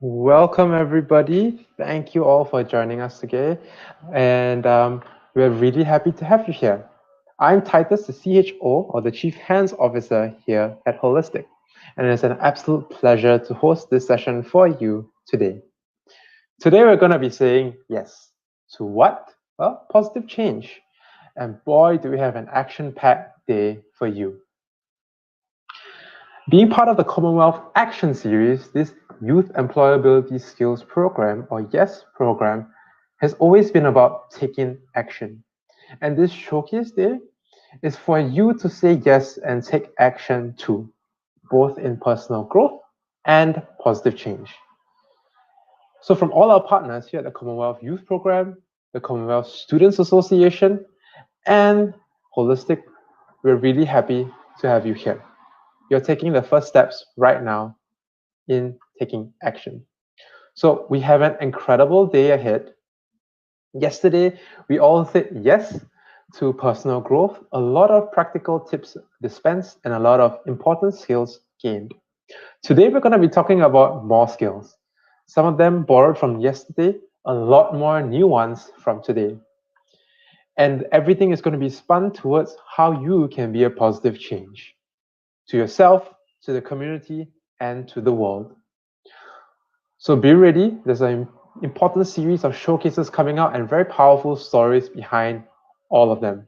Welcome, everybody. Thank you all for joining us today. And we're really happy to have you here. I'm Titus, the CHO, or the Chief Hands Officer here at Holistic. And it's an absolute pleasure to host this session for you today. Today, we're going to be saying yes to what? Well, positive change. And boy, do we have an action packed day for you. Being part of the Commonwealth Action Series, this Youth Employability Skills Program, or YES program, has always been about taking action. And this Showcase Day is for you to say yes and take action too, both in personal growth and positive change. So from all our partners here at the Commonwealth Youth Programme, the Commonwealth Students Association, and Holistic, we're really happy to have you here. You're taking the first steps right now in taking action. So we have an incredible day ahead. Yesterday, we all said yes to personal growth, a lot of practical tips dispensed, and a lot of important skills gained. Today, we're going to be talking about more skills. Some of them borrowed from yesterday, a lot more new ones from today. And everything is going to be spun towards how you can be a positive change to yourself, to the community, and to the world. So be ready. There's an important series of showcases coming out and very powerful stories behind all of them.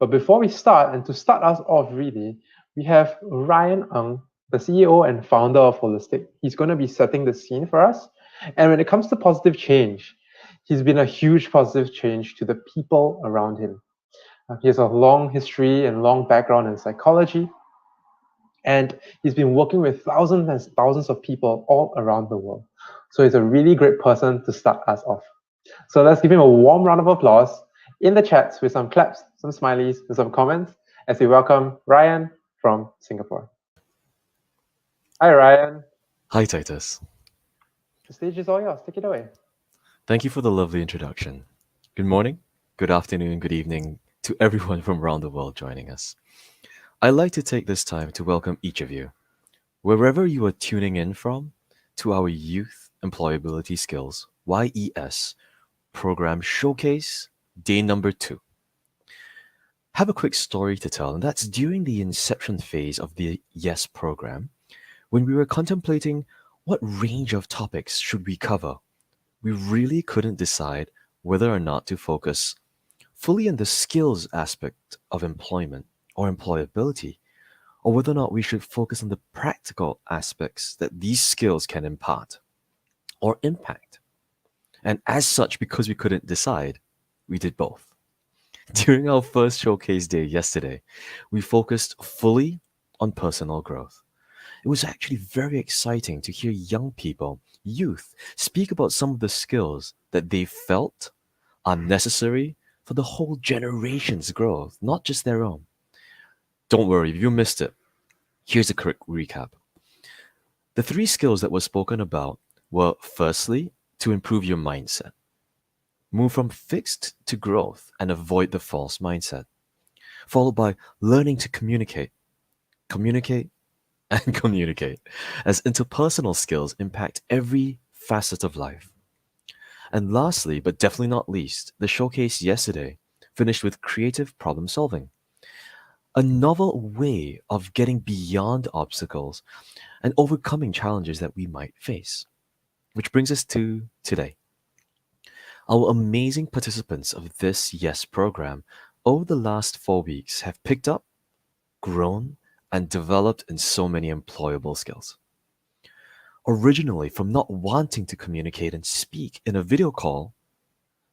But before we start, and to start us off really, we have Ryan Ng, the CEO and founder of Holistic. He's going to be setting the scene for us. And when it comes to positive change, he's been a huge positive change to the people around him. He has a long history and long background in psychology. And he's been working with thousands and thousands of people all around the world. So he's a really great person to start us off. So let's give him a warm round of applause in the chats with some claps, some smileys, and some comments as we welcome Ryan from Singapore. Hi, Ryan. Hi, Titus. The stage is all yours. Take it away. Thank you for the lovely introduction. Good morning, good afternoon, good evening to everyone from around the world joining us. I'd like to take this time to welcome each of you, wherever you are tuning in from, to our Youth Employability Skills YES program showcase day number 2. Have a quick story to tell, and that's during the inception phase of the YES program, when we were contemplating what range of topics should we cover. We really couldn't decide whether or not to focus fully on the skills aspect of employment or employability, or whether or not we should focus on the practical aspects that these skills can impart or impact. And as such, because we couldn't decide, we did both. During our first showcase day yesterday, we focused fully on personal growth. It was actually very exciting to hear young people, youth, speak about some of the skills that they felt are necessary for the whole generation's growth, not just their own. Don't worry, if you missed it, here's a quick recap. The 3 skills that were spoken about were firstly, to improve your mindset. Move from fixed to growth and avoid the false mindset. Followed by learning to communicate. Communicate and communicate, as interpersonal skills impact every facet of life. And lastly, but definitely not least, the showcase yesterday finished with creative problem solving, a novel way of getting beyond obstacles and overcoming challenges that we might face. Which brings us to today. Our amazing participants of this YES program over the last 4 weeks have picked up, grown, and developed in so many employable skills. Originally, from not wanting to communicate and speak in a video call,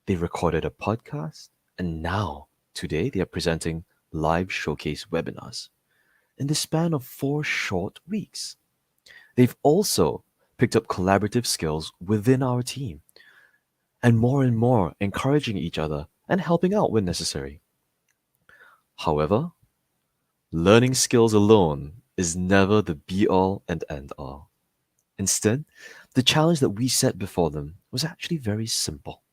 they recorded a podcast, and now, today, they are presenting live showcase webinars in the span of 4 short weeks. They've also picked up collaborative skills within our team, and more encouraging each other and helping out when necessary. However, learning skills alone is never the be-all and end-all. Instead, the challenge that we set before them was actually very simple.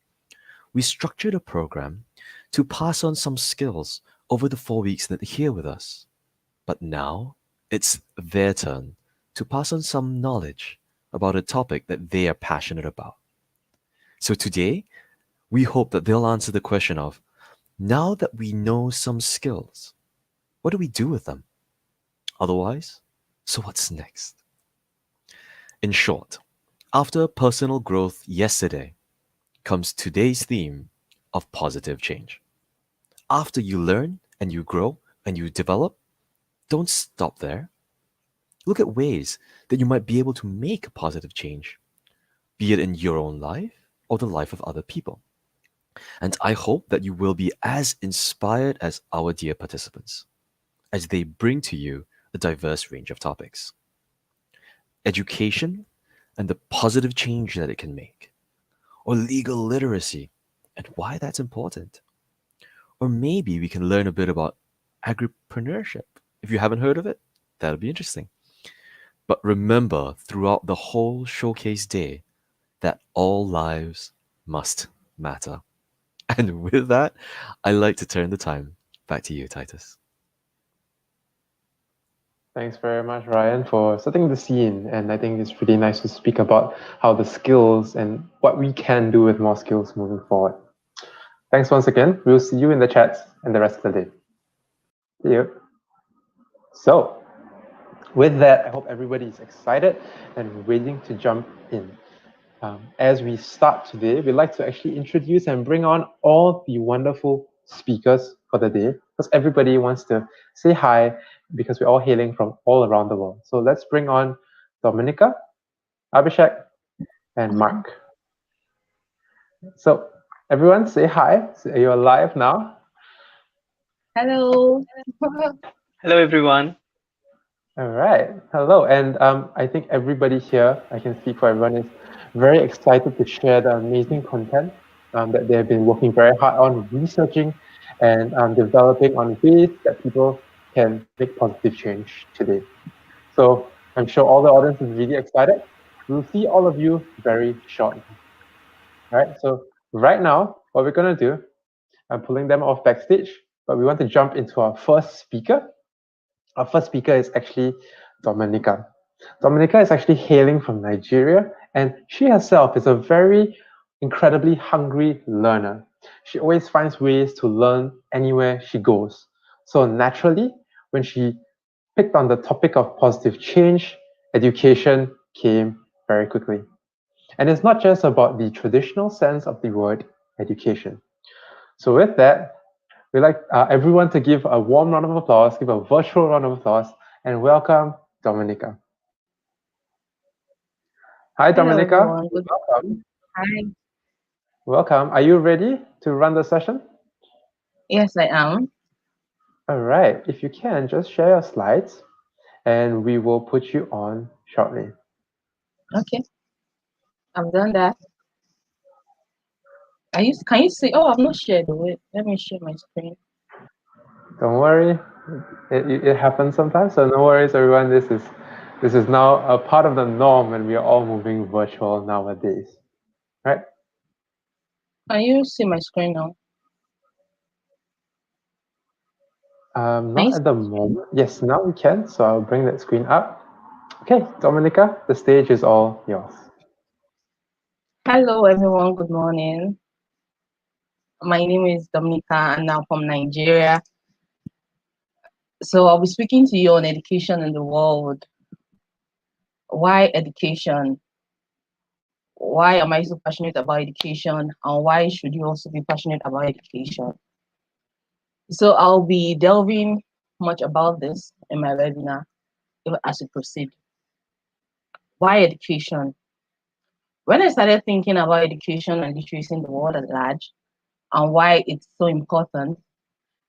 We structured a program to pass on some skills over the 4 weeks that they're here with us. But now, it's their turn to pass on some knowledge about a topic that they are passionate about. So today, we hope that they'll answer the question of, now that we know some skills, what do we do with them? Otherwise, so what's next? In short, after personal growth yesterday comes today's theme of positive change. After you learn and you grow and you develop, don't stop there. Look at ways that you might be able to make a positive change, be it in your own life or the life of other people. And I hope that you will be as inspired as our dear participants as they bring to you a diverse range of topics. Education and the positive change that it can make, or legal literacy and why that's important. Or maybe we can learn a bit about agripreneurship. If you haven't heard of it, that'll be interesting. But remember throughout the whole showcase day that all lives must matter. And with that, I'd like to turn the time back to you, Titus. Thanks very much, Ryan, for setting the scene. And I think it's really nice to speak about how the skills and what we can do with more skills moving forward. Thanks once again. We'll see you in the chats and the rest of the day. See you. So, with that, I hope everybody is excited and waiting to jump in. As we start today, we'd like to actually introduce and bring on all the wonderful speakers for the day, because everybody wants to say hi, because we're all hailing from all around the world. So let's bring on Dominica, Abhishek, and Mark. So everyone say hi. So you're live now. Hello. Hello, everyone. All right. Hello. And I think everybody here, I can speak for everyone, is very excited to share the amazing content that they have been working very hard on researching and developing on ways that people can make positive change today. So I'm sure all the audience is really excited. We'll see all of you very shortly. All right. So right now, what we're going to do, I'm pulling them off backstage, but we want to jump into our first speaker. Our first speaker is actually Dominica. Dominica is actually hailing from Nigeria, and she herself is a very incredibly hungry learner. She always finds ways to learn anywhere she goes. So naturally, when she picked on the topic of positive change, education came very quickly. And it's not just about the traditional sense of the word education. So with that, we'd like everyone to give a warm round of applause, give a virtual round of applause, and welcome Dominica. Hi, Dominica. Hello, everyone. Welcome. Hi. Welcome. Are you ready to run the session? Yes, I am. All right. If you can, just share your slides, and we will put you on shortly. Okay. I've done that. Can you see? Oh, I've not shared the way. Let me share my screen. Don't worry. It happens sometimes, so no worries, everyone. This is now a part of the norm, and we are all moving virtual nowadays. Right? Can you see my screen now? Not at the moment. Yes, now we can. So I'll bring that screen up. Okay, Dominica, the stage is all yours. Hello, everyone. Good morning. My name is Dominica, and I'm from Nigeria. So I'll be speaking to you on education in the world. Why education? Why am I so passionate about education? And why should you also be passionate about education? So I'll be delving much about this in my webinar as we proceed. Why education? When I started thinking about education and literacy in the world at large and why it's so important,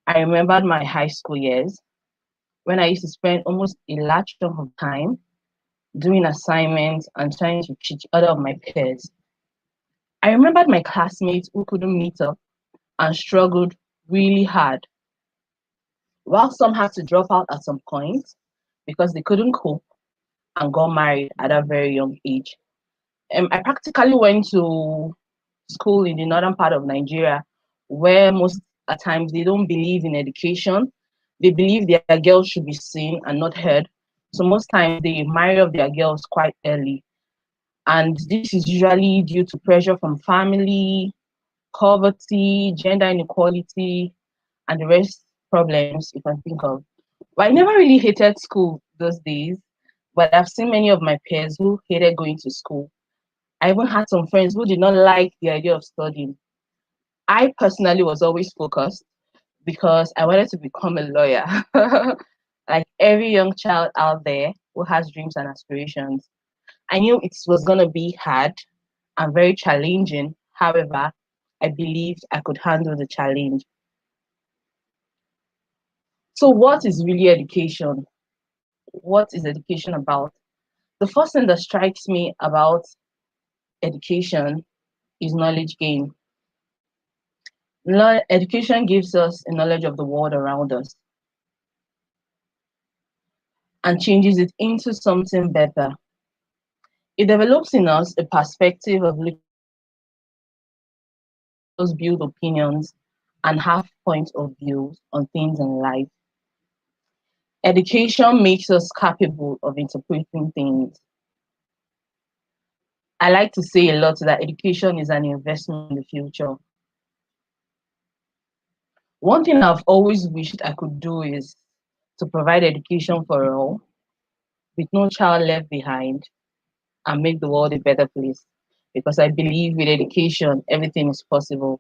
I remembered my high school years when I used to spend almost a large chunk of time doing assignments and trying to teach other of my peers. I remembered my classmates who couldn't meet up and struggled really hard, while some had to drop out at some point because they couldn't cope and got married at a very young age. I practically went to school in the northern part of Nigeria, where most at times they don't believe in education. They believe their girls should be seen and not heard. So most times they marry off their girls quite early. And this is usually due to pressure from family, poverty, gender inequality, and the rest problems you can think of. But I never really hated school those days, but I've seen many of my peers who hated going to school. I even had some friends who did not like the idea of studying. I personally was always focused because I wanted to become a lawyer. Like every young child out there who has dreams and aspirations. I knew it was going to be hard and very challenging. However, I believed I could handle the challenge. So, what is really education? What is education about? The first thing that strikes me about education is knowledge gain. Education gives us a knowledge of the world around us and changes it into something better. It develops in us a perspective of us build opinions and have point of views on things in life. Education makes us capable of interpreting things. I like to say a lot that education is an investment in the future. One thing I've always wished I could do is to provide education for all, with no child left behind, and make the world a better place. Because I believe with education, everything is possible.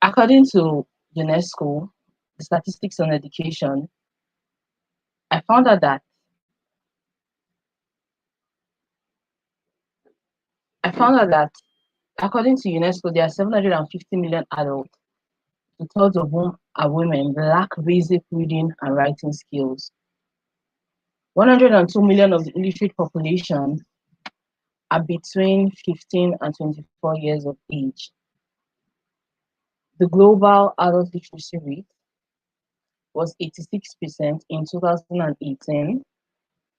According to UNESCO, the statistics on education, I found out that according to UNESCO, there are 750 million adults, two-thirds of whom are women, lack basic reading and writing skills. 102 million of the illiterate population are between 15 and 24 years of age. The global adult literacy rate was 86% in 2018,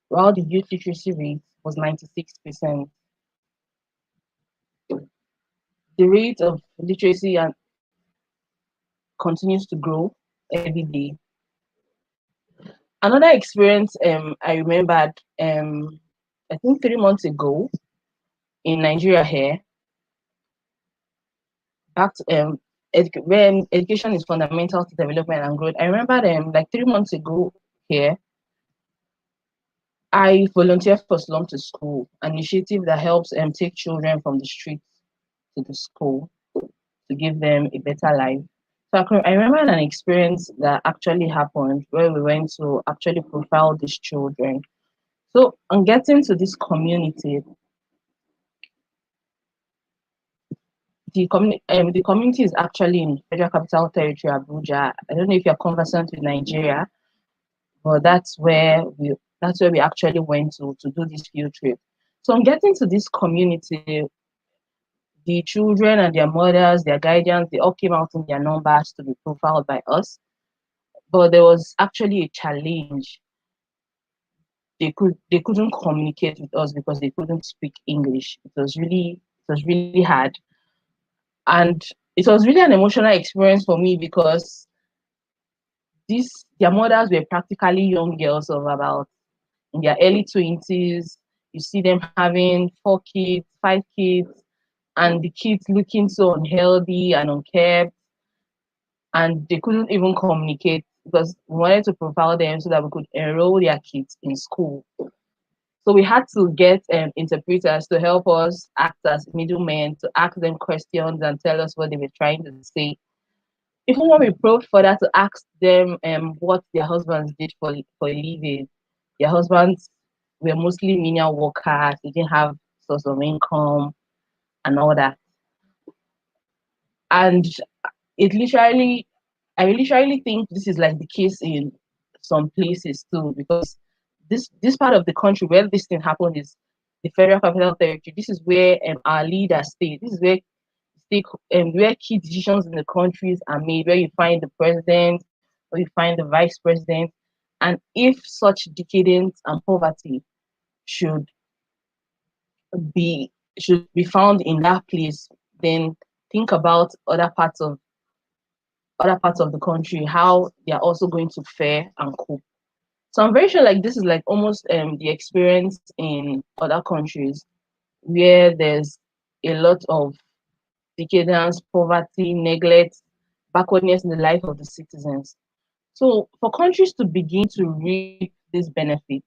while the youth literacy rate was 96%. The rate of literacy continues to grow every day. Another experience I remembered, I think 3 months ago in Nigeria here, back to, when education is fundamental to development and growth. I remember like 3 months ago here, I volunteered for Slum to School, an initiative that helps take children from the streets to the school to give them a better life. So I remember an experience that actually happened where we went to actually profile these children. So on getting to this community, the community is actually in Federal Capital Territory, Abuja. I don't know if you're conversant with Nigeria, but that's where we actually went to do this field trip. So on getting to this community, the children and their mothers, their guardians, they all came out in their numbers to be profiled by us. But there was actually a challenge. They couldn't communicate with us because they couldn't speak English. It was really hard. And it was really an emotional experience for me because their mothers were practically young girls of about in their early 20s. You see them having 4 kids, 5 kids, and the kids looking so unhealthy and unkept, and they couldn't even communicate because we wanted to profile them so that we could enroll their kids in school. So we had to get interpreters to help us act as middlemen, to ask them questions and tell us what they were trying to say. Even when we probed further to ask them what their husbands did for a living, their husbands were mostly menial workers, they didn't have source of income and all that. And it literally, I literally think this is like the case in some places too, because this part of the country where this thing happened is the Federal Capital Territory. This is where our leaders stay. This is where key decisions in the countries are made, where you find the president, where you find the vice president. And if such decadence and poverty should be found in that place, then think about other parts of the country, how they are also going to fare and cope. So I'm very sure like this is like almost the experience in other countries where there's a lot of decadence, poverty, neglect, backwardness in the life of the citizens. So for countries to begin to reap these benefits,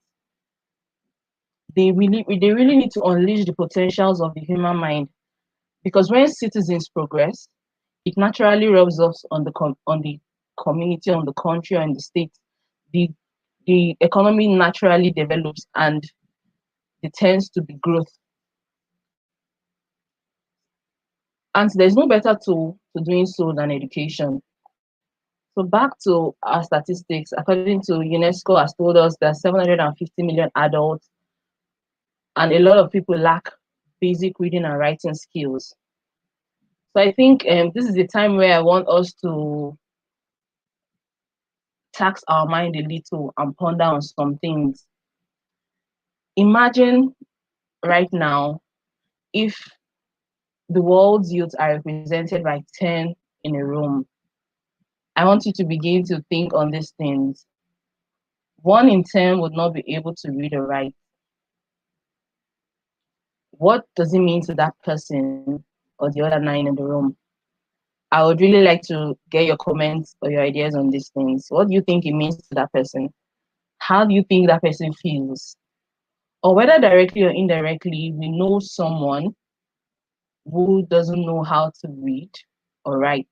they really need to unleash the potentials of the human mind, because when citizens progress, it naturally rubs off on the community, on the country, and the state. The economy naturally develops and it tends to be growth. And there's no better tool to doing so than education. So back to our statistics, according to UNESCO has told us that 750 million adults and a lot of people lack basic reading and writing skills. So I think this is the time where I want us to tax our mind a little and ponder on some things. Imagine right now if the world's youth are represented by 10 in a room. I want you to begin to think on these things. 1 in 10 would not be able to read or write. What does it mean to that person or the other 9 in the room? I would really like to get your comments or your ideas on these things. What do you think it means to that person? How do you think that person feels? Or whether directly or indirectly, we know someone who doesn't know how to read or write,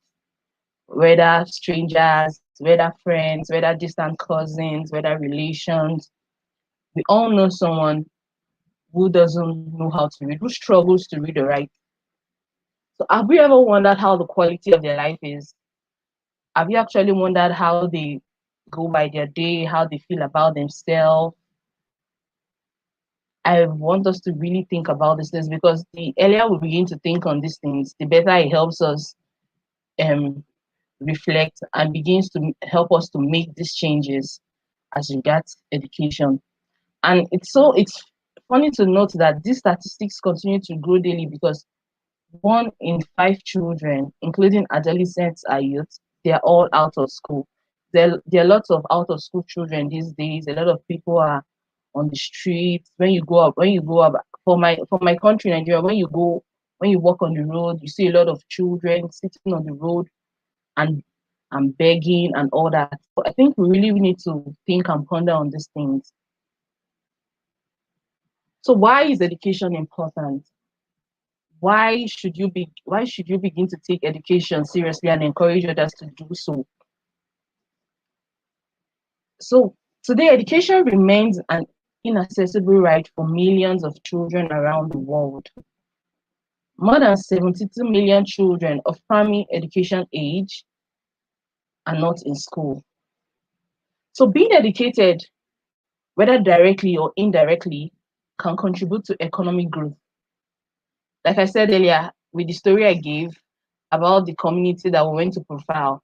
whether strangers, whether friends, whether distant cousins, whether relations. We all know someone who doesn't know how to read, who struggles to read or write. So have we ever wondered how the quality of their life is? Have you actually wondered how they go by their day, how they feel about themselves? I want us to really think about these things, because the earlier we begin to think on these things, the better it helps us reflect and begins to help us to make these changes as regards education. And it's funny to note that these statistics continue to grow daily, because 1 in 5 children, including adolescents and youth, they are all out of school. There are lots of out of school children these days. A lot of people are on the streets. When you go up, for my country, Nigeria, when you walk on the road, you see a lot of children sitting on the road and begging and all that. So I think we really need to think and ponder on these things. So why is education important? Why should you begin to take education seriously and encourage others to do so? So today, education remains an inaccessible right for millions of children around the world. More than 72 million children of primary education age are not in school. So being educated, whether directly or indirectly, can contribute to economic growth. Like I said earlier, with the story I gave about the community that we went to profile,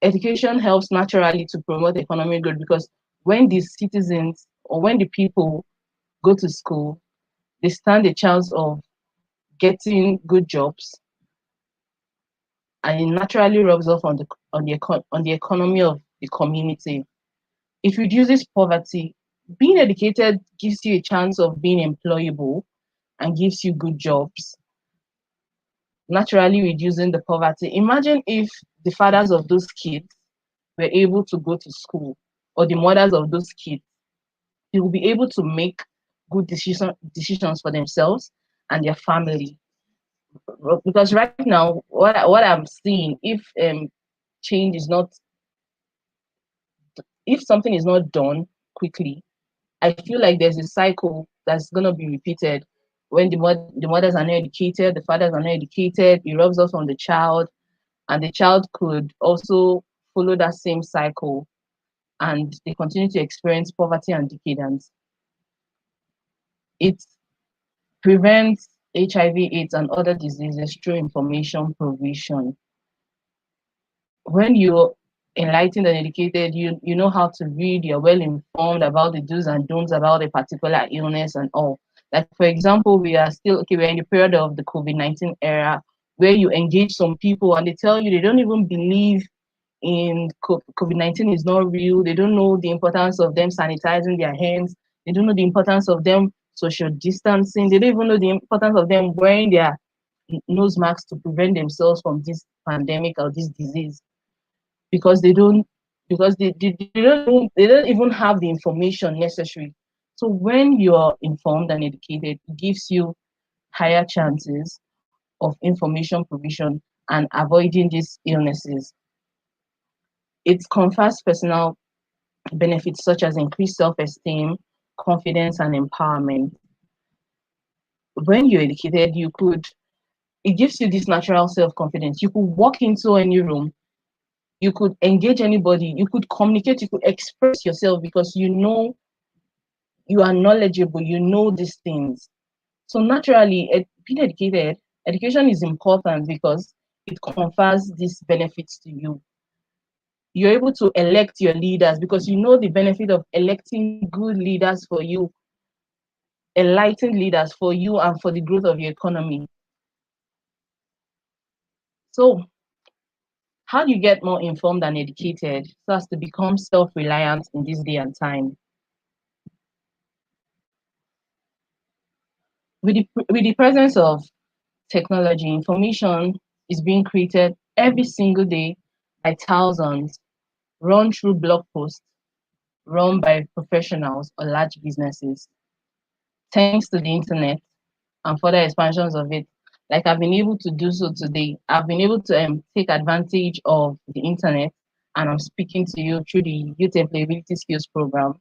education helps naturally to promote economic growth, because when the citizens or when the people go to school, they stand a chance of getting good jobs, and it naturally rubs off on the economy of the community. It reduces poverty. Being educated gives you a chance of being employable and gives you good jobs, naturally reducing the poverty. Imagine if the fathers of those kids were able to go to school, or the mothers of those kids, they will be able to make good decisions for themselves and their family. Because right now, what I'm seeing, change is not, if something is not done quickly, I feel like there's a cycle that's gonna be repeated. When the mothers are not educated, the fathers are not educated, it rubs off on the child, and the child could also follow that same cycle, and they continue to experience poverty and decadence. It prevents HIV/AIDS and other diseases through information provision. When you're enlightened and educated, you know how to read, you're well informed about the do's and don'ts about a particular illness and all. Like for example, we're in the period of the COVID-19 era, where you engage some people and they tell you they don't even believe COVID-19 is not real. They don't know the importance of them sanitizing their hands. They don't know the importance of them social distancing. They don't even know the importance of them wearing their nose masks to prevent themselves from this pandemic or this disease, because they don't even have the information necessary. So when you're informed and educated, it gives you higher chances of information provision and avoiding these illnesses. It confers personal benefits such as increased self-esteem, confidence, and empowerment. When you're educated, it gives you this natural self-confidence. You could walk into any room, you could engage anybody, you could communicate, you could express yourself because you know you are knowledgeable, you know these things. So naturally, being educated, education is important because it confers these benefits to you. You're able to elect your leaders because you know the benefit of electing good leaders for you, enlightened leaders for you and for the growth of your economy. So how do you get more informed and educated so as to become self-reliant in this day and time? With the presence of technology, information is being created every single day by thousands, run through blog posts, run by professionals or large businesses. Thanks to the internet and further expansions of it, like I've been able to do so today, I've been able to take advantage of the internet, and I'm speaking to you through the Youth Employability Skills Program.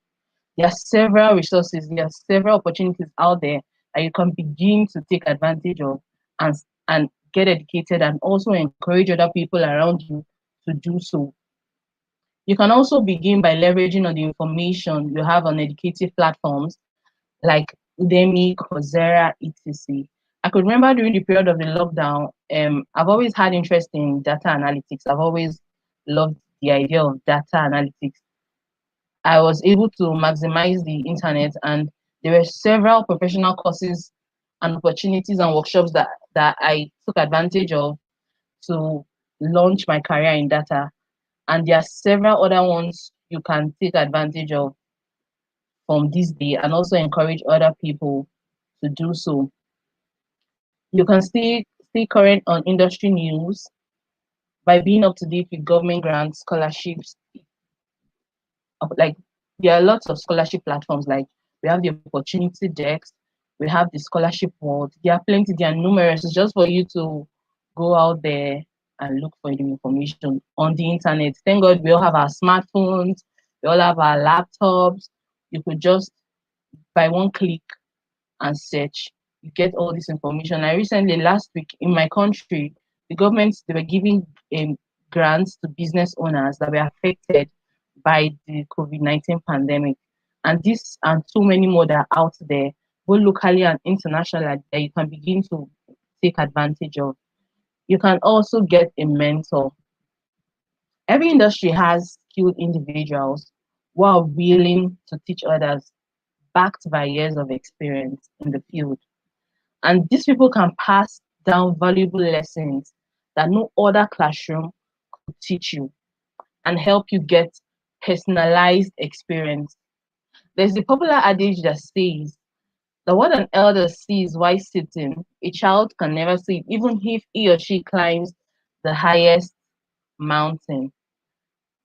There are several resources, there are several opportunities out there that you can begin to take advantage of and, and get educated, and also encourage other people around you to do so. You can also begin by leveraging on the information you have on educative platforms like Udemy, Coursera, etc. I could remember during the period of the lockdown, I've always had interest in data analytics. I've always loved the idea of data analytics. I was able to maximize the internet, and there were several professional courses and opportunities and workshops that I took advantage of to launch my career in data. And there are several other ones you can take advantage of from this day, and also encourage other people to do so. You can stay current on industry news by being up to date with government grants, scholarships. Like there are lots of scholarship platforms. Like we have the opportunity decks, we have the scholarship world. There are plenty. There are numerous. It's just for you to go out there and look for the information on the internet. Thank God we all have our smartphones. We all have our laptops. You could just by one click and search, you get all this information. I recently, last week in my country, the governments, they were giving grants to business owners that were affected by the COVID-19 pandemic. And this and so many more that are out there, both locally and internationally, that you can begin to take advantage of. You can also get a mentor. Every industry has skilled individuals who are willing to teach others, backed by years of experience in the field. And these people can pass down valuable lessons that no other classroom could teach you, and help you get personalized experience. There's the popular adage that says that what an elder sees while sitting, a child can never see it, even if he or she climbs the highest mountain.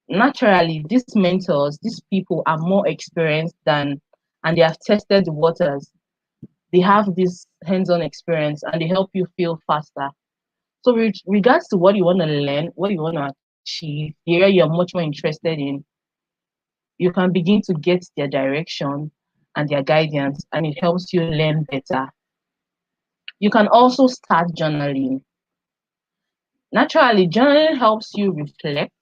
Naturally, these mentors, these people are more experienced and they have tested the waters. They have this hands-on experience, and they help you feel faster. So with regards to what you want to learn, what you want to achieve, the area you're much more interested in, you can begin to get their direction and their guidance, and it helps you learn better. You can also start journaling. Naturally, journaling helps you reflect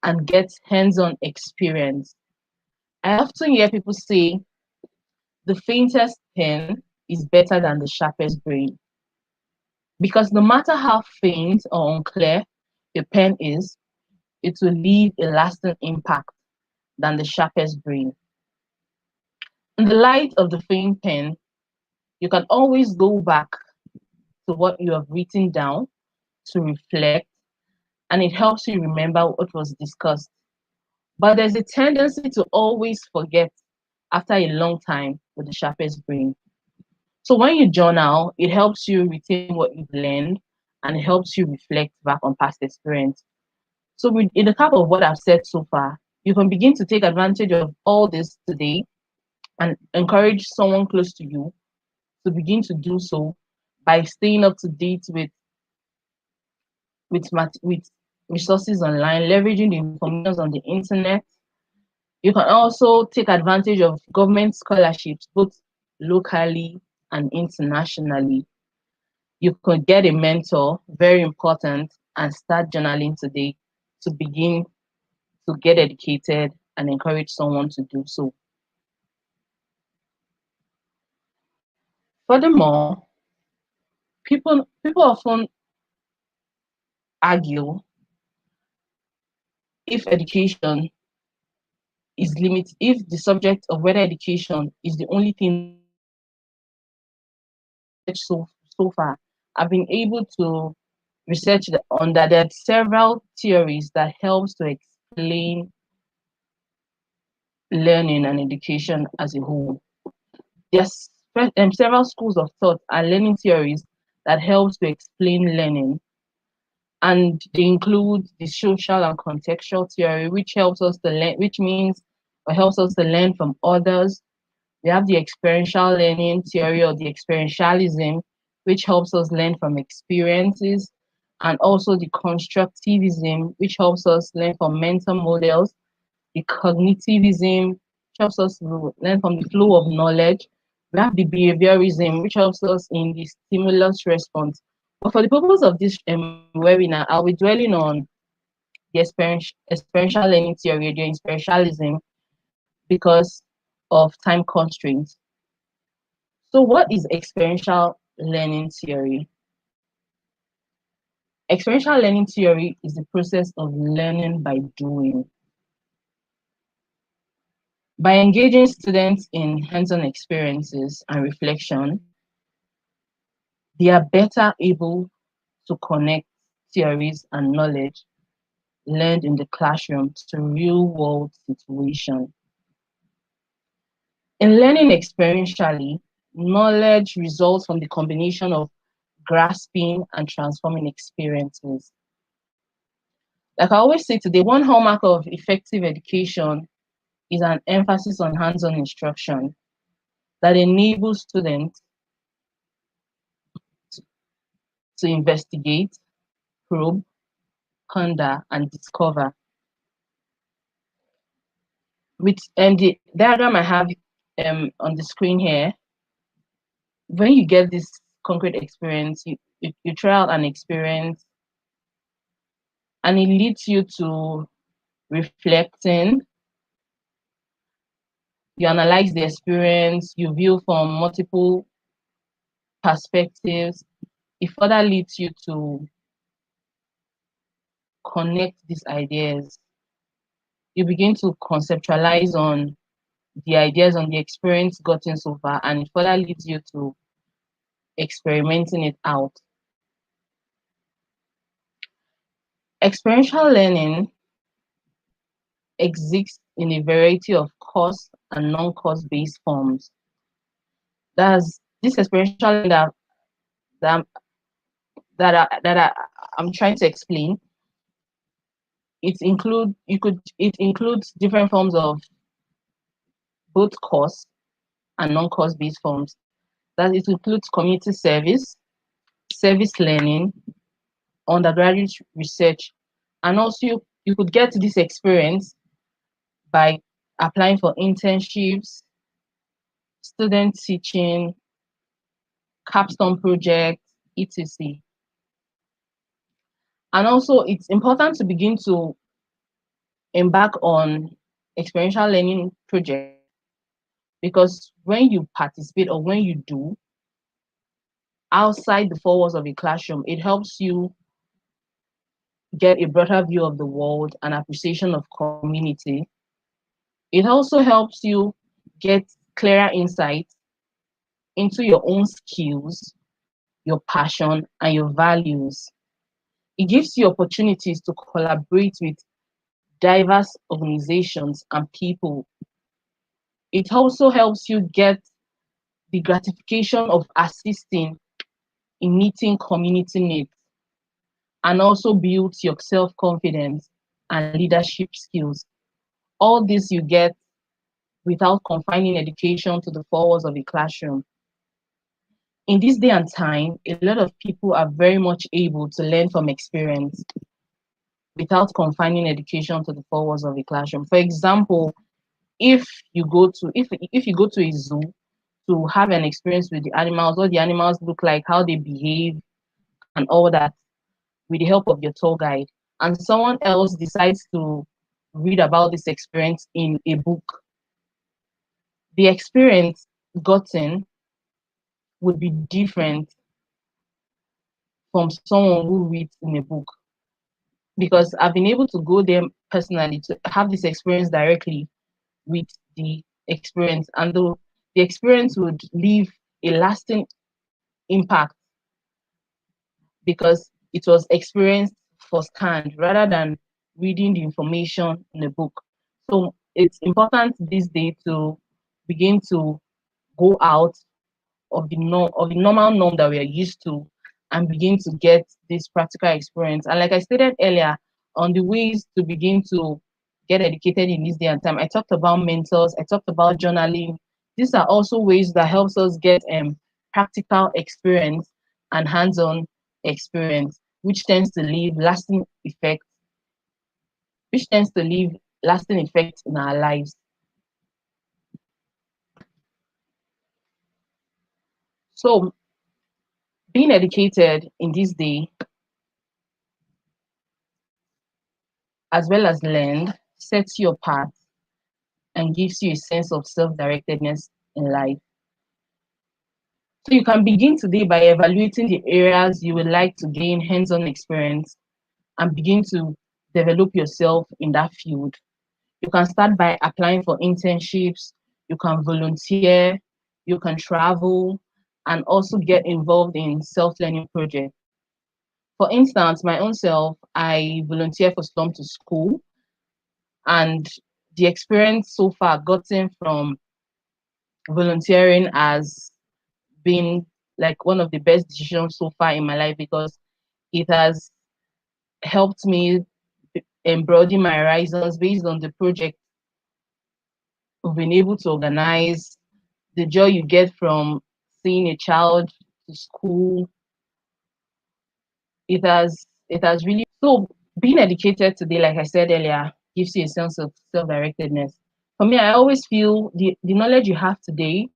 and get hands-on experience. I often hear people say the faintest pen is better than the sharpest brain, because no matter how faint or unclear a pen is, it will leave a lasting impact than the sharpest brain. In the light of the faint pen, you can always go back to what you have written down to reflect and it helps you remember what was discussed. But there's a tendency to always forget after a long time with the sharpest brain. So when you journal, it helps you retain what you've learned and it helps you reflect back on past experience. So in the cap of what I've said so far, you can begin to take advantage of all this today and encourage someone close to you to begin to do so by staying up to date with resources online, leveraging the information on the internet. You can also take advantage of government scholarships, both locally and internationally. You could get a mentor, very important, and start journaling today to begin to get educated and encourage someone to do so. Furthermore, people often argue if education is limited, if the subject of whether education is the only thing. So far, I've been able to research on that. There are several theories that helps to explain learning and education as a whole. There's several schools of thought and learning theories that helps to explain learning, and they include the social and contextual theory, which helps us to learn, which means or helps us to learn from others. We have the experiential learning theory or the experientialism, which helps us learn from experiences, and also the constructivism, which helps us learn from mental models, the cognitivism, which helps us learn from the flow of knowledge. We have the behaviorism, which helps us in the stimulus response. But for the purpose of this webinar, I'll be dwelling on the experiential learning theory, the experientialism, because of time constraints. So what is experiential learning theory? Experiential learning theory is the process of learning by doing. By engaging students in hands-on experiences and reflection, they are better able to connect theories and knowledge learned in the classroom to real-world situations. In learning experientially, knowledge results from the combination of grasping and transforming experiences. Like I always say today, one hallmark of effective education is an emphasis on hands-on instruction that enables students to investigate, probe, ponder, and discover. With the diagram I have on the screen here, when you get this concrete experience, you try out an experience, and it leads you to reflecting. You analyze the experience, you view from multiple perspectives. It further leads you to connect these ideas. You begin to conceptualize on the ideas on the experience gotten so far, and it further leads you to experimenting it out. Experiential learning exists in a variety of course and non-course based forms. That's this experiential learning that I'm trying to explain. It includes different forms of both course and non-course based forms. That it includes community service learning, undergraduate research, and also you could get this experience by applying for internships, student teaching, capstone projects, etc. And also it's important to begin to embark on experiential learning projects, because when you participate or when you do outside the four walls of a classroom, it helps you get a broader view of the world and appreciation of community. It also helps you get clearer insight into your own skills, your passion, and your values. It gives you opportunities to collaborate with diverse organizations and people. It also helps you get the gratification of assisting in meeting community needs, and also builds your self-confidence and leadership skills. All this you get without confining education to the four walls of a classroom. In this day and time, a lot of people are very much able to learn from experience without confining education to the four walls of a classroom. For example, if you go to a zoo to have an experience with the animals, what the animals look like, how they behave, and all that, with the help of your tour guide, and someone else decides to read about this experience in a book, the experience gotten would be different from someone who reads in a book, because I've been able to go there personally to have this experience directly with the experience, and the experience would leave a lasting impact because it was experienced firsthand rather than reading the information in a book. So it's important this day to begin to go out of the normal norm that we are used to and begin to get this practical experience. And like I stated earlier, on the ways to begin to get educated in this day and time, I talked about mentors, I talked about journaling. These are also ways that helps us get practical experience and hands-on experience, which tends to leave lasting effects, in our lives. So being educated in this day, as well as learned, sets you apart and gives you a sense of self-directedness in life. So you can begin today by evaluating the areas you would like to gain hands-on experience and begin to develop yourself in that field. You can start by applying for internships, you can volunteer, you can travel, and also get involved in self-learning projects. For instance, my own self, I volunteer for Slum to School, and the experience so far gotten from volunteering has been like one of the best decisions so far in my life, because it has helped me broaden my horizons based on the project we've been able to organize, the joy you get from seeing a child to school. It has really, so being educated today, like I said earlier, gives you a sense of self-directedness. For me, I always feel the knowledge you have today,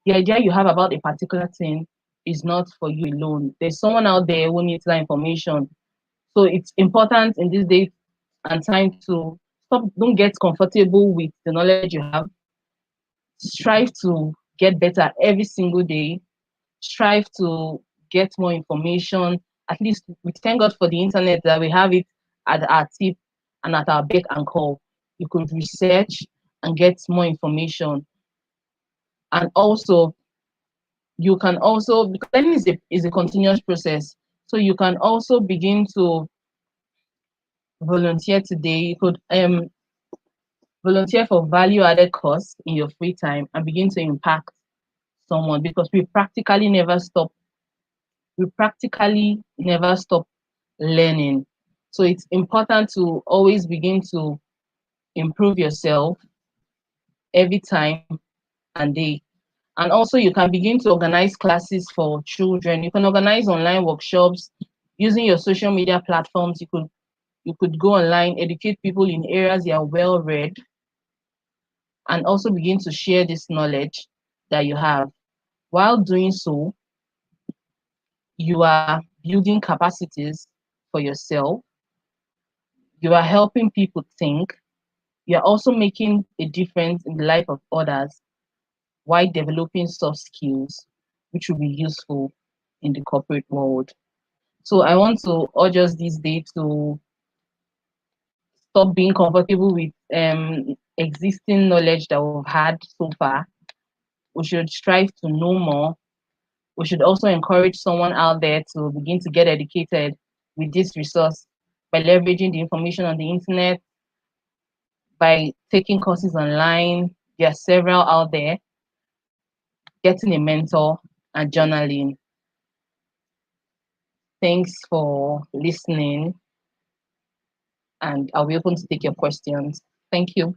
the idea you have about a particular thing is not for you alone. There's someone out there who needs that information. So it's important in this day and time to don't get comfortable with the knowledge you have. Strive to get better every single day. Strive to get more information. At least we thank God for the internet that we have it at our tip and at our beck and call. You could research and get more information. And also, you can also, because learning is a continuous process. So you can also begin to volunteer today. You could volunteer for value-added course in your free time and begin to impact someone, because we practically never stop learning. So it's important to always begin to improve yourself every time and day. And also you can begin to organize classes for children. You can organize online workshops using your social media platforms. You could go online, educate people in areas you are well read, and also begin to share this knowledge that you have. While doing so, you are building capacities for yourself. You are helping people think. You are also making a difference in the life of others while developing soft skills, which will be useful in the corporate world. So I want to urge us this day to stop being comfortable with existing knowledge that we've had so far. We should strive to know more. We should also encourage someone out there to begin to get educated with this resource by leveraging the information on the internet, by taking courses online. There are several out there, getting a mentor, and journaling. Thanks for listening, and I'll be open to take your questions. Thank you.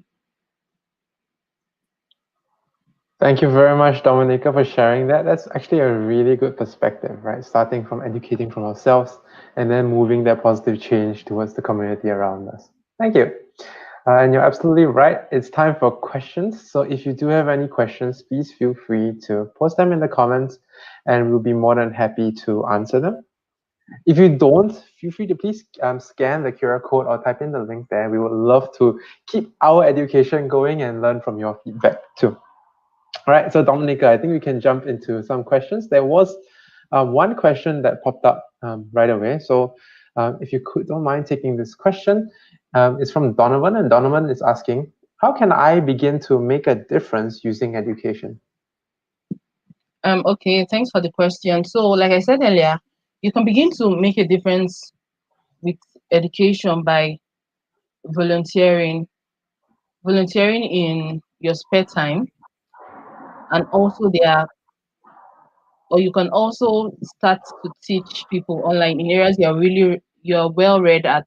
Thank you very much, Dominica, for sharing that. That's actually a really good perspective, right? Starting from educating from ourselves and then moving that positive change towards the community around us. Thank you. And you're absolutely right. It's time for questions. So if you do have any questions, please feel free to post them in the comments and we'll be more than happy to answer them. If you don't, feel free to please scan the QR code or type in the link there. We would love to keep our education going and learn from your feedback too. All right, so Dominica, I think we can jump into some questions. There was one question that popped up right away. So if you don't mind taking this question, it's from Donovan, and Donovan is asking, how can I begin to make a difference using education? Okay, thanks for the question. So like I said earlier, you can begin to make a difference with education by volunteering in your spare time, and also you can also start to teach people online in areas you're well read at.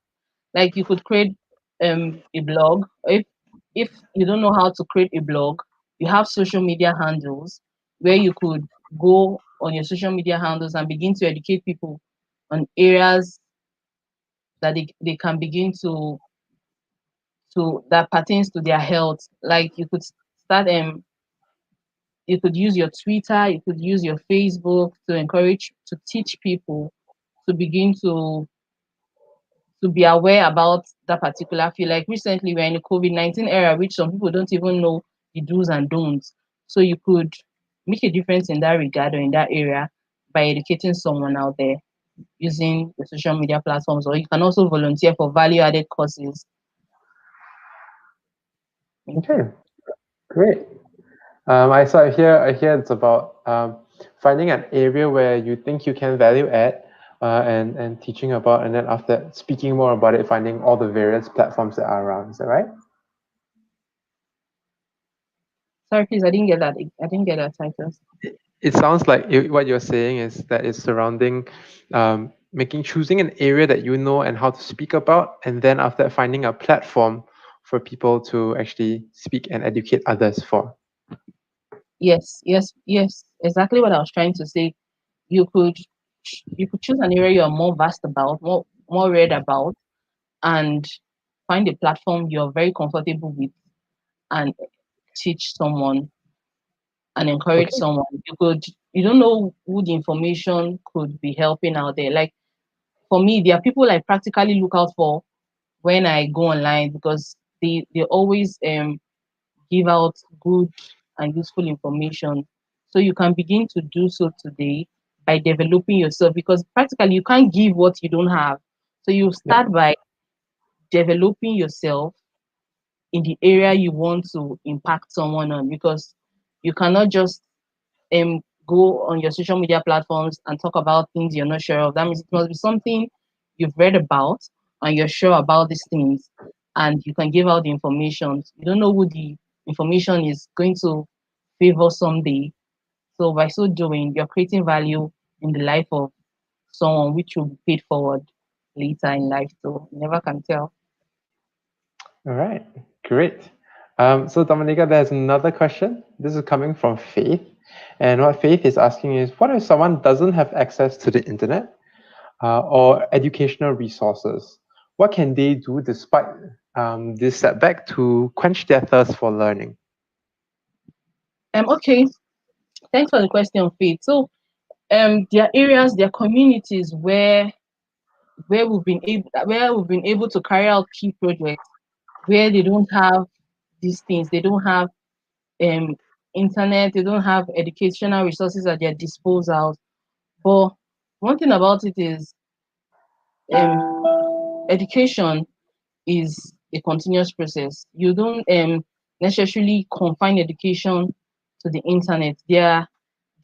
Like you could create a blog. If you don't know how to create a blog, you have social media handles where you could go on your social media handles and begin to educate people on areas that they can begin to that pertains to their health. Like you could start you could use your Twitter, you could use your Facebook to teach people to begin to be aware about that particular field. Like recently, we're in the COVID-19 era, which some people don't even know the do's and don'ts. So you could make a difference in that regard or in that area by educating someone out there using the social media platforms, or you can also volunteer for value-added courses. Okay, great. I hear it's about finding an area where you think you can value add and teaching about, and then after that, speaking more about it, finding all the various platforms that are around. Is that right? Sorry, please, I didn't get that. I didn't get that, Titus. It sounds like what you're saying is that it's surrounding choosing an area that you know and how to speak about, and then after that, finding a platform for people to actually speak and educate others for. Yes, exactly what I was trying to say. You could choose an area you're more vast about, more read about, and find a platform you're very comfortable with and teach someone and encourage someone. You don't know who the information could be helping out there. Like for me, there are people I practically look out for when I go online, because they always give out good and useful information. So you can begin to do so today by developing yourself, because practically you can't give what you don't have. So you start by developing yourself in the area you want to impact someone on, because you cannot just go on your social media platforms and talk about things you're not sure of. That means it must be something you've read about and you're sure about these things, and you can give out the information. You don't know who the information is going to favor someday. So by so doing, you're creating value in the life of someone, which will be paid forward later in life. So you never can tell. All right, great. So Dominica, there's another question. This is coming from Faith. And what Faith is asking is, what if someone doesn't have access to the internet or educational resources? What can they do despite this setback to quench their thirst for learning? Okay, thanks for the question, Faith. So there are areas, there are communities where we've been able to carry out key projects where they don't have these things. They don't have internet, they don't have educational resources at their disposal. But one thing about it is education is a continuous process. You don't necessarily confine education to the internet. There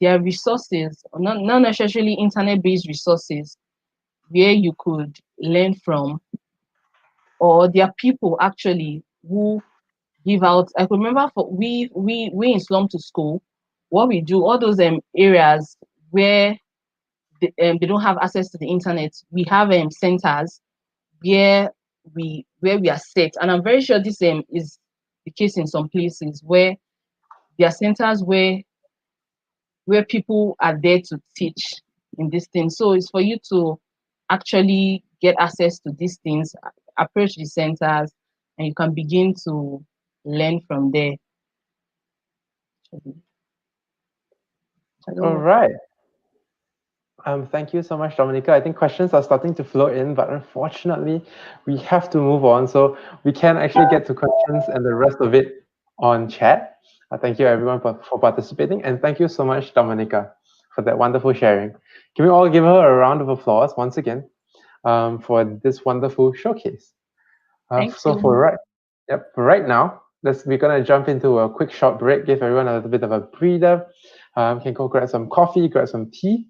are resources, not necessarily internet-based resources, where you could learn from, or there are people actually who give out. I could remember for we in Slum to School, what we do, all those areas where they don't have access to the internet, we have centers where we are set, and I'm very sure this is the case in some places where there are centers where people are there to teach in this thing. So it's for you to actually get access to these things, approach the centers, and you can begin to learn from there. I don't All know. right. Thank you so much, Dominica. I think questions are starting to flow in, but unfortunately, we have to move on. So we can actually get to questions and the rest of it on chat. Thank you, everyone, for participating. And thank you so much, Dominica, for that wonderful sharing. Can we all give her a round of applause once again for this wonderful showcase? Thank So you. for right now, we're gonna jump into a quick short break, give everyone a little bit of a breather. Can go grab some coffee, grab some tea,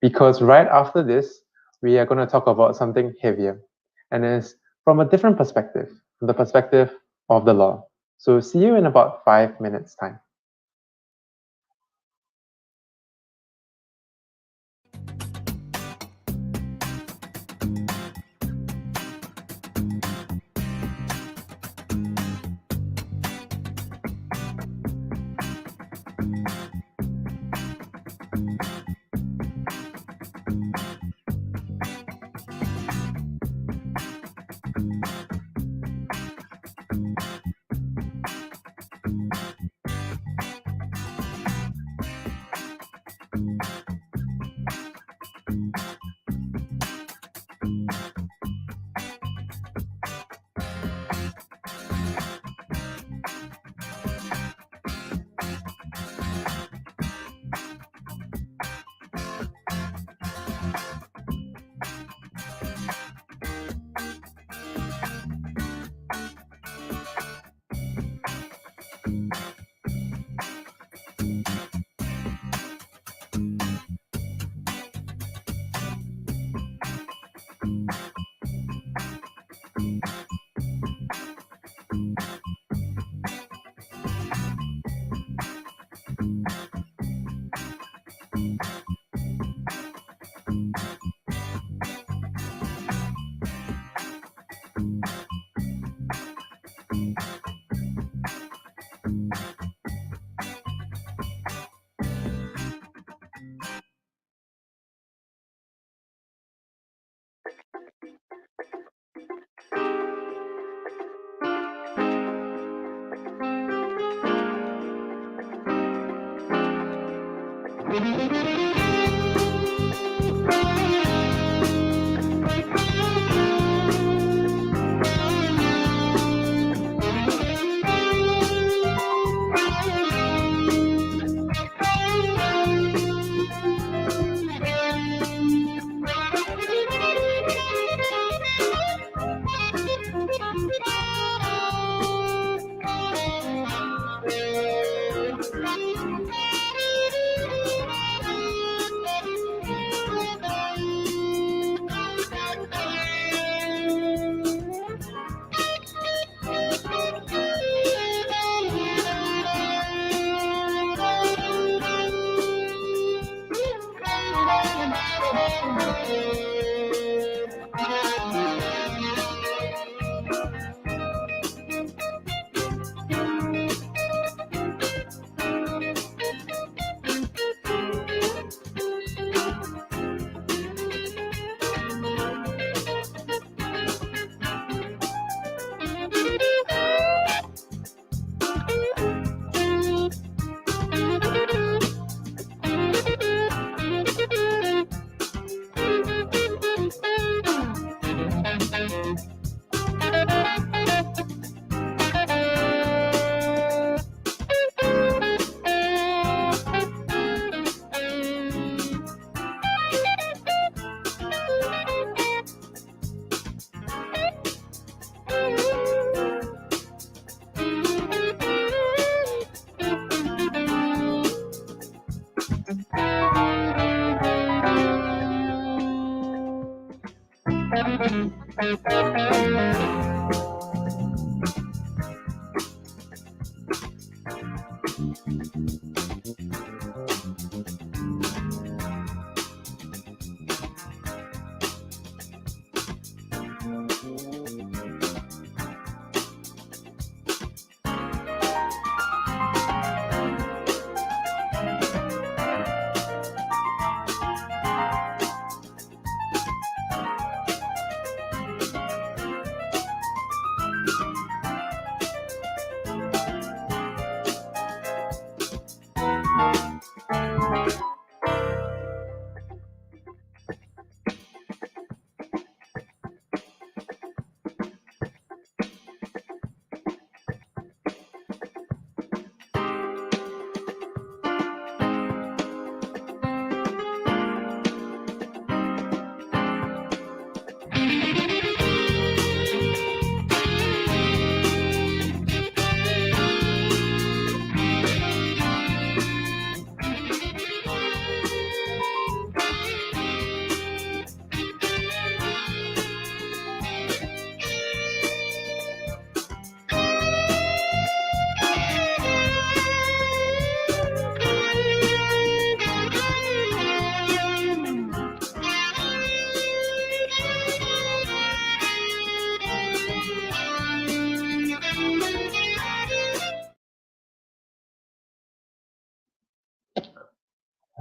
because right after this, we are gonna talk about something heavier, and it's from a different perspective, from the perspective of the law. So see you in about 5 minutes time.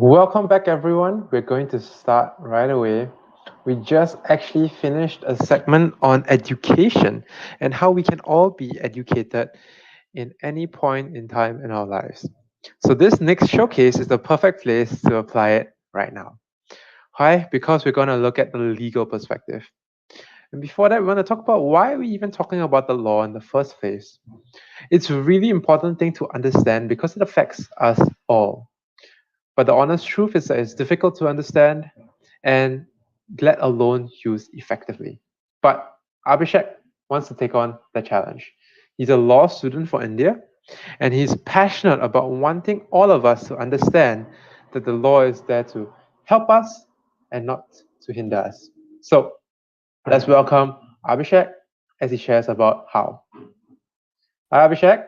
Welcome back, everyone. We're going to start right away. We just actually finished a segment on education and how we can all be educated in any point in time in our lives. So this next showcase is the perfect place to apply it right now. Why? Because we're going to look at the legal perspective. And before that, we want to talk about why we're even talking about the law in the first place. It's a really important thing to understand because it affects us all. But the honest truth is that it's difficult to understand and let alone use effectively. But Abhishek wants to take on the challenge. He's a law student for India, and he's passionate about wanting all of us to understand that the law is there to help us and not to hinder us. So let's welcome Abhishek as he shares about how. Hi, Abhishek.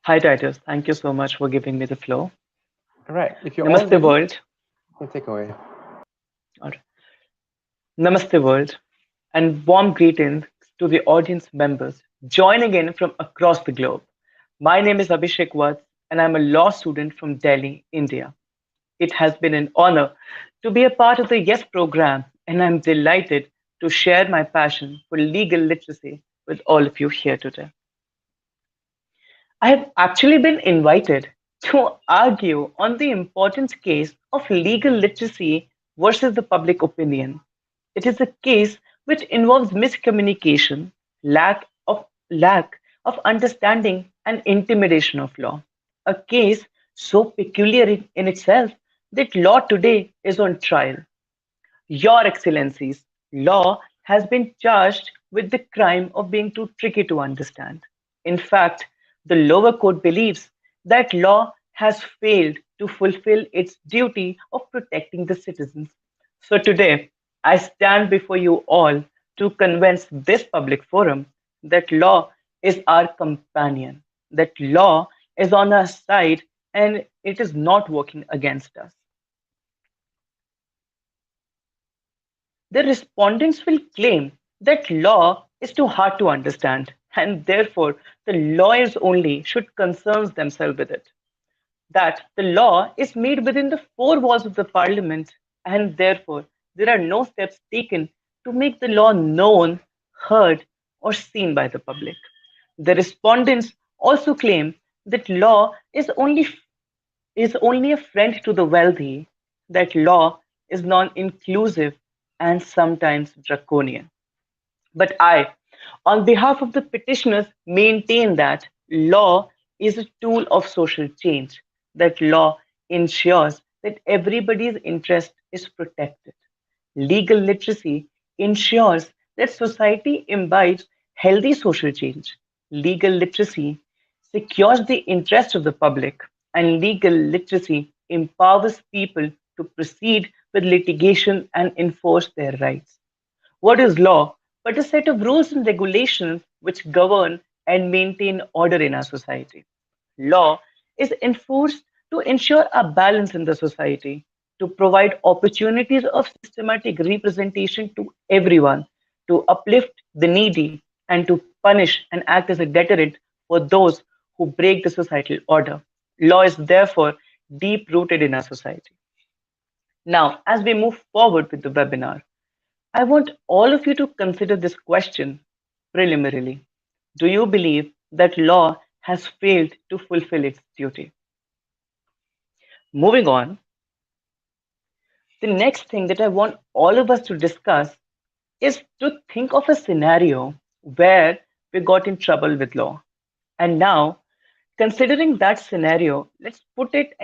Hi, Titus. Thank you so much for giving me the floor. All right. If you're all Namaste, ready, world. we'll take away. All right. Namaste, world, and warm greetings to the audience members joining in from across the globe. My name is Abhishek Watts, and I'm a law student from Delhi, India. It has been an honor to be a part of the YES program, and I'm delighted to share my passion for legal literacy with all of you here today. I have actually been invited to argue on the important case of legal literacy versus the public opinion. It is a case which involves miscommunication, lack of understanding and intimidation of law. A case so peculiar in itself that law today is on trial. Your Excellencies, law has been charged with the crime of being too tricky to understand. In fact, the lower court believes that law has failed to fulfill its duty of protecting the citizens. So today, I stand before you all to convince this public forum that law is our companion, that law is on our side and it is not working against us. The respondents will claim that law is too hard to understand and therefore the lawyers only should concern themselves with it. That the law is made within the four walls of the parliament and therefore there are no steps taken to make the law known, heard, or seen by the public. The respondents also claim that law is only a friend to the wealthy, that law is non-inclusive and sometimes draconian. But I, on behalf of the petitioners, maintain that law is a tool of social change, that law ensures that everybody's interest is protected. Legal literacy ensures that society imbibes healthy social change. Legal literacy secures the interest of the public, and legal literacy empowers people to proceed with litigation and enforce their rights. What is law? but a set of rules and regulations which govern and maintain order in our society. Law is enforced to ensure a balance in the society, to provide opportunities of systematic representation to everyone, to uplift the needy, and to punish and act as a deterrent for those who break the societal order. Law is therefore deep rooted in our society. Now, as we move forward with the webinar, I want all of you to consider this question preliminarily. Do you believe that law has failed to fulfill its duty? Moving on, the next thing that I want all of us to discuss is to think of a scenario where we got in trouble with law. And now, considering that scenario, let's put it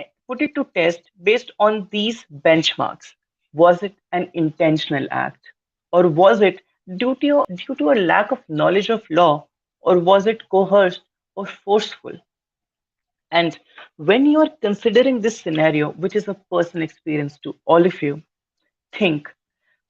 to test based on these benchmarks. Was it an intentional act? Or was it due to a lack of knowledge of law? Or was it coerced or forceful? And when you are considering this scenario, which is a personal experience to all of you, think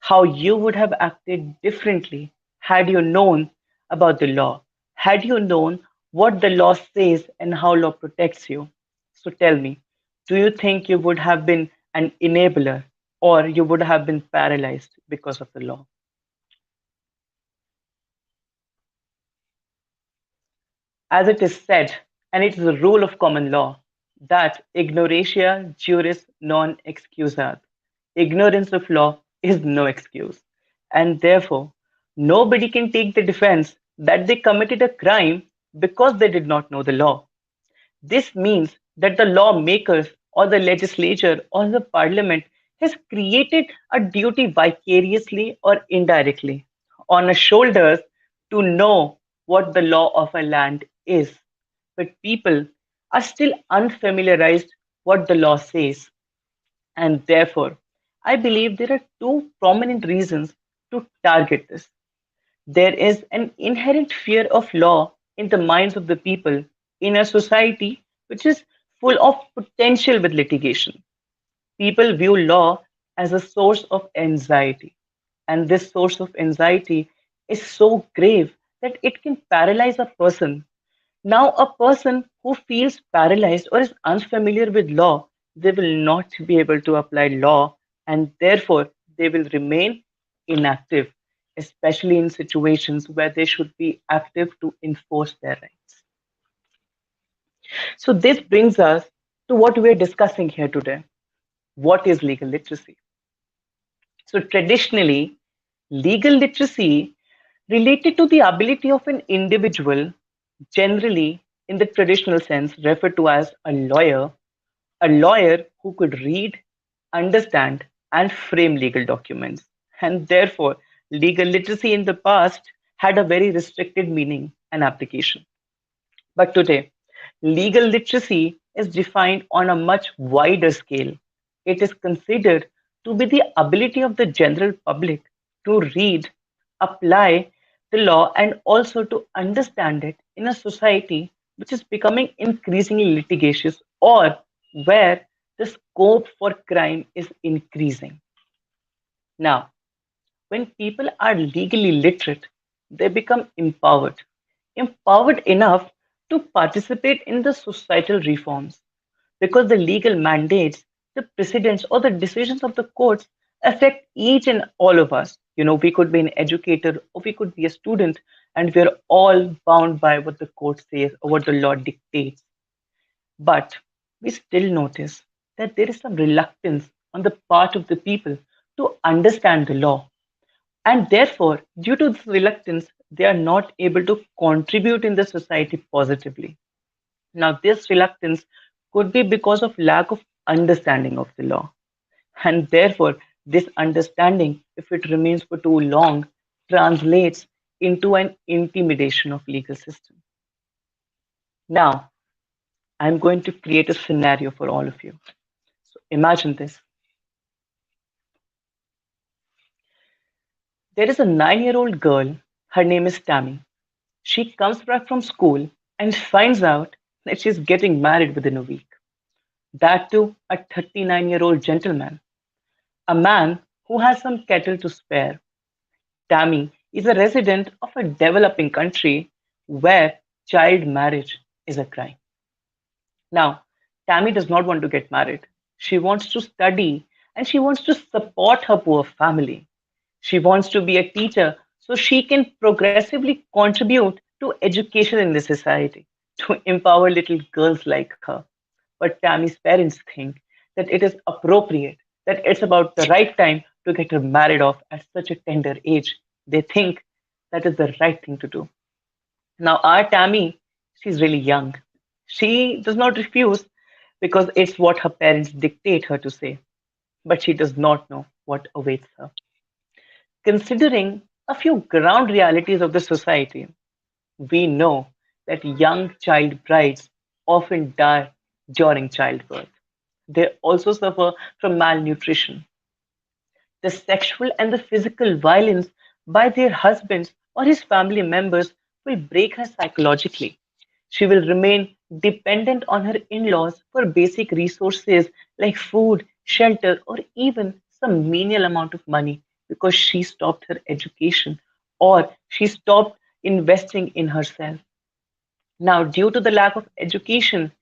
how you would have acted differently had you known about the law, had you known what the law says and how law protects you. So tell me, do you think you would have been an enabler or you would have been paralyzed because of the law? As it is said, and it is a rule of common law, that ignoratia juris non excusat. Ignorance of law is no excuse. And therefore, nobody can take the defense that they committed a crime because they did not know the law. This means that the lawmakers or the legislature or the parliament has created a duty vicariously or indirectly on our shoulders to know what the law of a land is. But people are still unfamiliarized what the law says. And therefore, I believe there are two prominent reasons to target this. There is an inherent fear of law in the minds of the people in a society which is full of potential with litigation. People view law as a source of anxiety, and this source of anxiety is so grave that it can paralyze a person. Now, a person who feels paralyzed or is unfamiliar with law, they will not be able to apply law and therefore they will remain inactive, especially in situations where they should be active to enforce their rights. So, this brings us to what we are discussing here today. What is legal literacy? So, traditionally, legal literacy related to the ability of an individual, generally in the traditional sense referred to as a lawyer who could read, understand, and frame legal documents. And therefore, legal literacy in the past had a very restricted meaning and application. But today, legal literacy is defined on a much wider scale. It is considered to be the ability of the general public to read, apply the law, and also to understand it in a society which is becoming increasingly litigious or where the scope for crime is increasing. Now, when people are legally literate, they become empowered enough to participate in the societal reforms because the legal mandates, the precedents, or the decisions of the courts affect each and all of us. You know, we could be an educator or we could be a student, and we're all bound by what the court says or what the law dictates. But we still notice that there is some reluctance on the part of the people to understand the law, and therefore, due to this reluctance, they are not able to contribute in the society positively. Now, this reluctance could be because of lack of understanding of the law. And therefore, this understanding, if it remains for too long, translates into an intimidation of legal system. Now, I'm going to create a scenario for all of you. So imagine this. There is a 9-year-old girl. Her name is Tammy. She comes back from school and finds out that she's getting married within a week. That too, a 39-year-old gentleman, a man who has some cattle to spare. Tammy is a resident of a developing country where child marriage is a crime. Now, Tammy does not want to get married. She wants to study and she wants to support her poor family. She wants to be a teacher so she can progressively contribute to education in the society, to empower little girls like her. But Tammy's parents think that it is appropriate, that it's about the right time to get her married off at such a tender age. They think that is the right thing to do. Now, our Tammy, she's really young. She does not refuse because it's what her parents dictate her to say, but she does not know what awaits her. Considering a few ground realities of the society, we know that young child brides often die during childbirth. They also suffer from malnutrition. The sexual and the physical violence by their husbands or his family members will break her psychologically. She will remain dependent on her in laws for basic resources like food, shelter, or even some menial amount of money because she stopped her education or she stopped investing in herself. Now, due to the lack of education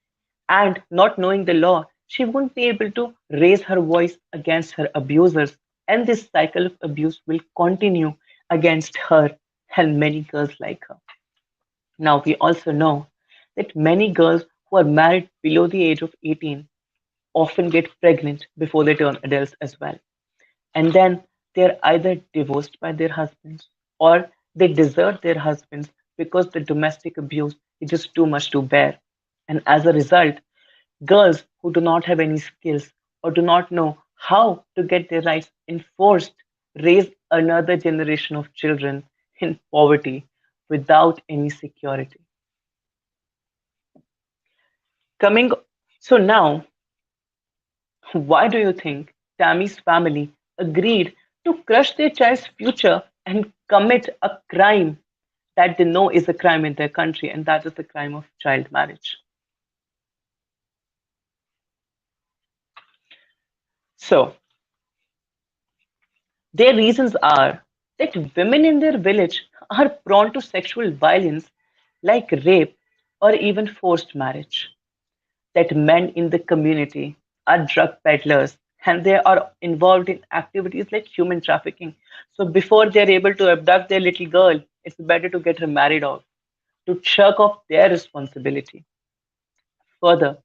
and not knowing the law, she won't be able to raise her voice against her abusers, and this cycle of abuse will continue against her and many girls like her. Now, we also know that many girls who are married below the age of 18 often get pregnant before they turn adults as well. And then they're either divorced by their husbands or they desert their husbands because the domestic abuse is just too much to bear. And as a result, girls who do not have any skills or do not know how to get their rights enforced raise another generation of children in poverty without any security. Coming so now, why do you think Tammy's family agreed to crush their child's future and commit a crime that they know is a crime in their country, and that is the crime of child marriage? So, their reasons are that women in their village are prone to sexual violence like rape or even forced marriage, that men in the community are drug peddlers and they are involved in activities like human trafficking. So before they're able to abduct their little girl, it's better to get her married off, to shirk off their responsibility. Further,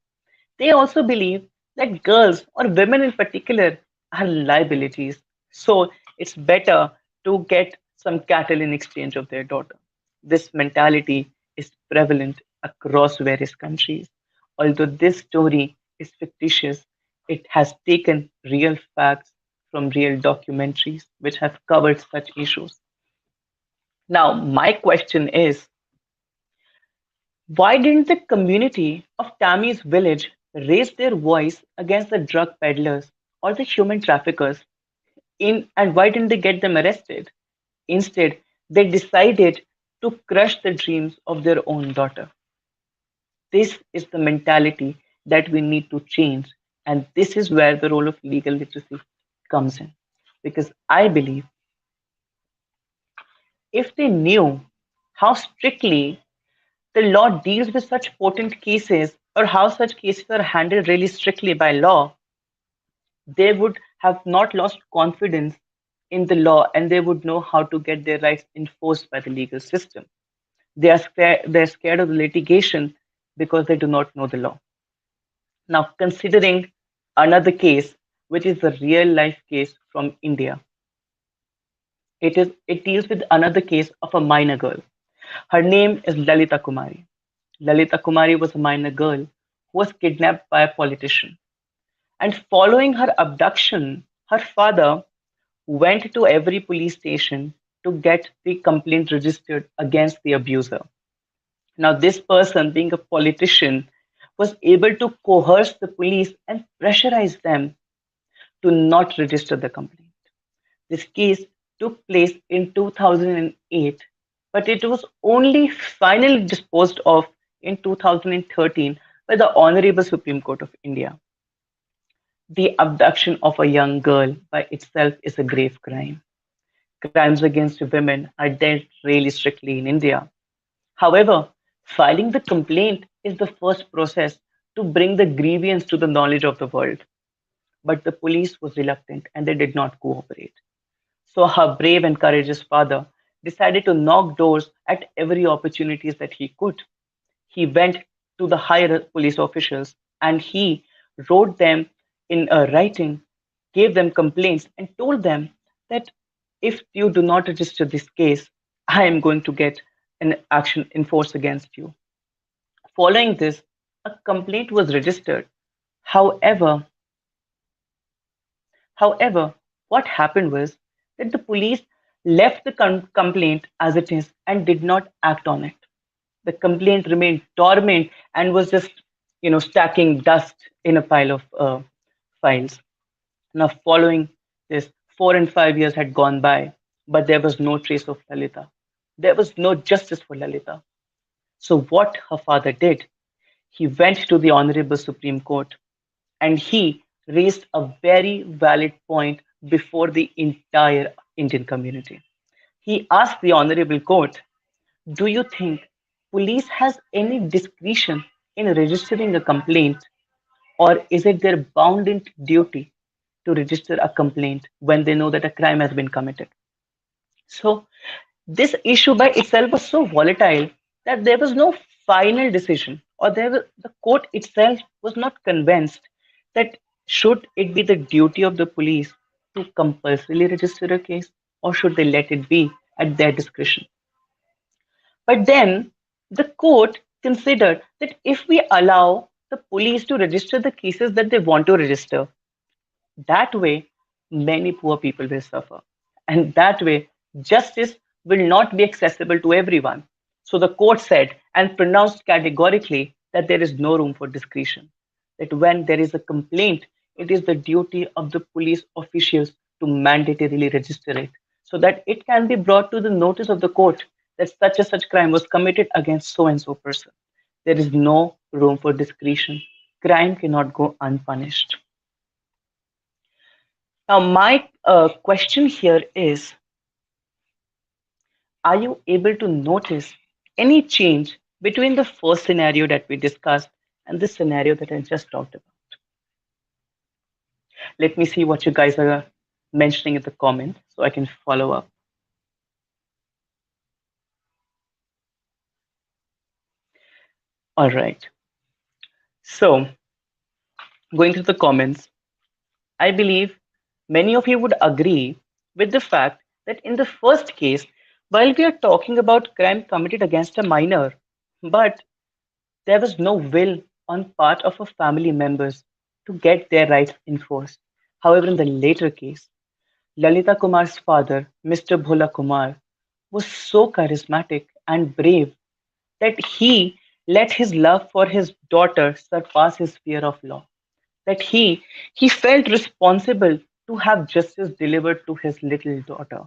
they also believe that girls or women in particular are liabilities. So it's better to get some cattle in exchange of their daughter. This mentality is prevalent across various countries. Although this story is fictitious, it has taken real facts from real documentaries which have covered such issues. Now, my question is, why didn't the community of Tammy's village raise their voice against the drug peddlers or the human traffickers and why didn't they get them arrested? Instead, they decided to crush the dreams of their own daughter. This is the mentality that we need to change, and this is where the role of legal literacy comes in. Because I believe if they knew how strictly the law deals with such potent cases or how such cases are handled really strictly by law, they would have not lost confidence in the law and they would know how to get their rights enforced by the legal system. They're scared of the litigation because they do not know the law. Now, considering another case, which is a real life case from India, it deals with another case of a minor girl. Her name is Lalita Kumari. Lalita Kumari was a minor girl who was kidnapped by a politician. And following her abduction, her father went to every police station to get the complaint registered against the abuser. Now, this person, being a politician, was able to coerce the police and pressurize them to not register the complaint. This case took place in 2008, but it was only finally disposed of in 2013 by the Honorable Supreme Court of India. The abduction of a young girl by itself is a grave crime. Crimes against women are dealt really strictly in India. However, filing the complaint is the first process to bring the grievance to the knowledge of the world. But the police was reluctant and they did not cooperate. So her brave and courageous father decided to knock doors at every opportunity that he could. He went to the higher police officials and he wrote them in a writing, gave them complaints, and told them that if you do not register this case, I am going to get an action enforced against you. Following this, a complaint was registered. However, However, what happened was that the police left the complaint as it is and did not act on it. The complaint remained dormant and was just, stacking dust in a pile of files. Now, following this, 4 and 5 years had gone by, but there was no trace of Lalita. There was no justice for Lalita. So, what her father did, he went to the Honorable Supreme Court and he raised a very valid point before the entire Indian community. He asked the Honorable Court, do you think police has any discretion in registering a complaint, or is it their bounden duty to register a complaint when they know that a crime has been committed? So this issue by itself was so volatile that there was no final decision, or the court itself was not convinced that should it be the duty of the police to compulsorily register a case, or should they let it be at their discretion. But then the court considered that if we allow the police to register the cases that they want to register, that way, many poor people will suffer. And that way, justice will not be accessible to everyone. So the court said and pronounced categorically that there is no room for discretion. That when there is a complaint, it is the duty of the police officials to mandatorily register it so that it can be brought to the notice of the court that such and such crime was committed against so and so person. There is no room for discretion. Crime cannot go unpunished. Now, my question here is, are you able to notice any change between the first scenario that we discussed and this scenario that I just talked about? Let me see what you guys are mentioning in the comments so I can follow up. All right. So, going to the comments, I believe many of you would agree with the fact that in the first case, while we are talking about crime committed against a minor, but there was no will on part of a family members to get their rights enforced. However, in the later case, Lalita Kumar's father, Mr. Bhola Kumar, was so charismatic and brave that he let his love for his daughter surpass his fear of law. That he felt responsible to have justice delivered to his little daughter.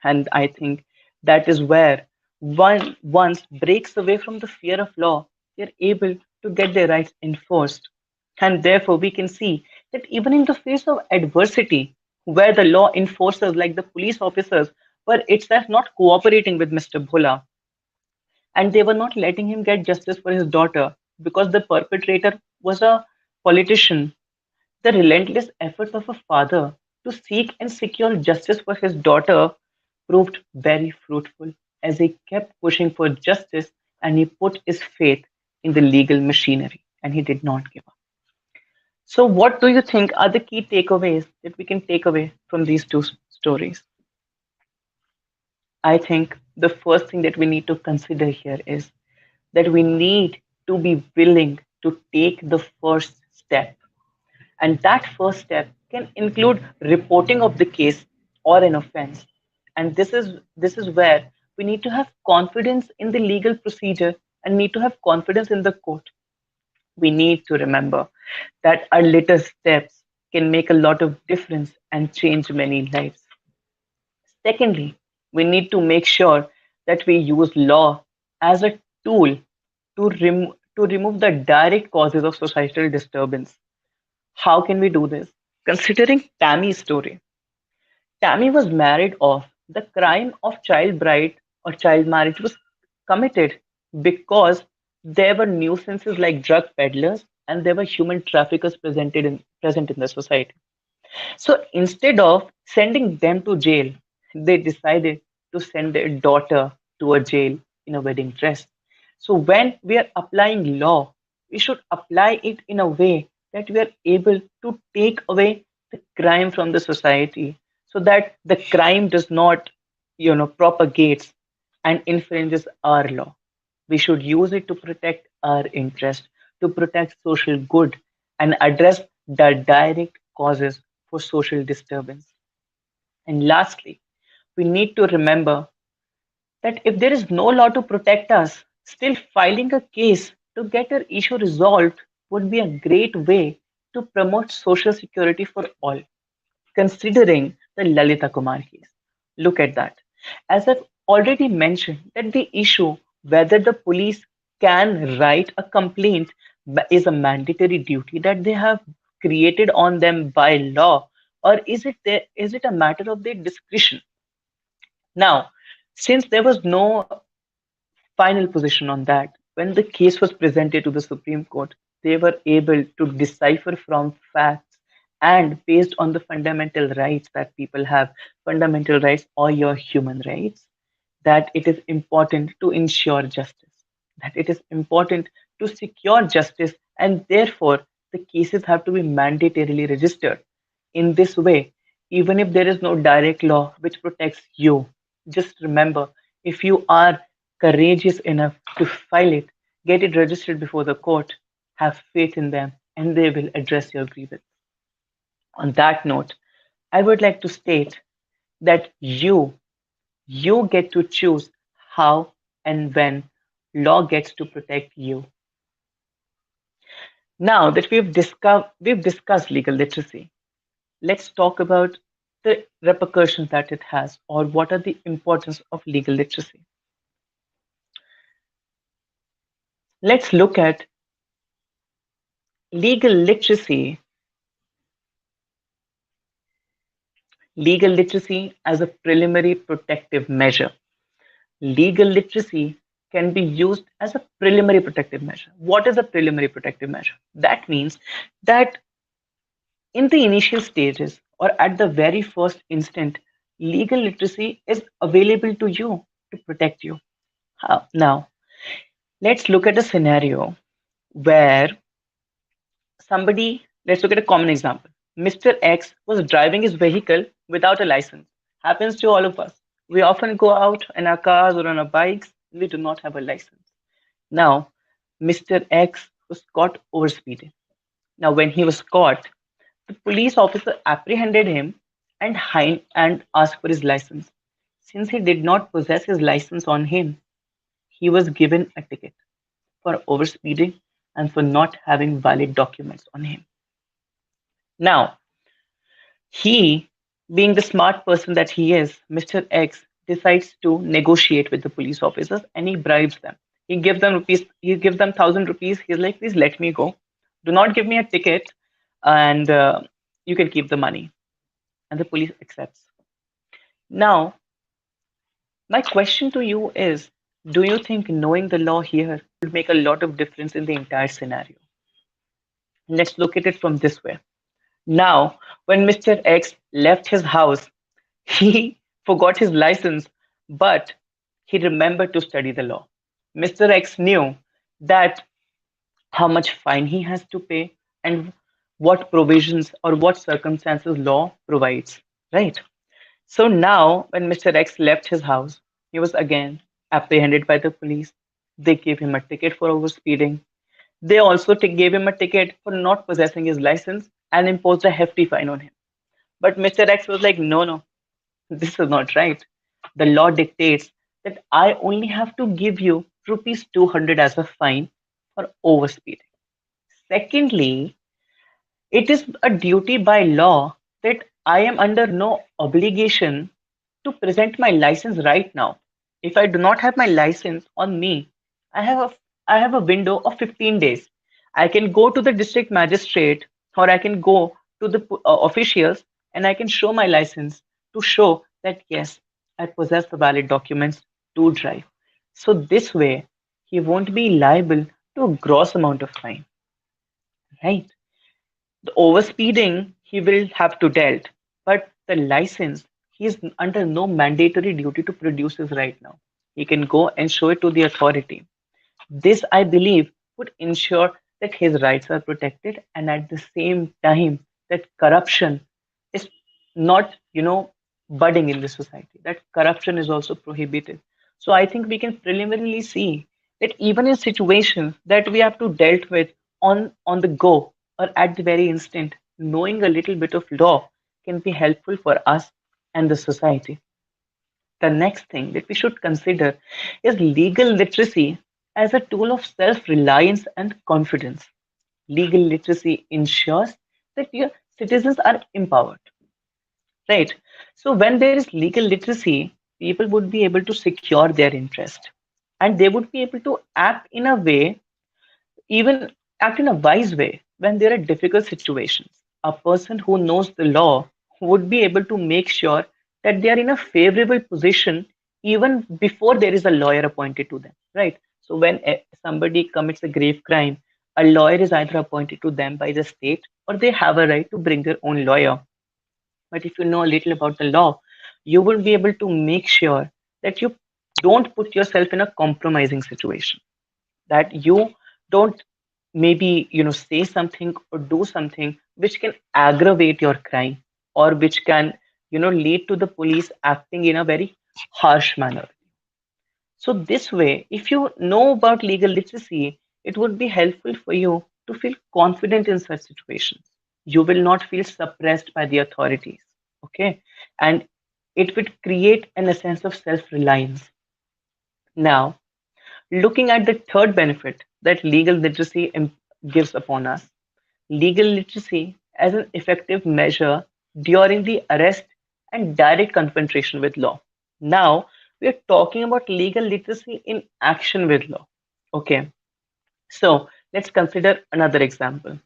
And I think that is where one once breaks away from the fear of law, they're able to get their rights enforced. And therefore, we can see that even in the face of adversity, where the law enforcers, like the police officers, were itself not cooperating with Mr. Bhola, and they were not letting him get justice for his daughter because the perpetrator was a politician. The relentless efforts of a father to seek and secure justice for his daughter proved very fruitful as he kept pushing for justice and he put his faith in the legal machinery and he did not give up. So, what do you think are the key takeaways that we can take away from these two stories? I think the first thing that we need to consider here is that we need to be willing to take the first step. And that first step can include reporting of the case or an offense. And this is where we need to have confidence in the legal procedure and need to have confidence in the court. We need to remember that our little steps can make a lot of difference and change many lives. Secondly, we need to make sure that we use law as a tool to remove the direct causes of societal disturbance. How can we do this? Considering Tammy's story, Tammy was married off the crime of child bride or child marriage was committed because there were nuisances like drug peddlers and there were human traffickers present in the society. So instead of sending them to jail, they decided to send their daughter to a jail in a wedding dress. So when we are applying law, we should apply it in a way that we are able to take away the crime from the society so that the crime does not, propagates and infringes our law. We should use it to protect our interest, to protect social good, and address the direct causes for social disturbance. And lastly, we need to remember that if there is no law to protect us, still filing a case to get our issue resolved would be a great way to promote social security for all. Considering the Lalita Kumar case, look at that. As I've already mentioned, that the issue whether the police can write a complaint is a mandatory duty that they have created on them by law, or is it a matter of their discretion? Now, since there was no final position on that, when the case was presented to the Supreme Court, they were able to decipher from facts and based on the fundamental rights that people have, fundamental rights or your human rights, that it is important to ensure justice, that it is important to secure justice, and therefore the cases have to be mandatorily registered. In this way, even if there is no direct law which protects you, just remember, if you are courageous enough to file it, get it registered before the court, have faith in them, and they will address your grievance. On that note, I would like to state that you get to choose how and when law gets to protect you. Now that we've discussed legal literacy, let's talk about the repercussions that it has, or what are the importance of legal literacy. Let's look at legal literacy, legal literacy as a preliminary protective measure. Legal literacy can be used as a preliminary protective measure. What is a preliminary protective measure? That means that in the initial stages or at the very first instant, legal literacy is available to you to protect you. Now, let's look at a scenario where let's look at a common example. Mr. X was driving his vehicle without a license. Happens to all of us. We often go out in our cars or on our bikes, we do not have a license. Now, Mr. X was caught overspeeding. Now, when he was caught, the police officer apprehended him and asked for his license. Since he did not possess his license on him, he was given a ticket for overspeeding and for not having valid documents on him. Now, he, being the smart person that he is, Mr. X decides to negotiate with the police officers and he bribes them. He gives them 1,000 rupees. He's like, please let me go. Do not give me a ticket and you can keep the money. And the police accepts. Now, my question to you is, do you think knowing the law here would make a lot of difference in the entire scenario? Let's look at it from this way. Now, when Mr. X left his house, he forgot his license, but he remembered to study the law. Mr. X knew that how much fine he has to pay and what provisions or what circumstances law provides, right? So now, when Mr. X left his house, he was again apprehended by the police. They gave him a ticket for overspeeding. They also gave him a ticket for not possessing his license and imposed a hefty fine on him. But Mr. X was like, no, no, this is not right. The law dictates that I only have to give you rupees 200 as a fine for overspeeding. Secondly, it is a duty by law that I am under no obligation to present my license right now. If I do not have my license on me, I have a window of 15 days. I can go to the district magistrate or I can go to the officials and I can show my license to show that yes, and possess the valid documents to drive. So this way, he won't be liable to a gross amount of fine, right? The overspeeding he will have to dealt, but the license he is under no mandatory duty to produce this right now. He can go and show it to the authority. This, I believe, would ensure that his rights are protected and at the same time that corruption is not, budding in the society, that corruption is also prohibited. So I think we can preliminarily see that even in situations that we have to dealt with on the go or at the very instant, knowing a little bit of law can be helpful for us and the society. The next thing that we should consider is legal literacy as a tool of self reliance and confidence. Legal literacy ensures that your citizens are empowered, right? So, when there is legal literacy, people would be able to secure their interest and they would be able to act in a way, even act in a wise way when there are difficult situations. A person who knows the law would be able to make sure that they are in a favorable position even before there is a lawyer appointed to them, right? So when somebody commits a grave crime, a lawyer is either appointed to them by the state or they have a right to bring their own lawyer. But if you know a little about the law, you will be able to make sure that you don't put yourself in a compromising situation, that you don't maybe say something or do something which can aggravate your crime or which can lead to the police acting in a very harsh manner. So this way, if you know about legal literacy, it would be helpful for you to feel confident in such situations. You will not feel suppressed by the authorities, okay? And it would create a sense of self-reliance. Now, looking at the third benefit that legal literacy gives upon us, legal literacy as an effective measure during the arrest and direct confrontation with law. Now, we are talking about legal literacy in action with law. Okay, so let's consider another example.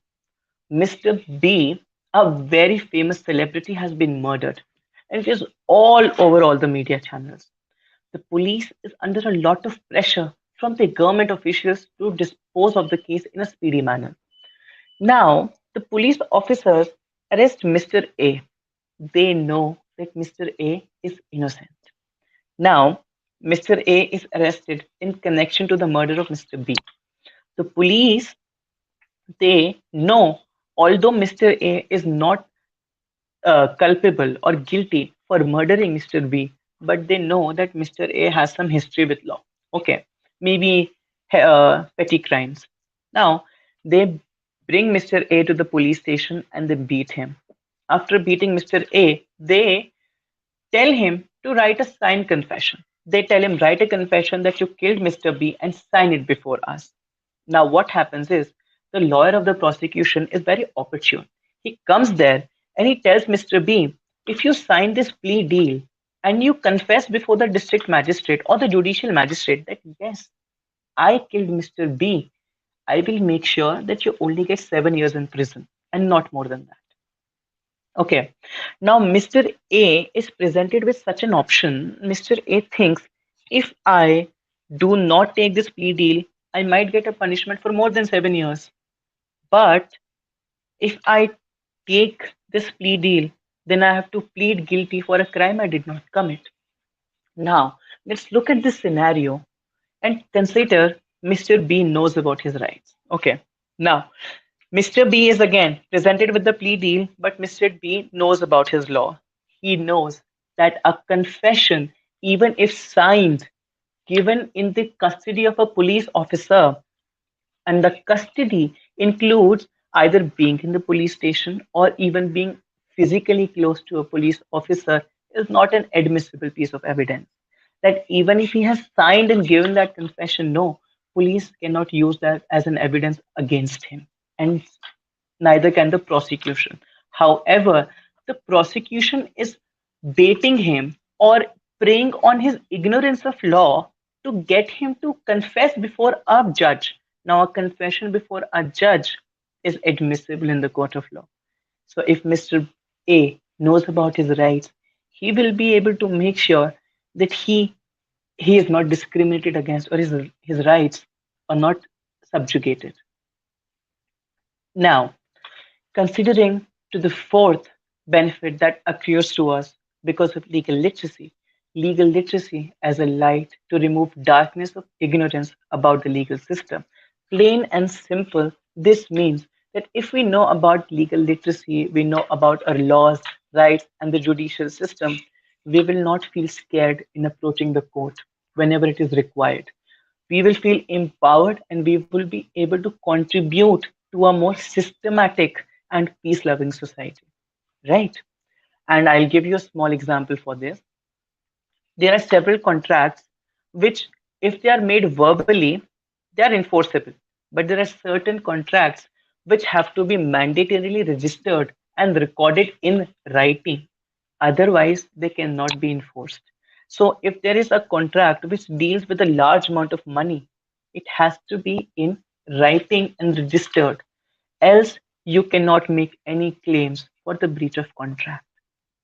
Mr. B, a very famous celebrity, has been murdered, and it is all over all the media channels. The police is under a lot of pressure from the government officials to dispose of the case in a speedy manner. Now, the police officers arrest Mr. A. They know that Mr. A is innocent. Now, Mr. A is arrested in connection to the murder of Mr. B. The police, they know, although Mr. A is not culpable or guilty for murdering Mr. B, but they know that Mr. A has some history with law. Okay, maybe petty crimes. Now, they bring Mr. A to the police station and they beat him. After beating Mr. A, they tell him to write a signed confession. They tell him, write a confession that you killed Mr. B and sign it before us. Now, what happens is the lawyer of the prosecution is very opportune. He comes there and he tells Mr. B, if you sign this plea deal and you confess before the district magistrate or the judicial magistrate that yes, I killed Mr. B, I will make sure that you only get 7 years in prison and not more than that. Okay. Now, Mr. A is presented with such an option. Mr. A thinks if I do not take this plea deal, I might get a punishment for more than 7 years. But if I take this plea deal, then I have to plead guilty for a crime I did not commit. Now, let's look at this scenario and consider Mr. B knows about his rights. Okay. Now, Mr. B is again presented with the plea deal, but Mr. B knows about his law. He knows that a confession, even if signed, given in the custody of a police officer, and the custody includes either being in the police station or even being physically close to a police officer, is not an admissible piece of evidence. That even if he has signed and given that confession, no, police cannot use that as an evidence against him. And neither can the prosecution. However, the prosecution is baiting him or preying on his ignorance of law to get him to confess before a judge. Now, a confession before a judge is admissible in the court of law. So, if Mr. A knows about his rights, he will be able to make sure that he is not discriminated against, or his rights are not subjugated. Now, considering to the fourth benefit that accrues to us because of legal literacy as a light to remove darkness of ignorance about the legal system. Plain and simple, this means that if we know about legal literacy, we know about our laws, rights, and the judicial system, we will not feel scared in approaching the court whenever it is required. We will feel empowered and we will be able to contribute to a more systematic and peace loving society, right? And I'll give you a small example for this. There are several contracts which, if they are made verbally, they are enforceable. But there are certain contracts which have to be mandatorily registered and recorded in writing. Otherwise, they cannot be enforced. So, if there is a contract which deals with a large amount of money, it has to be in writing and registered. Else, you cannot make any claims for the breach of contract.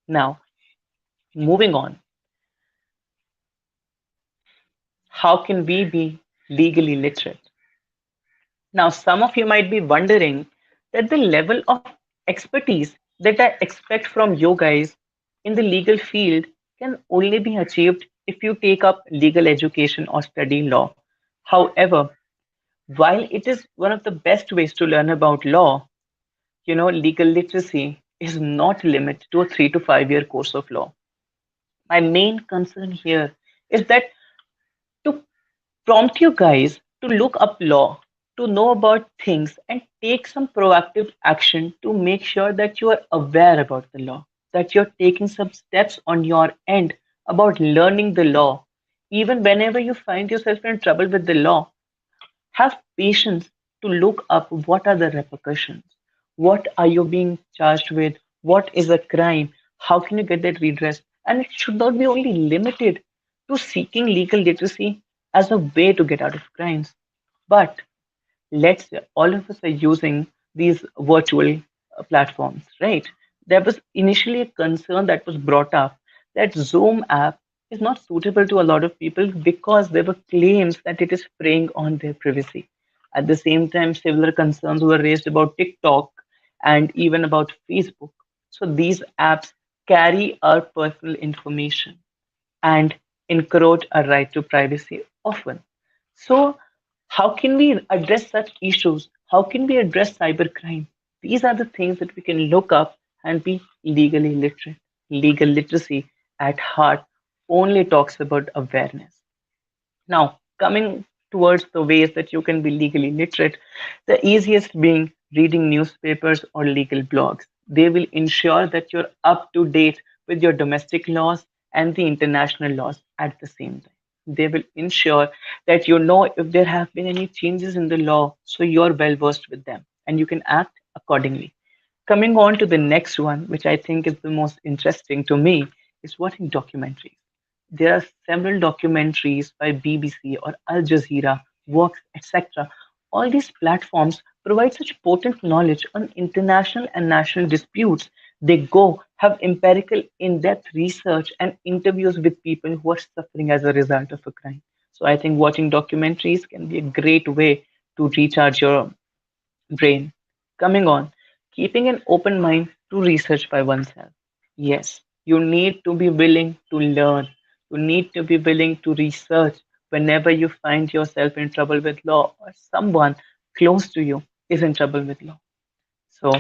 Now, moving on, how can we be legally literate? Now, some of you might be wondering that the level of expertise that I expect from you guys in the legal field can only be achieved if you take up legal education or study law. However, while it is one of the best ways to learn about law, legal literacy is not limited to a 3 to 5 year course of law. My main concern here is that to prompt you guys to look up law, to know about things, and take some proactive action to make sure that you are aware about the law, that you're taking some steps on your end about learning the law. Even whenever you find yourself in trouble with the law, have patience to look up what are the repercussions. What are you being charged with? What is a crime? How can you get that redressed? And it should not be only limited to seeking legal literacy as a way to get out of crimes. But let's say all of us are using these virtual platforms, right? There was initially a concern that was brought up that Zoom app is not suitable to a lot of people because there were claims that it is preying on their privacy. At the same time, similar concerns were raised about TikTok and even about Facebook. So these apps carry our personal information and encroach our right to privacy often. So, how can we address such issues? How can we address cybercrime? These are the things that we can look up and be legally literate. Legal literacy at heart only talks about awareness. Now, coming towards the ways that you can be legally literate, the easiest being reading newspapers or legal blogs. They will ensure that you're up to date with your domestic laws and the international laws at the same time. They will ensure that you know if there have been any changes in the law, so you're well versed with them and you can act accordingly. Coming on to the next one, which I think is the most interesting to me, is watching documentaries. There are several documentaries by BBC or Al Jazeera, Vox, etc. All these platforms provide such potent knowledge on international and national disputes. They go have empirical, in depth research and interviews with people who are suffering as a result of a crime. So I think watching documentaries can be a great way to recharge your brain. Coming on, keeping an open mind to research by oneself. Yes, you need to be willing to learn. You need to be willing to research whenever you find yourself in trouble with law or someone close to you is in trouble with law. So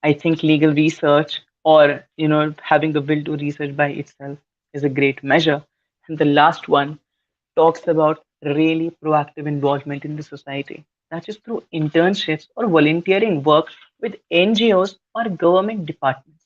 I think legal research or having the will to research by itself is a great measure. And the last one talks about really proactive involvement in the society. That is through internships or volunteering work with NGOs or government departments.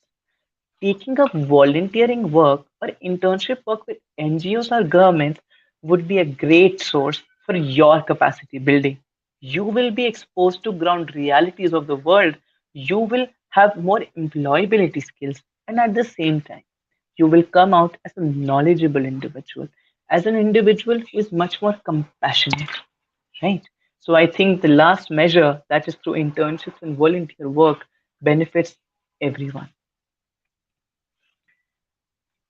Taking up volunteering work or internship work with NGOs or governments would be a great source for your capacity building. You will be exposed to ground realities of the world. You will have more employability skills, and at the same time, you will come out as a knowledgeable individual, as an individual who is much more compassionate, right? So I think the last measure, that is through internships and volunteer work, benefits everyone.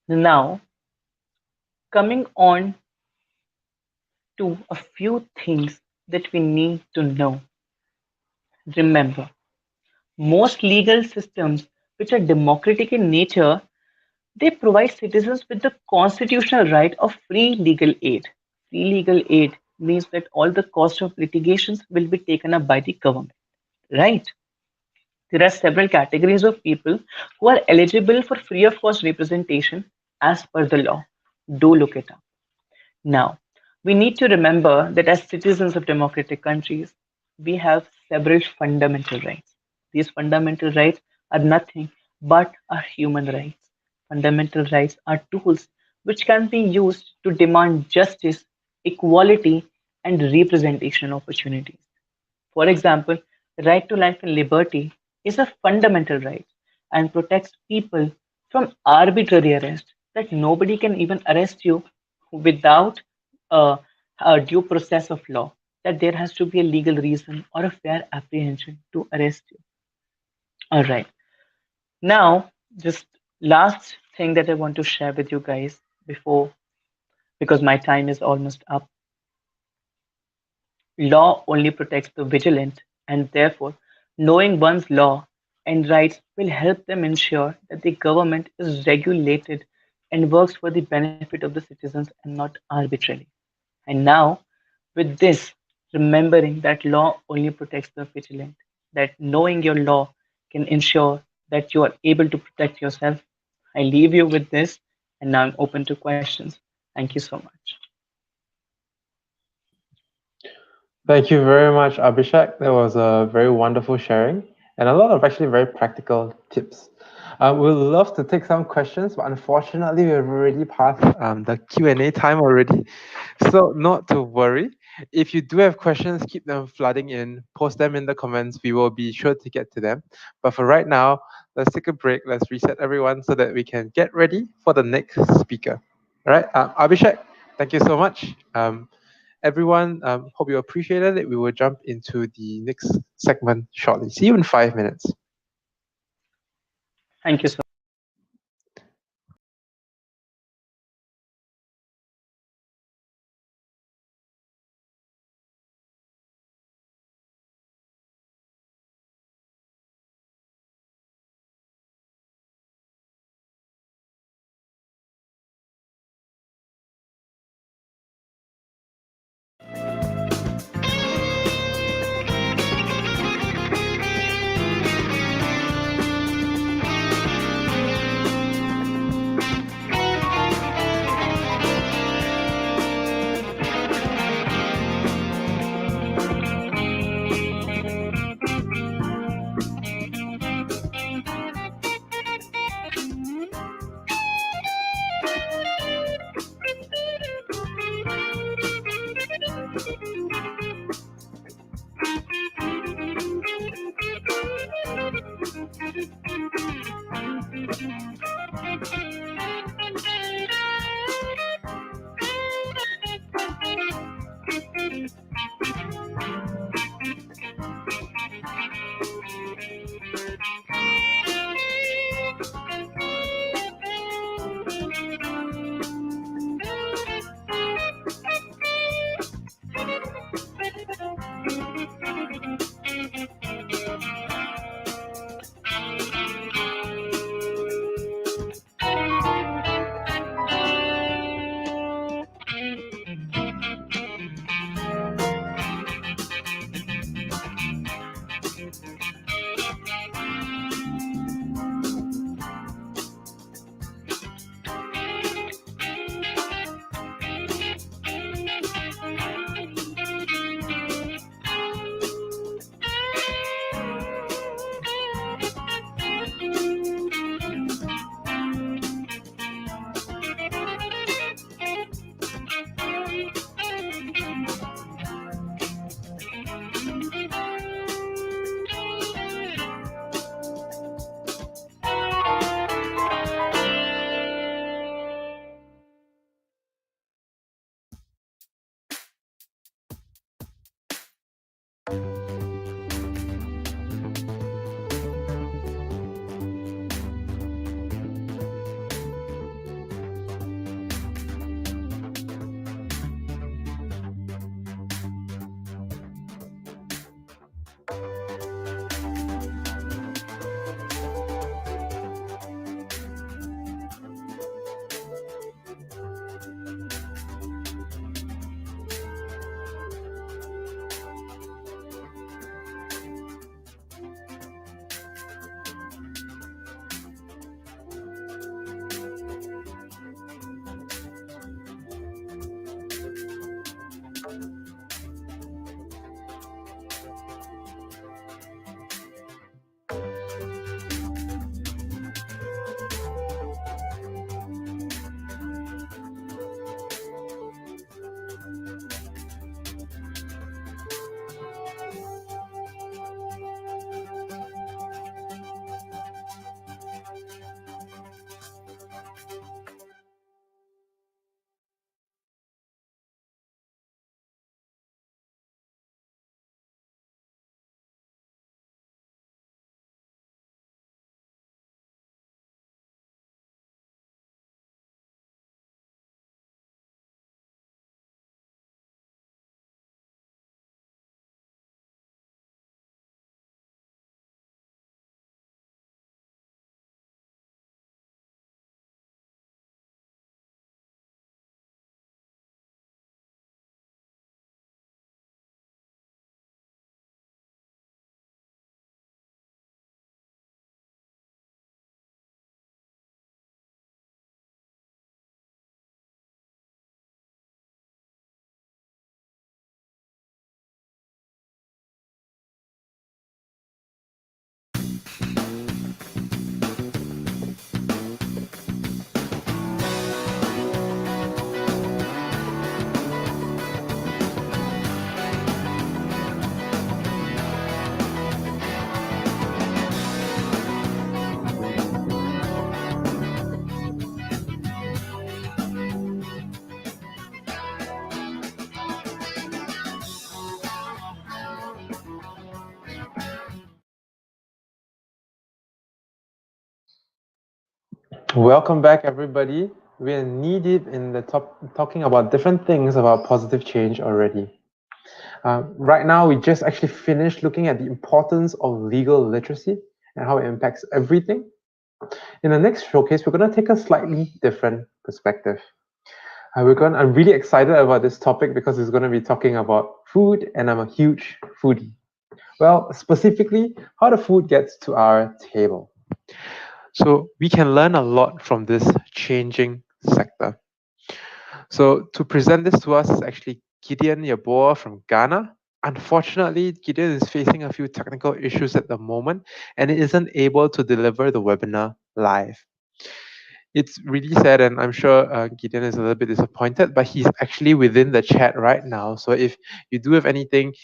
Now, coming on to a few things that we need to know. Remember, most legal systems which are democratic in nature, they provide citizens with the constitutional right of free legal aid. Free legal aid means that all the cost of litigations will be taken up by the government, right? There are several categories of people who are eligible for free of cost representation as per the law. Do look it up. Now, we need to remember that as citizens of democratic countries, we have several fundamental rights. These fundamental rights are nothing but our human rights. Fundamental rights are tools which can be used to demand justice, equality, and representation opportunities. For example, the right to life and liberty is a fundamental right and protects people from arbitrary arrest, that nobody can even arrest you without a, a due process of law, that there has to be a legal reason or a fair apprehension to arrest you. All right. Now, just last thing that I want to share with you guys before, because my time is almost up. Law only protects the vigilant, and therefore, knowing one's law and rights will help them ensure that the government is regulated and works for the benefit of the citizens and not arbitrarily. And now, with this, remembering that law only protects the vigilant, that knowing your law can ensure that you are able to protect yourself, I leave you with this, and now I'm open to questions. Thank you so much. Thank you very much, Abhishek. That was a very wonderful sharing and a lot of actually very practical tips. We'd love to take some questions, but unfortunately, we've already passed the Q&A time already. So not to worry. If you do have questions, keep them flooding in. Post them in the comments. We will be sure to get to them. But for right now, let's take a break. Let's reset everyone so that we can get ready for the next speaker. All right, Abhishek, thank you so much. Everyone, hope you appreciated it. We will jump into the next segment shortly. See you in 5 minutes. Thank you so much. Welcome back, everybody. We are knee deep in the talking about different things about positive change already. Right now, we just actually finished looking at the importance of legal literacy and how it impacts everything. In the next showcase, we're going to take a slightly different perspective. I'm really excited about this topic because it's going to be talking about food, and I'm a huge foodie. Well, specifically, how the food gets to our table. So we can learn a lot from this changing sector. So to present this to us is actually Gideon Yaboa from Ghana. Unfortunately, Gideon is facing a few technical issues at the moment and isn't able to deliver the webinar live. It's really sad, and I'm sure Gideon is a little bit disappointed, but he's actually within the chat right now. So if you do have anything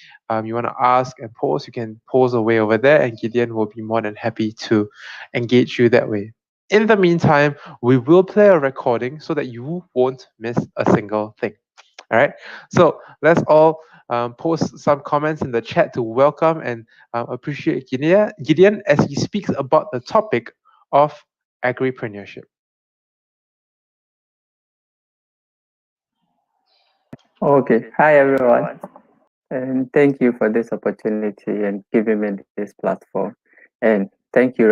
you want to ask and post, you can post away over there, and Gideon will be more than happy to engage you that way. In the meantime, we will play a recording so that you won't miss a single thing. All right. So let's all post some comments in the chat to welcome and appreciate Gideon as he speaks about the topic of agripreneurship. Okay, hi everyone, and thank you for this opportunity and giving me this platform. And thank you,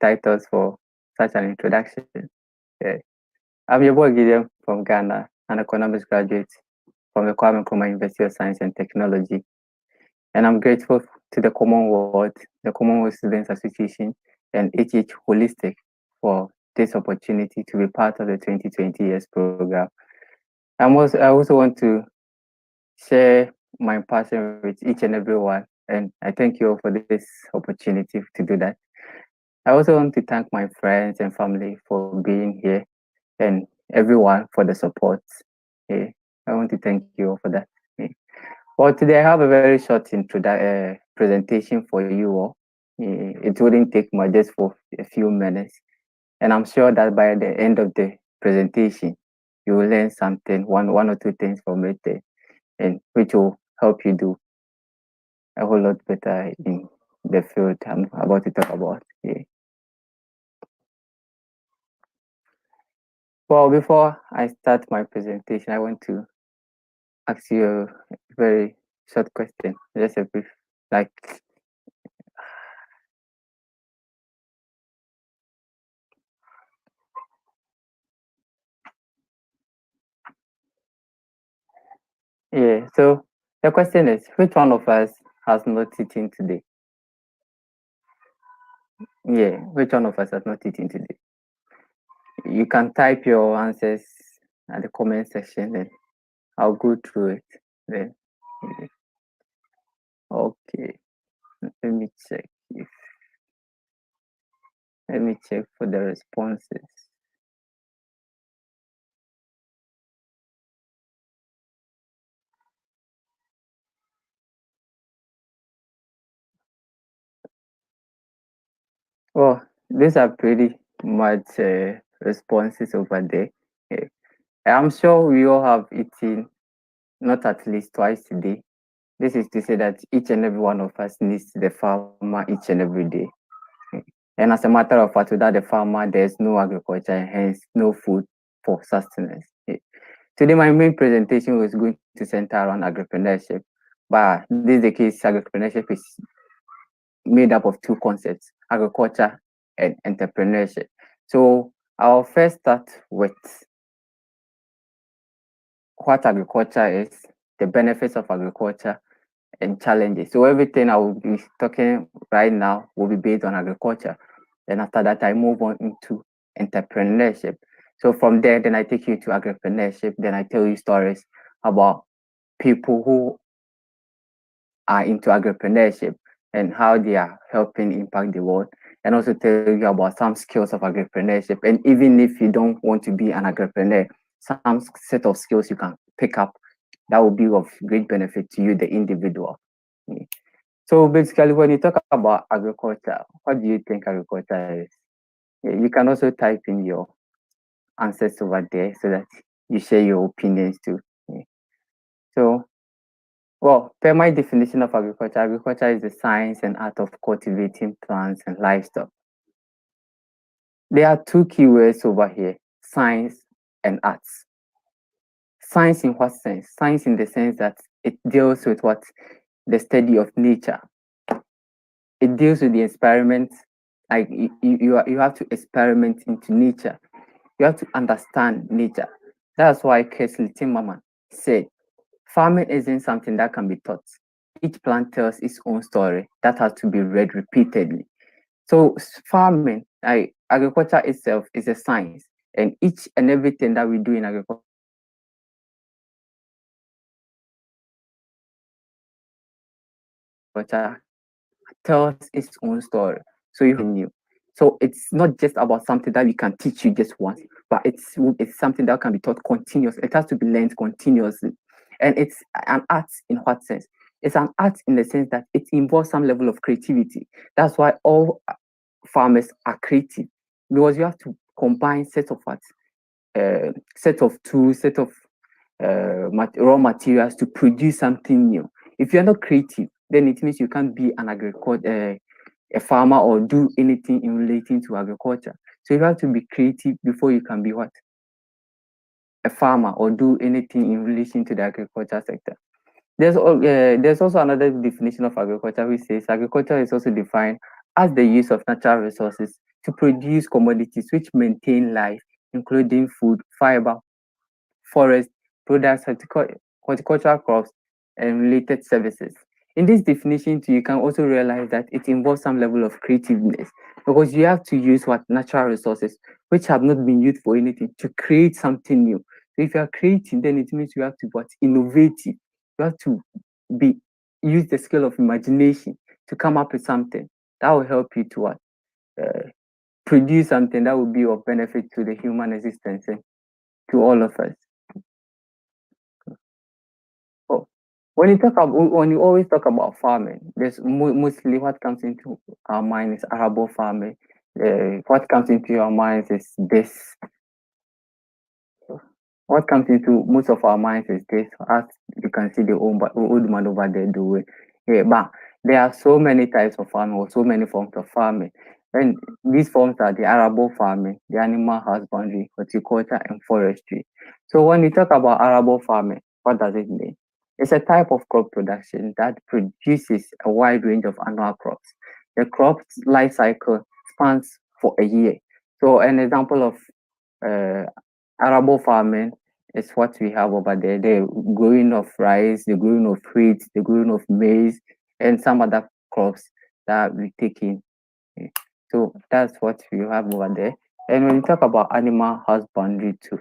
Titus, for such an introduction. Yeah. I'm your boy Gideon from Ghana, an economics graduate from the Kwame Nkrumah University of Science and Technology. And I'm grateful to the Commonwealth Students Association, and HHHolistic for this opportunity to be part of the 2020 years program. I also want to share my passion with each and every one. And I thank you all for this opportunity to do that. I also want to thank my friends and family for being here and everyone for the support. I want to thank you all for that. Well, today I have a very short presentation for you all. It wouldn't take much, just for a few minutes. And I'm sure that by the end of the presentation, you will learn something, one or two things from it, and which will help you do a whole lot better in the field I'm about to talk about. Yeah. Well, before I start my presentation, I want to ask you a very short question, just a brief, like, yeah. So the question is, which one of us has not eaten today? Yeah, which one of us has not eaten today? You can type your answers at the comment section, and I'll go through it. Then, okay, let me check if let me check for the responses. Well, these are pretty much responses over there. Yeah. I'm sure we all have eaten not at least twice a day. This is to say that each and every one of us needs the farmer each and every day. And as a matter of fact, without the farmer, there's no agriculture, and hence no food for sustenance. Today, my main presentation was going to center around agripreneurship, but this is the case. Agripreneurship is made up of two concepts: agriculture and entrepreneurship. So I'll first start with what agriculture is, the benefits of agriculture, and challenges. So everything I will be talking right now will be based on agriculture. Then after that, I move on into entrepreneurship. So from there, then I take you to agripreneurship. Then I tell you stories about people who are into agripreneurship and how they are helping impact the world, and also tell you about some skills of agripreneurship. And even if you don't want to be an agripreneur, some set of skills you can pick up that will be of great benefit to you, the individual. So basically, when you talk about agriculture, what do you think agriculture is? You can also type in your answers over there so that you share your opinions too. So, well, per my definition of agriculture, agriculture is the science and art of cultivating plants and livestock. there are two keywords over here: science and arts. Science in what sense? Science in the sense that it deals with what? The study of nature. It deals with the experiments. Like you have to experiment into nature. You have to understand nature. That's why Kesley Timmerman said, farming isn't something that can be taught. Each plant tells its own story that has to be read repeatedly. So farming, agriculture itself is a science, and each and everything that we do in agriculture tells its own story. So you knew. So it's not just about something that we can teach you just once, but it's something that can be taught continuously. It has to be learned continuously. And it's an art in what sense? It's an art in the sense that it involves some level of creativity. That's why all farmers are creative, because you have to combine set of what, set of tools, set of raw materials to produce something new. If you're not creative, then it means you can't be an a farmer or do anything in relating to agriculture. So you have to be creative before you can be what? A farmer or do anything in relation to the agriculture sector. There's also another definition of agriculture which says agriculture is also defined as the use of natural resources to produce commodities which maintain life, including food, fiber, forest products, horticultural crops, and related services. In this definition, too, you can also realize that it involves some level of creativeness, because you have to use what natural resources which have not been used for anything to create something new. So if you are creating, then it means you have to be innovative. You have to be use the skill of imagination to come up with something that will help you to what, produce something that will be of benefit to the human existence and to all of us. Oh, when you always talk about farming, there's mostly what comes into our mind is arable farming. What comes into your mind is this. What comes into most of our minds is this. As you can see, the old man over there doing. Yeah, but there are so many types of farming or so many forms of farming. And these forms are the arable farming, the animal husbandry, horticulture, and forestry. So when you talk about arable farming, what does it mean? It's a type of crop production that produces a wide range of annual crops. The crop's life cycle spans for a year. So an example of arable farming is what we have over there. The growing of rice, the growing of wheat, the growing of maize, and some other crops that we take in. So that's what we have over there. And when you talk about animal husbandry too,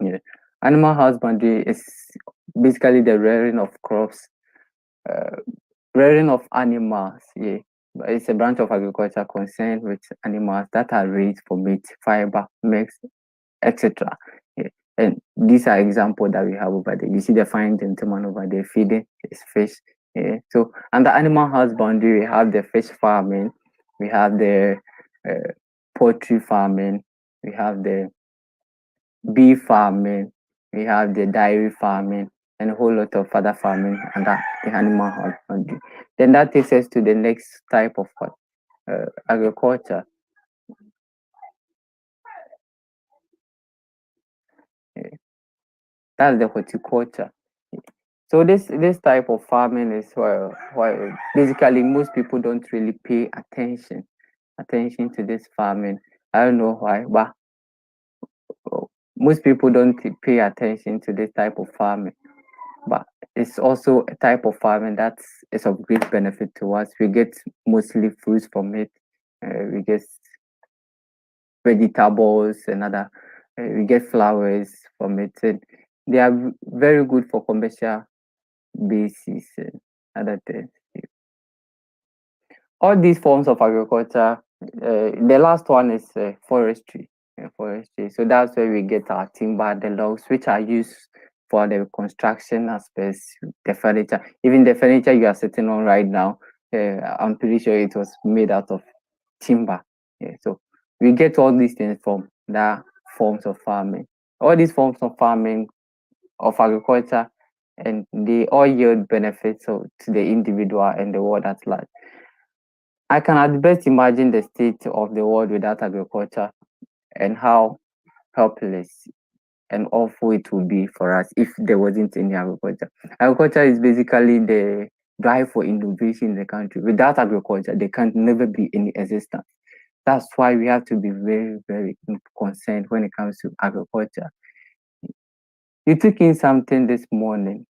yeah, animal husbandry is basically the rearing of crops, rearing of animals. Yeah, it's a branch of agriculture concerned with animals that are raised for meat, fiber, milk, etc. Yeah. And these are examples that we have over there. You see the fine gentleman over there feeding his fish. Yeah. So under animal husbandry, we have the fish farming, we have the poultry farming, we have the bee farming, we have the dairy farming, and a whole lot of other farming under the animal husbandry. Then that takes us to the next type of agriculture. Yeah. That's the horticulture. So this type of farming is why basically most people don't really pay attention to this farming. I don't know why, but most people don't pay attention to this type of farming. But it's also a type of farming that is of great benefit to us. We get mostly fruits from it. We get vegetables and other. We get flowers from it. And they are very good for commercial basis and other things. All these forms of agriculture, the last one is forestry. Forestry. So that's where we get our timber, the logs, which are used for the construction aspects, the furniture. Even the furniture you are sitting on right now, I'm pretty sure it was made out of timber. Yeah, so we get all these things from the forms of farming. All these forms of farming, of agriculture, and they all yield benefits to the individual and the world at large. I can at best imagine the state of the world without agriculture and how helpless and awful it would be for us if there wasn't any agriculture. Agriculture is basically the drive for innovation in the country. Without agriculture, there can never be any existence. That's why we have to be very, very concerned when it comes to agriculture. You took in something this morning.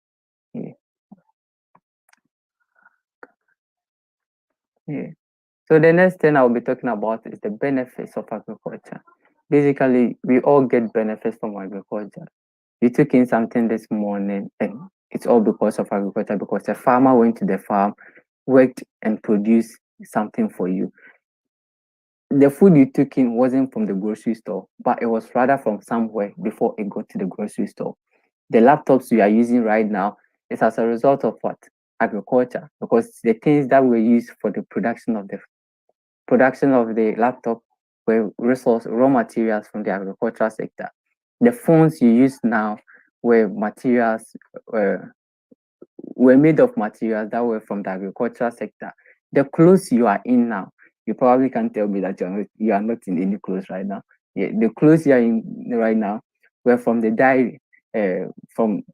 Yeah. Yeah. So the next thing I'll be talking about is the benefits of agriculture. Basically, we all get benefits from agriculture. You took in something this morning, and it's all because of agriculture, because a farmer went to the farm, worked, and produced something for you. The food you took in wasn't from the grocery store, but it was rather from somewhere before it got to the grocery store. The laptops you are using right now is as a result of what? Agriculture, because the things that were used for the production of the laptop were raw materials from the agricultural sector. The phones you use now were made of materials that were from the agricultural sector. The clothes you are in now, you probably can't tell me that you are not in any clothes right now. Yeah, the clothes you are in right now were from the dye, from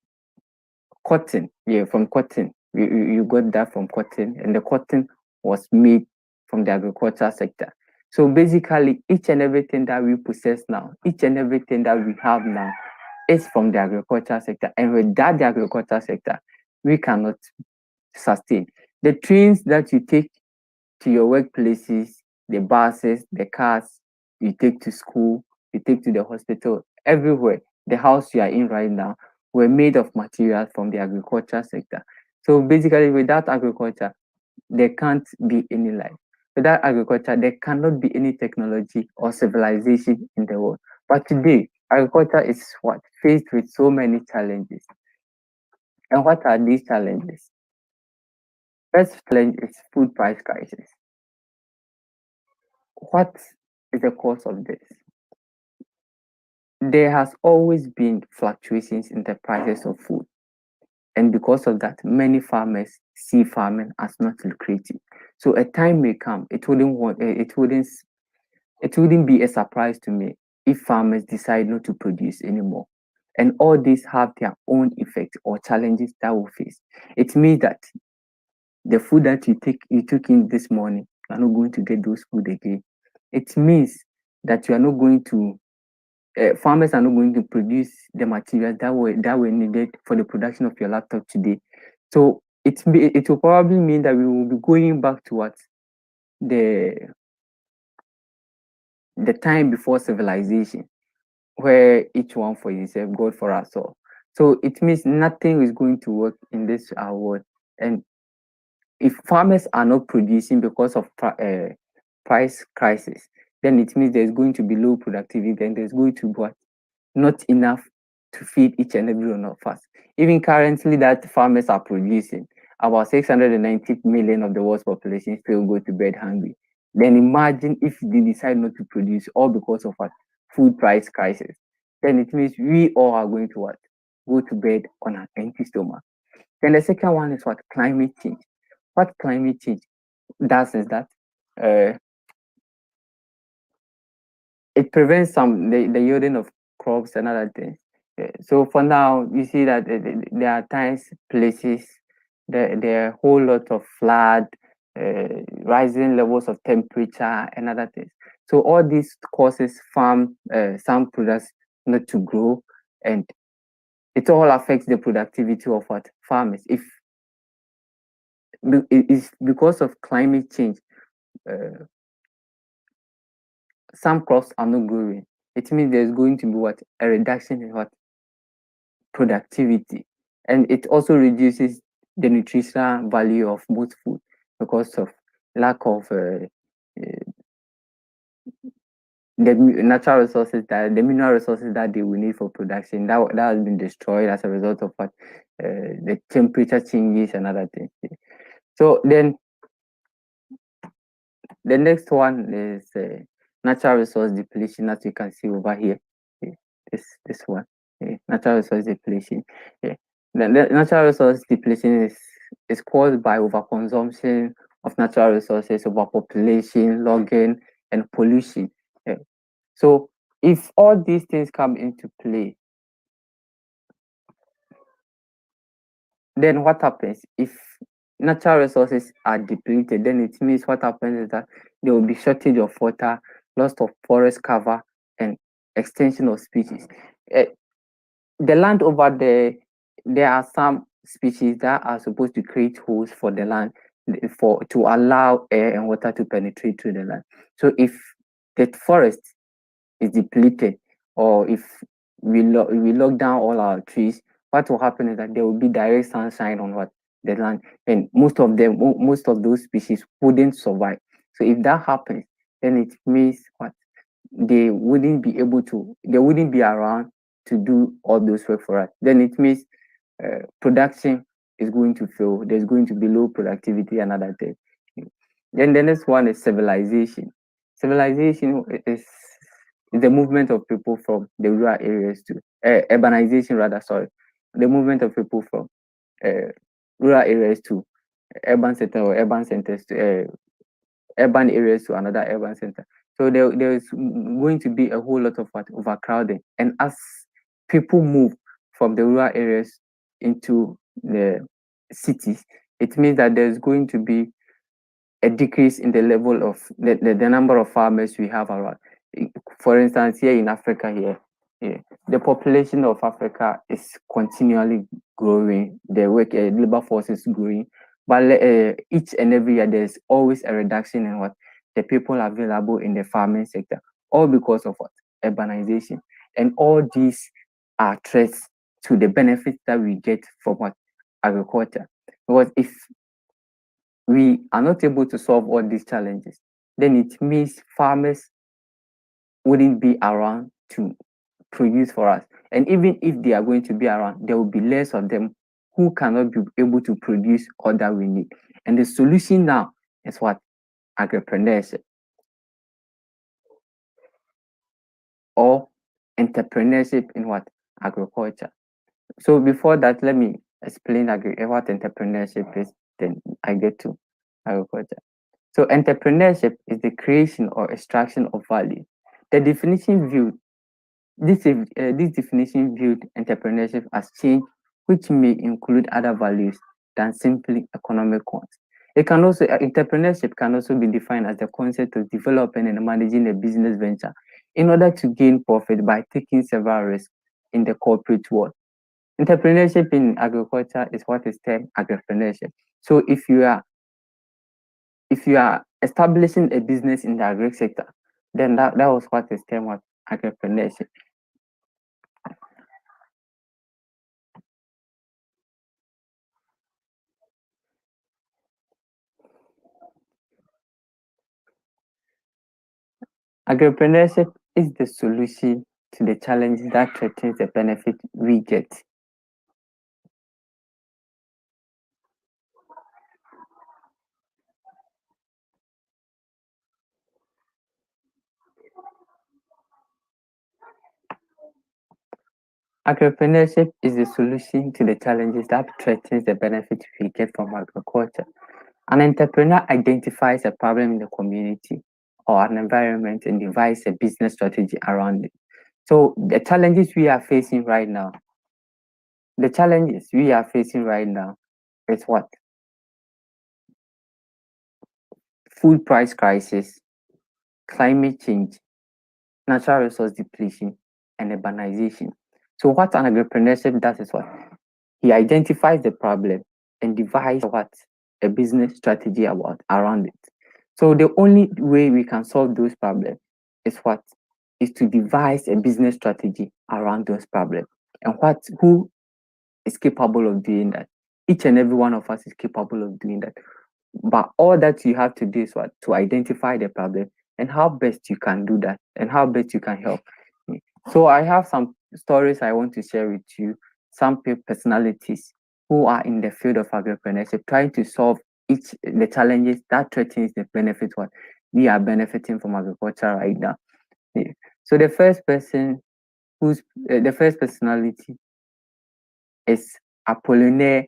cotton. Yeah, from cotton. You got that from cotton, and the cotton was made from the agricultural sector. So basically, each and everything that we possess now, each and everything that we have now, is from the agricultural sector. And without the agricultural sector, we cannot sustain. The trains that you take to your workplaces, the buses, the cars you take to school, you take to the hospital, everywhere, the house you are in right now, were made of materials from the agriculture sector. So basically, without agriculture, there can't be any life. Without agriculture, there cannot be any technology or civilization in the world. But today, agriculture is what? Faced with so many challenges. And what are these challenges? First challenge is food price crisis. What is the cause of this? There has always been fluctuations in the prices of food. And because of that, many farmers see farming as not lucrative. So a time may come, it wouldn't be a surprise to me if farmers decide not to produce anymore. And all these have their own effects or challenges that we face. It means that the food that you took in this morning, you are not going to get those food again. It means that you are not going to farmers are not going to produce the materials that were needed for the production of your laptop today. So it will probably mean that we will be going back to what the time before civilization, where each one for himself, God for us all. So it means nothing is going to work in this world. And if farmers are not producing because of price crisis, then it means there's going to be low productivity, and there's going to be not enough to feed each and every one of us. Even currently, that farmers are producing, about 690 million of the world's population still go to bed hungry. Then imagine if they decide not to produce, all because of what? Food price crisis. Then it means we all are going to what? Go to bed on an empty stomach. Then the second one is what? Climate change. What climate change does is that it prevents the yielding of crops and other things. So for now, you see that there are times, places, there are a whole lot of flood, rising levels of temperature and other things. So all this causes some products not to grow, and it all affects the productivity of what farmers. If it is because of climate change, some crops are not growing. It means there's going to be what? A reduction in what? Productivity. And it also reduces the nutritional value of most food because of lack of the natural resources, that the mineral resources that they will need for production, that has been destroyed as a result of what the temperature changes and other things. So then the next one is natural resource depletion, as you can see over here. This one, natural resource depletion. The natural resource depletion is caused by overconsumption of natural resources, overpopulation, logging, and pollution. So if all these things come into play, then what happens? If natural resources are depleted, then it means what happens is that there will be shortage of water, loss of forest cover, and extinction of species. The land over there are some species that are supposed to create holes for the land to allow air and water to penetrate through the land. So if the forest is depleted, or if we lock down all our trees, what will happen is that there will be direct sunshine on the land, and most of those species wouldn't survive. So if that happens, then it means what? They wouldn't be around to do all those work for us. Then it means production is going to fail. There's going to be low productivity and other things. Then the next one is civilization. Civilization is the movement of people from the rural areas to urbanization, rather. Sorry, the movement of people from rural areas to urban center, or urban centers to urban areas to another urban center. So there is going to be a whole lot of overcrowding. And as people move from the rural areas into the cities, it means that there's going to be a decrease in the level of the number of farmers we have around. For instance, here in Africa, the population of Africa is continually growing. The labor force is growing, but each and every year there's always a reduction in the people available in the farming sector, all because of urbanization. And all these are threats to the benefits that we get from agriculture. Because if we are not able to solve all these challenges, then it means farmers wouldn't be around to produce for us. And even if they are going to be around, there will be less of them who cannot be able to produce all that we need. And the solution now is what? Agripreneurship, or entrepreneurship in agriculture. So before that, let me explain what entrepreneurship is, then I get to agriculture. So entrepreneurship is the creation or extraction of value. The definition viewed this definition viewed entrepreneurship as change, which may include other values than simply economic ones. Entrepreneurship can also be defined as the concept of developing and managing a business venture in order to gain profit by taking several risks in the corporate world. Entrepreneurship in agriculture is what is termed agripreneurship. So if you are establishing a business in the agri sector, then that was what is termed agripreneurship. Agripreneurship is the solution to the challenges that threatens the benefit we get. Agripreneurship is the solution to the challenges that threatens the benefit we get from agriculture. An entrepreneur identifies a problem in the community or an environment and devises a business strategy around it. So the challenges we are facing right now is what? Food price crisis, climate change, natural resource depletion, and urbanization. So what an entrepreneurship does is what? He identifies the problem and devises a business strategy around it. So the only way we can solve those problems is to devise a business strategy around those problems. And who is capable of doing that? Each and every one of us is capable of doing that. But all that you have to do is to identify the problem and how best you can do that and how best you can help. So I have some stories I want to share with you, some personalities who are in the field of agripreneurship trying to solve the challenges that threatens the benefit what we are benefiting from agriculture right now. So the first personality is Apollinaire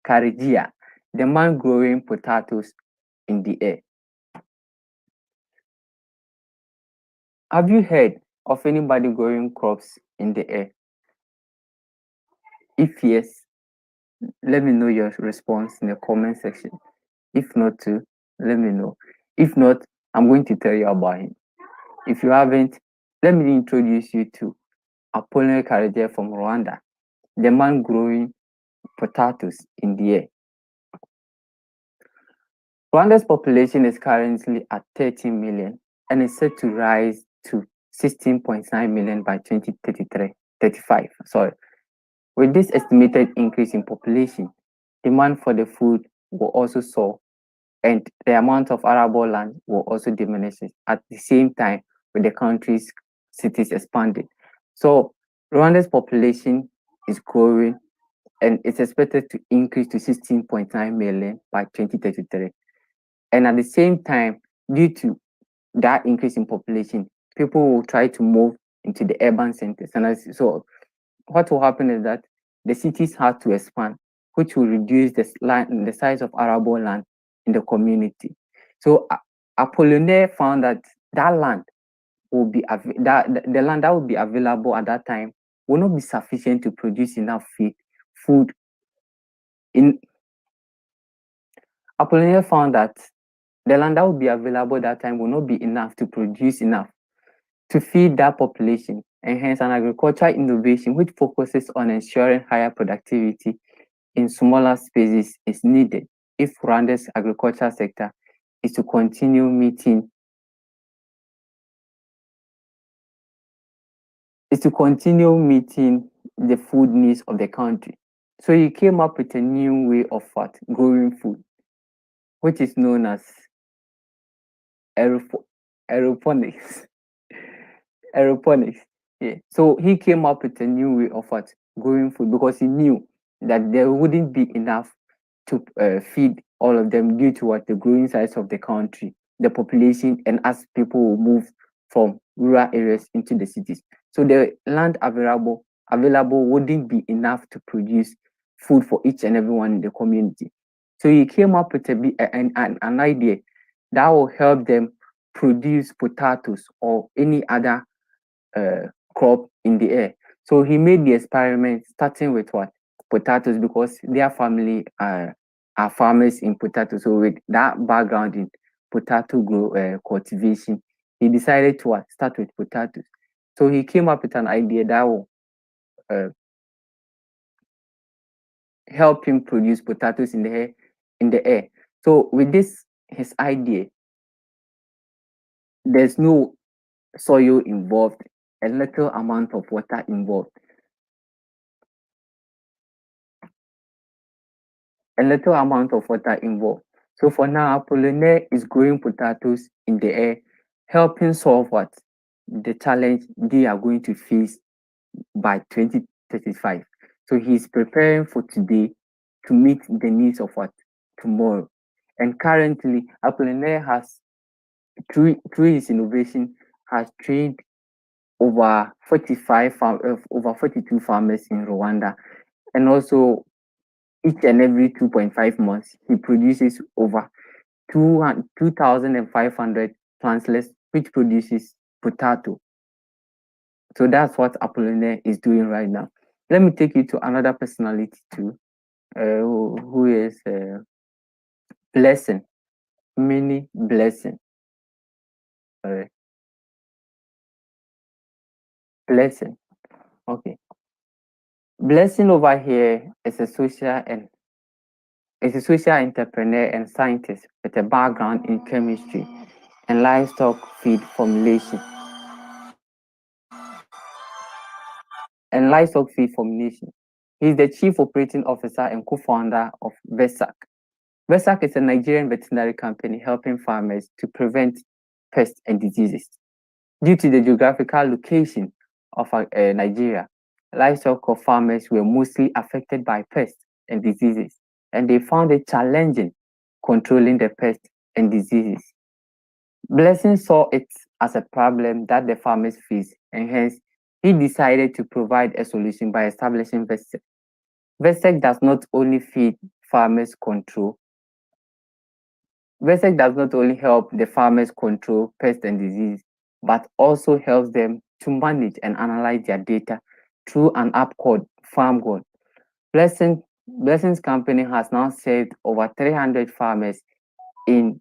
Carigia. the man growing potatoes in the air. Have you heard of anybody growing crops in the air? If yes, let me know your response in the comment section. If not too, let me know. If not, I'm going to tell you about him. If you haven't, let me introduce you to Apollinaire Karegeya from Rwanda, the man growing potatoes in the air. Rwanda's population is currently at 13 million and is set to rise to 16.9 million by 2035. Sorry. With this estimated increase in population, demand for the food will also soar, and the amount of arable land will also diminish at the same time with the country's cities expanding. So Rwanda's population is growing and it's expected to increase to 16.9 million by 2033. And at the same time, due to that increase in population, people will try to move into the urban centers. And so what will happen is that the cities have to expand, which will reduce the size of arable land in the community. So Apollinaire found that that land will be the land that will be available at that time will not be sufficient to produce enough food. Apollinaire found that the land that will be available at that time will not be enough to produce enough to feed that population, and hence an agricultural innovation which focuses on ensuring higher productivity in smaller spaces is needed if Rwanda's agricultural sector is to continue meeting the food needs of the country. So he came up with a new way of growing food, which is known as aeroponics. Aeroponics. Yeah. So he came up with a new way of growing food because he knew that there wouldn't be enough to feed all of them due to the growing size of the country, the population, and as people will move from rural areas into the cities. So the land available wouldn't be enough to produce food for each and everyone in the community. So he came up with an idea that will help them produce potatoes or any other crop in the air. So he made the experiment starting with potatoes, because their family are farmers in potatoes. So with that background in potato cultivation, he decided to start with potatoes. So he came up with an idea that will help him produce potatoes in the air. So with his idea, there's no soil involved, a little amount of water involved. So for now, Apollinaire is growing potatoes in the air, helping solve the challenge they are going to face by 2035. So he's preparing for today to meet the needs of tomorrow. And currently, Apollinaire has, through his innovation, has trained over 42 farmers in Rwanda, and also each and every 2.5 months, he produces over 2,500 plantlets, which produces potato. So that's what Apollinaire is doing right now. Let me take you to another personality too, who is Blessing. Mini Blessing. Blessing. Okay. Blessing over here is a social entrepreneur and scientist with a background in chemistry and livestock feed formulation. He is the chief operating officer and co-founder of VESAC. VESAC is a Nigerian veterinary company helping farmers to prevent pests and diseases. Due to the geographical location of Nigeria, livestock farmers were mostly affected by pests and diseases, and they found it challenging controlling the pests and diseases. Blessing saw it as a problem that the farmers face, and hence he decided to provide a solution by establishing VESAC. VESAC does not only feed farmers control VESEC does not only help the farmers control pests and disease, but also helps them to manage and analyze their data through an app called FarmGod. Blessing's company has now saved over 300 farmers in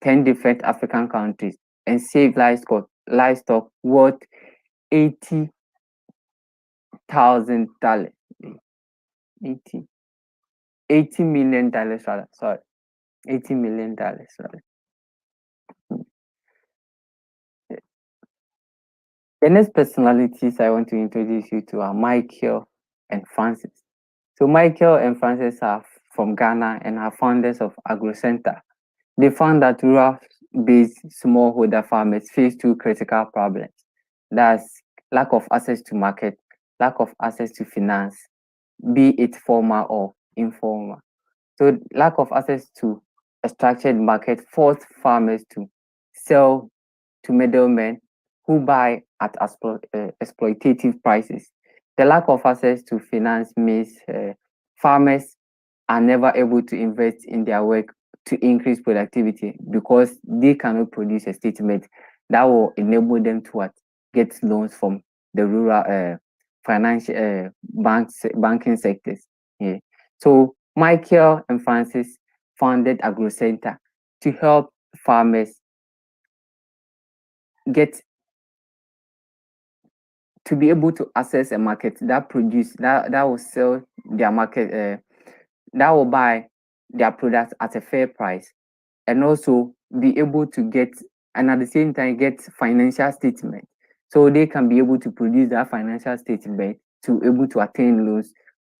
10 different African countries and saved livestock worth $80,000. $80 million rather. Sorry, $80 million rather. The next personalities I want to introduce you to are Michael and Francis. So Michael and Francis are from Ghana and are founders of AgroCenter. They found that rural-based smallholder farmers face two critical problems. That's lack of access to market, lack of access to finance, be it formal or informal. So lack of access to a structured market forced farmers to sell to middlemen who buy at exploitative prices. The lack of access to finance means farmers are never able to invest in their work to increase productivity because they cannot produce a statement that will enable them to get loans from the rural financial banking sectors. Yeah. So Michael and Francis founded AgroCenter to help farmers get to be able to access a market that will sell their market that will buy their products at a fair price, and also be able to get, and at the same time get financial statement, so they can be able to produce that financial statement to able to attain loans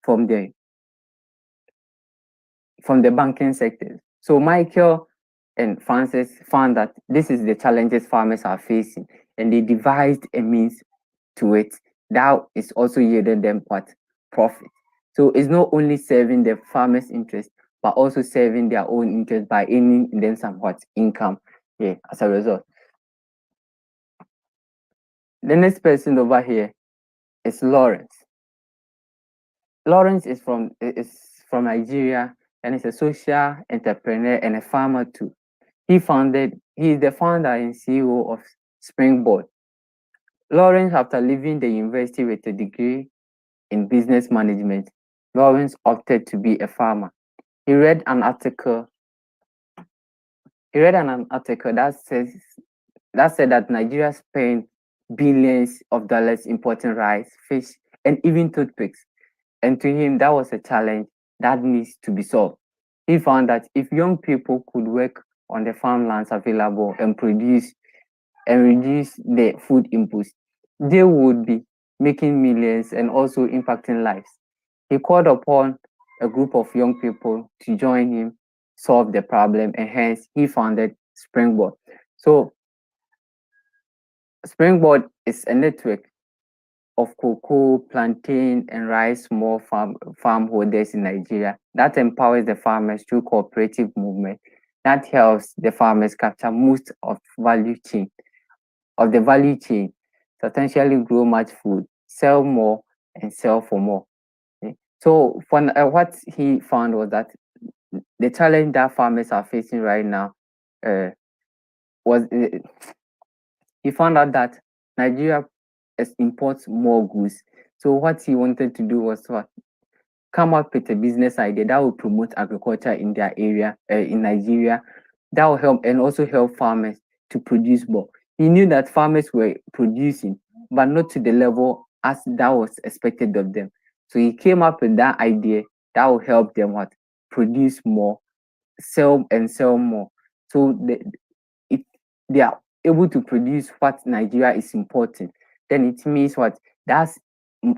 from the banking sector. So Michael and Francis found that this is the challenges farmers are facing, and they devised a means to it that is also yielding them what profit. So it's not only serving the farmers' interest, but also serving their own interest by earning them some income as a result. The next person over here is Lawrence. Lawrence is from Nigeria and is a social entrepreneur and a farmer too. He is the founder and CEO of Springboard. Lawrence, after leaving the university with a degree in business management, Lawrence opted to be a farmer. He read an article that said that Nigeria spent billions of dollars importing rice, fish, and even toothpicks. And to him, that was a challenge that needs to be solved. He found that if young people could work on the farmlands available and produce and reduce the food inputs, they would be making millions and also impacting lives. He called upon a group of young people to join him solve the problem, and hence he founded Springboard. So Springboard is a network of cocoa, plantain, and rice small farm holders in Nigeria that empowers the farmers through cooperative movement that helps the farmers capture most of the value chain, potentially grow much food, sell more, and sell for more. Okay. So what he found was that the challenge that farmers are facing right now was he found out that Nigeria imports more goods. So what he wanted to do was come up with a business idea that will promote agriculture in their area, in Nigeria, that will help and also help farmers to produce more. He knew that farmers were producing, but not to the level as that was expected of them. So he came up with that idea that will help them produce more, sell more. So if they are able to produce what Nigeria is importing, then it means that's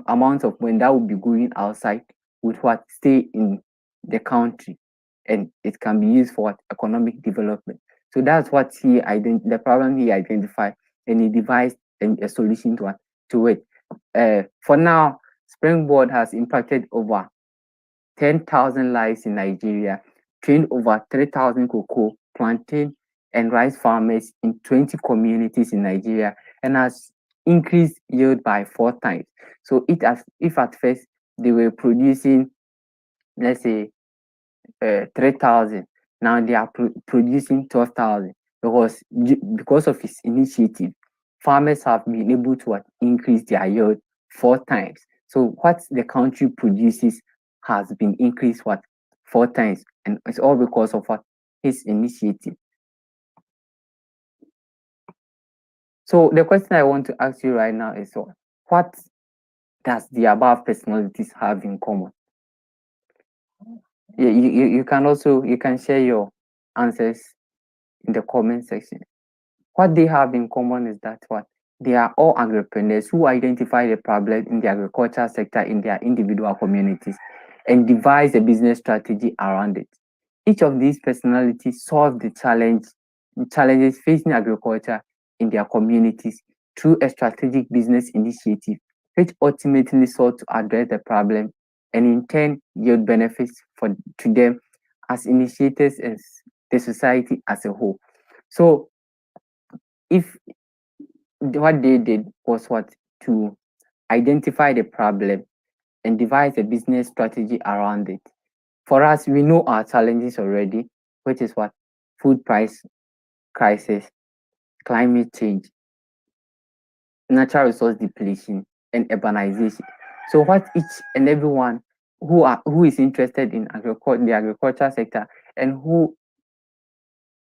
amount of money that will be going outside would stay in the country, and it can be used for economic development. So that's what the problem he identified, and he devised a solution to it. For now, Springboard has impacted over 10,000 lives in Nigeria, trained over 3,000 cocoa, plantain, and rice farmers in 20 communities in Nigeria, and has increased yield by 4 times. So if at first they were producing, let's say, 3,000, Now they are producing 12,000 because of his initiative. Farmers have been able to increase their yield 4 times. So what the country produces has been increased 4 times, and it's all because of his initiative. So the question I want to ask you right now is what does the above personalities have in common? You can share your answers in the comment section. What they have in common is that they are all agripreneurs who identify the problem in the agricultural sector in their individual communities and devise a business strategy around it. Each of these personalities solve the challenges facing agriculture in their communities through a strategic business initiative, which ultimately sought to address the problem and in turn yield benefits to them as initiators and the society as a whole. So if what they did was to identify the problem and devise a business strategy around it. For us, we know our challenges already, which is food price crisis, climate change, natural resource depletion, and urbanization. So what each and everyone who is interested in the agriculture sector and who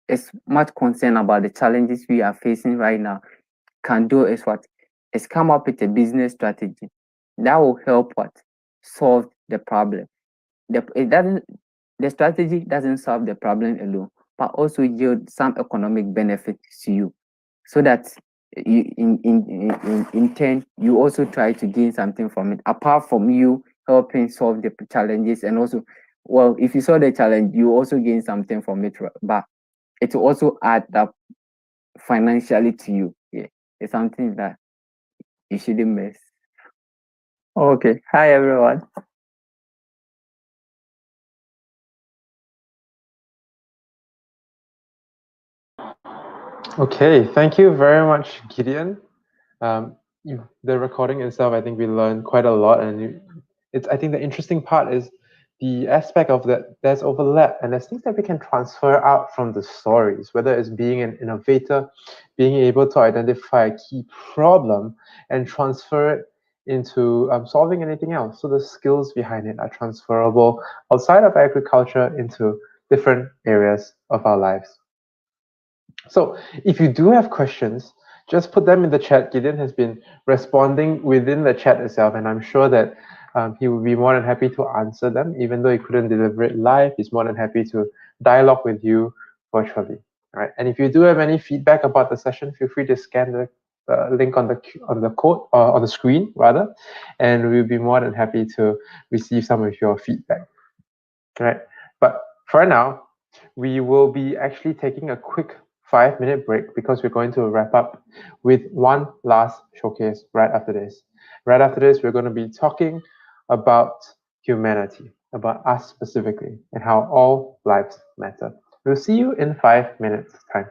is much concerned about the challenges we are facing right now can do is come up with a business strategy that will help solve the problem. The strategy doesn't solve the problem alone, but also yield some economic benefits to you, so that you in turn you also try to gain something from it, apart from you helping solve the challenges. And also, well, if you solve the challenge, you also gain something from it, but it will also add up financially to you. Yeah, it's something that you shouldn't miss. Okay, hi everyone. Okay, thank you very much, Gideon. The recording itself, I think we learned quite a lot, and I think the interesting part is the aspect of that there's overlap, and there's things that we can transfer out from the stories, whether it's being an innovator, being able to identify a key problem and transfer it into solving anything else. So the skills behind it are transferable outside of agriculture into different areas of our lives. So if you do have questions, just put them in the chat. Gideon has been responding within the chat itself, and I'm sure that he will be more than happy to answer them. Even though he couldn't deliver it live, he's more than happy to dialogue with you virtually. All right. And if you do have any feedback about the session, feel free to scan the link on the code on the screen rather, and we'll be more than happy to receive some of your feedback. All right. But for now, we will be actually taking a quick 5-minute break because we're going to wrap up with one last showcase right after this. Right after this, we're going to be talking about humanity, about us specifically, and how all lives matter. We'll see you in 5 minutes time.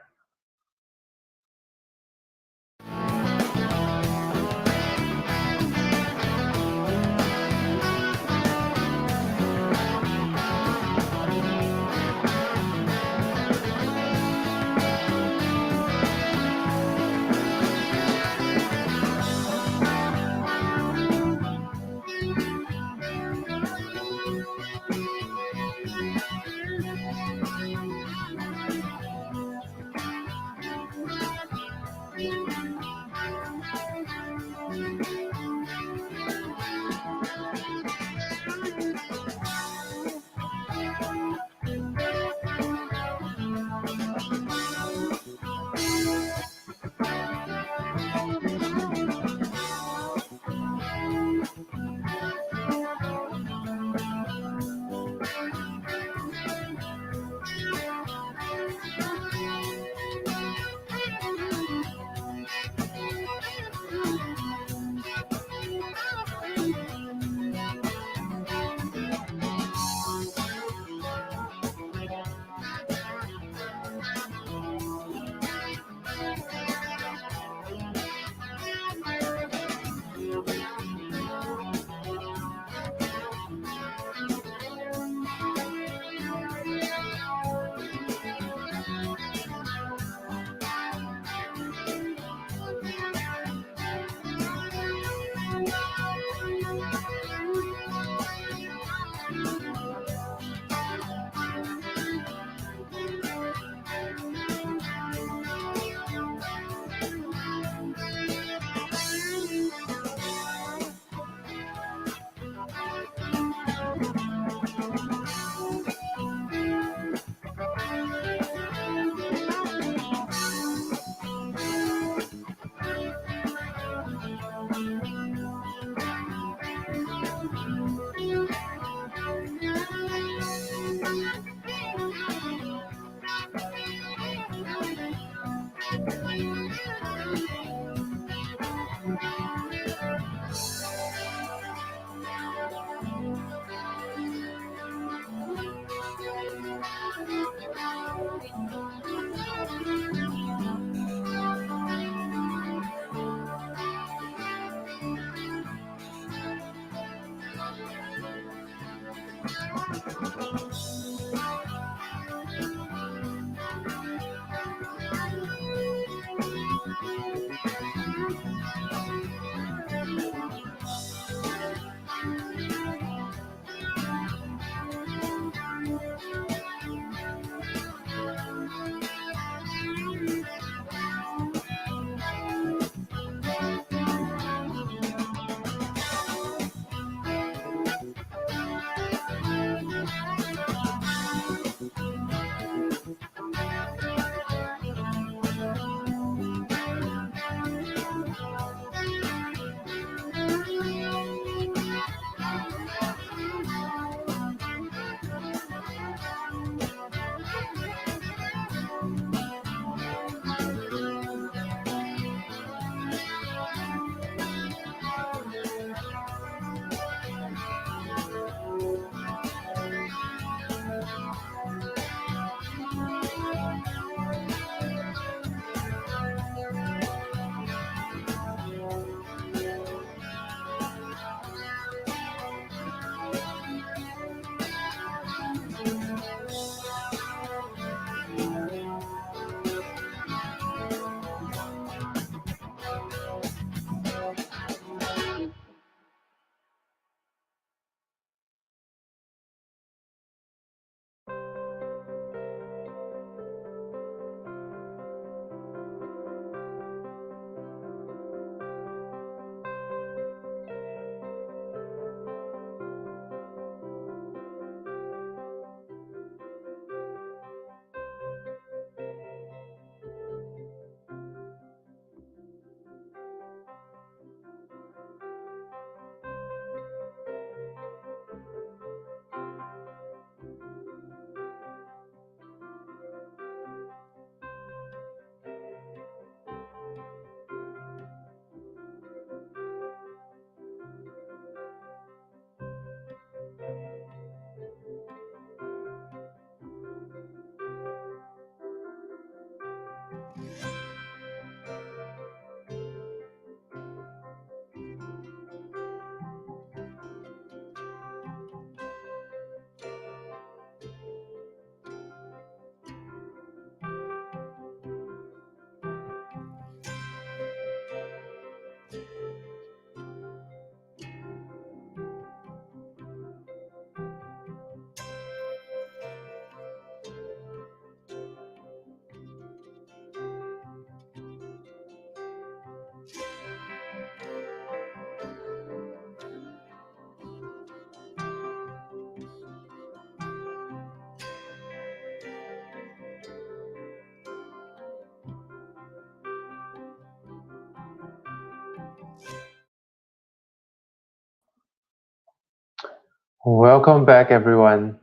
Welcome back, everyone.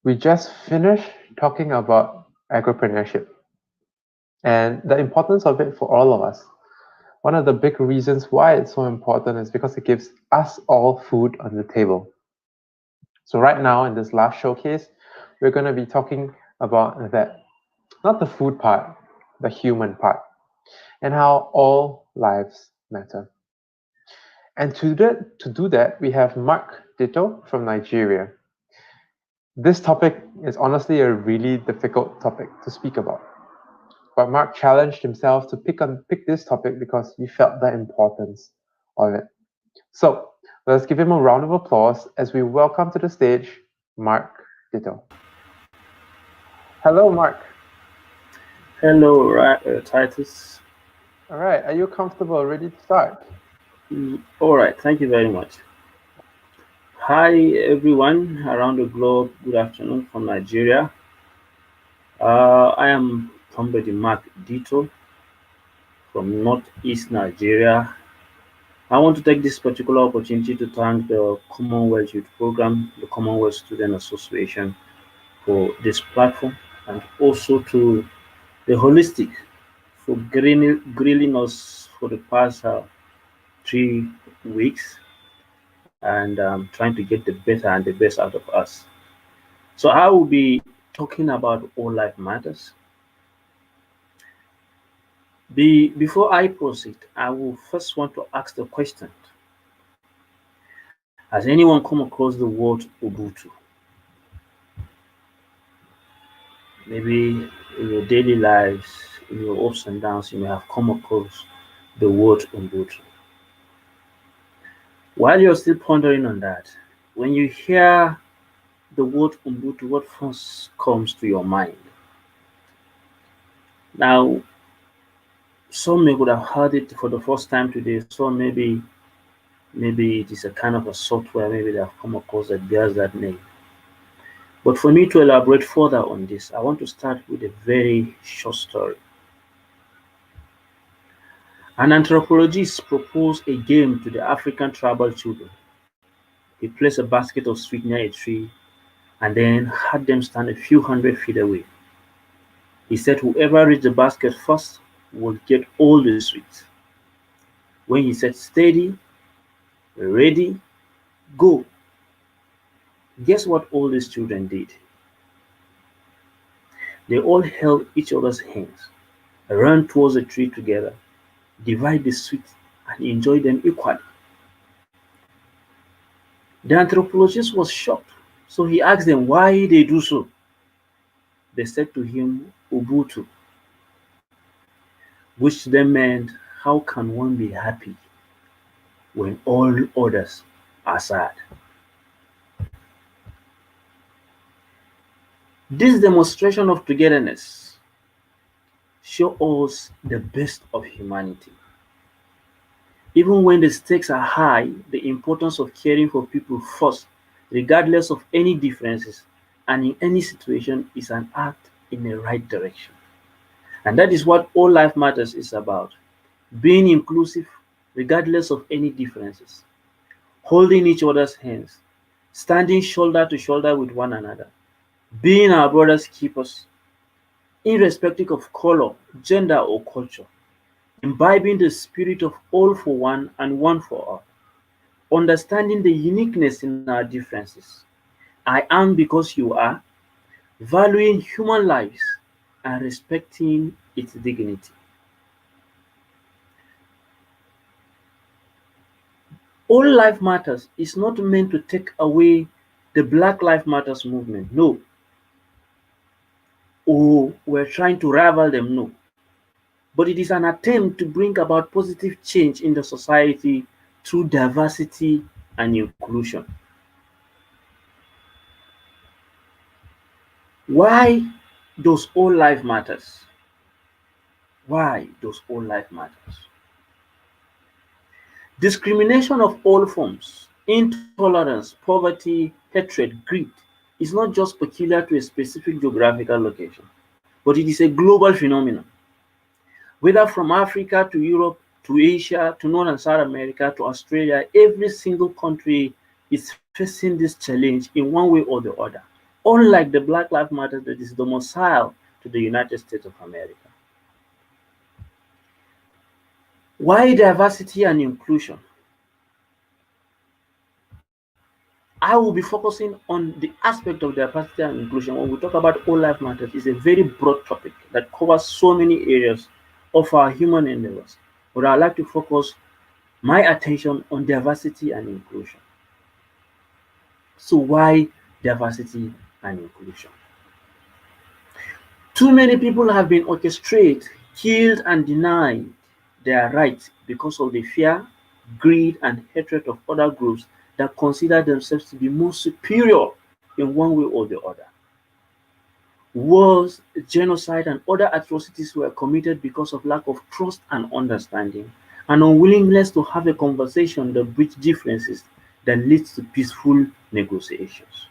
We just finished talking about agripreneurship and the importance of it for all of us. One of the big reasons why it's so important is because it gives us all food on the table. So right now in this last showcase, we're going to be talking about that, not the food part, the human part, and how all lives matter. And to do that, we have Mark Ditto from Nigeria. This topic is honestly a really difficult topic to speak about. But Mark challenged himself to pick this topic because he felt the importance of it. So let's give him a round of applause as we welcome to the stage Mark Ditto. Hello, Mark. Hello, Titus. All right, are you comfortable, ready to start? All right, thank you very much. Hi, everyone around the globe. Good afternoon from Nigeria. I am somebody Mark Dito from Northeast Nigeria. I want to take this particular opportunity to thank the Commonwealth Youth Programme, the Commonwealth Student Association for this platform, and also to the Holistic for grilling us for the past 3 weeks and trying to get the better and the best out of us. So I will be talking about all life matters. Before I proceed, I will first want to ask the question: has anyone come across the word Ubuntu? Maybe in your daily lives, in your ups and downs, you may have come across the word Ubuntu. While you're still pondering on that, when you hear the word Ubuntu, what first comes to your mind? Now, some may would have heard it for the first time today. Some maybe it is a kind of a software. Maybe they have come across that bears that name. But for me to elaborate further on this, I want to start with a very short story. An anthropologist proposed a game to the African tribal children. He placed a basket of sweets near a tree and then had them stand a few 100 feet away. He said whoever reached the basket first would get all the sweets. When he said steady, ready, go, guess what all these children did? They all held each other's hands, ran towards the tree together, divided the sweets, and enjoyed them equally. The anthropologist was shocked, so he asked them why they do so. They said to him, Ubuntu, which then meant, how can one be happy when all others are sad? This demonstration of togetherness shows us the best of humanity. Even when the stakes are high, the importance of caring for people first, regardless of any differences and in any situation, is an act in the right direction. And that is what All Life Matters is about: being inclusive regardless of any differences, holding each other's hands, standing shoulder to shoulder with one another, being our brothers' keepers, irrespective of color, gender, or culture, imbibing the spirit of all for one and one for all, understanding the uniqueness in our differences. I am because you are, valuing human lives and respecting its dignity. All Life Matters is not meant to take away the Black Lives Matters movement, no. Or we're trying to rival them, no. But it is an attempt to bring about positive change in the society through diversity and inclusion. Why does all life matters? Why does all life matters? Discrimination of all forms, intolerance, poverty, hatred, greed is not just peculiar to a specific geographical location, but it is a global phenomenon. Whether from Africa to Europe to Asia to North and South America to Australia, every single country is facing this challenge in one way or the other, unlike the Black Lives Matter that is domiciled to the United States of America. Why diversity and inclusion? I will be focusing on the aspect of diversity and inclusion. When we talk about all life matters, it's a very broad topic that covers so many areas of our human endeavors. But I'd like to focus my attention on diversity and inclusion. So why diversity and inclusion? Too many people have been orchestrated, killed, and denied their rights because of the fear, greed, and hatred of other groups that consider themselves to be more superior in one way or the other. Wars, genocide, and other atrocities were committed because of lack of trust and understanding, and unwillingness to have a conversation that bridges differences that leads to peaceful negotiations.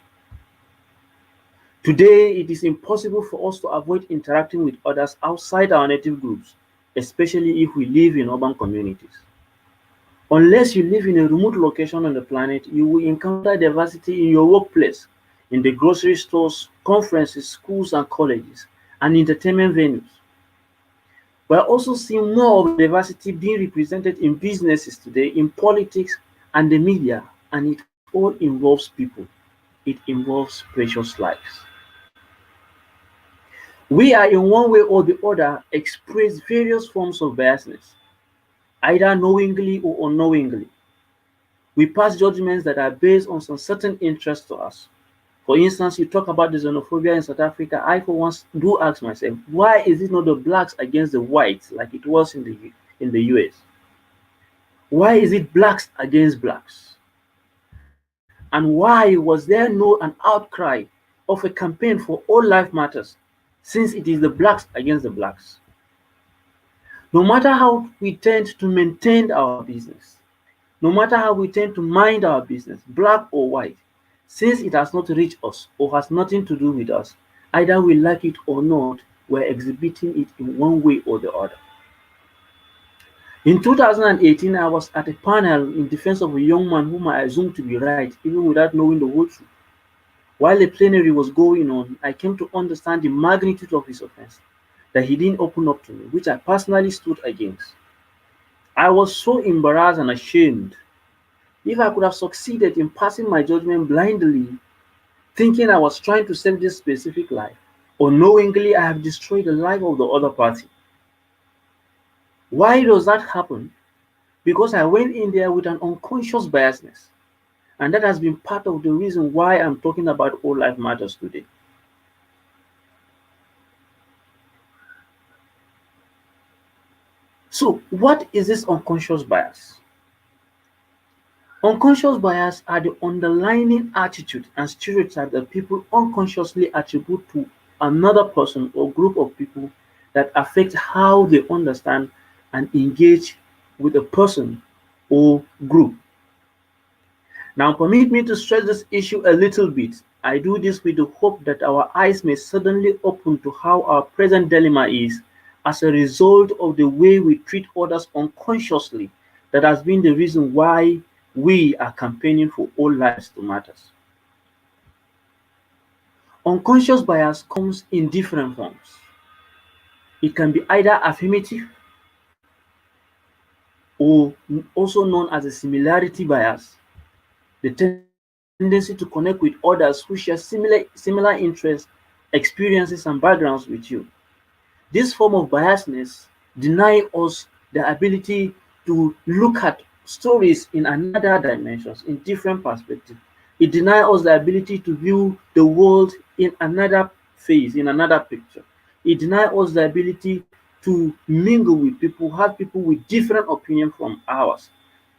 Today, it is impossible for us to avoid interacting with others outside our native groups, especially if we live in urban communities. Unless you live in a remote location on the planet, you will encounter diversity in your workplace, in the grocery stores, conferences, schools, and colleges, and entertainment venues. We're also seeing more of diversity being represented in businesses today, in politics, and the media, and it all involves people. It involves precious lives. We are in one way or the other express various forms of biasness, either knowingly or unknowingly. We pass judgments that are based on some certain interest to us. For instance, you talk about the xenophobia in South Africa. I, for once, do ask myself, why is it not the blacks against the whites like it was in the US? Why is it blacks against blacks? And why was there an outcry of a campaign for all life matters, since it is the blacks against the blacks? No matter how we tend to maintain our business, no matter how we tend to mind our business, black or white, since it has not reached us or has nothing to do with us, either we like it or not, we're exhibiting it in one way or the other. In 2018, I was at a panel in defense of a young man whom I assumed to be right, even without knowing the whole truth. While the plenary was going on, I came to understand the magnitude of his offense, that he didn't open up to me, which I personally stood against. I was so embarrassed and ashamed. If I could have succeeded in passing my judgment blindly, thinking I was trying to save this specific life, unknowingly I have destroyed the life of the other party. Why does that happen? Because I went in there with an unconscious biasness. And that has been part of the reason why I'm talking about all life matters today. So, what is this unconscious bias? Unconscious bias are the underlying attitude and stereotype that people unconsciously attribute to another person or group of people that affect how they understand and engage with a person or group. Now, permit me to stress this issue a little bit. I do this with the hope that our eyes may suddenly open to how our present dilemma is as a result of the way we treat others unconsciously. That has been the reason why we are campaigning for all lives to matter. Unconscious bias comes in different forms. It can be either affirmative or also known as a similarity bias, the tendency to connect with others who share similar interests, experiences, and backgrounds with you. This form of biasness denies us the ability to look at stories in another dimensions, in different perspectives. It denies us the ability to view the world in another phase, in another picture. It denies us the ability to mingle with people, have people with different opinions from ours.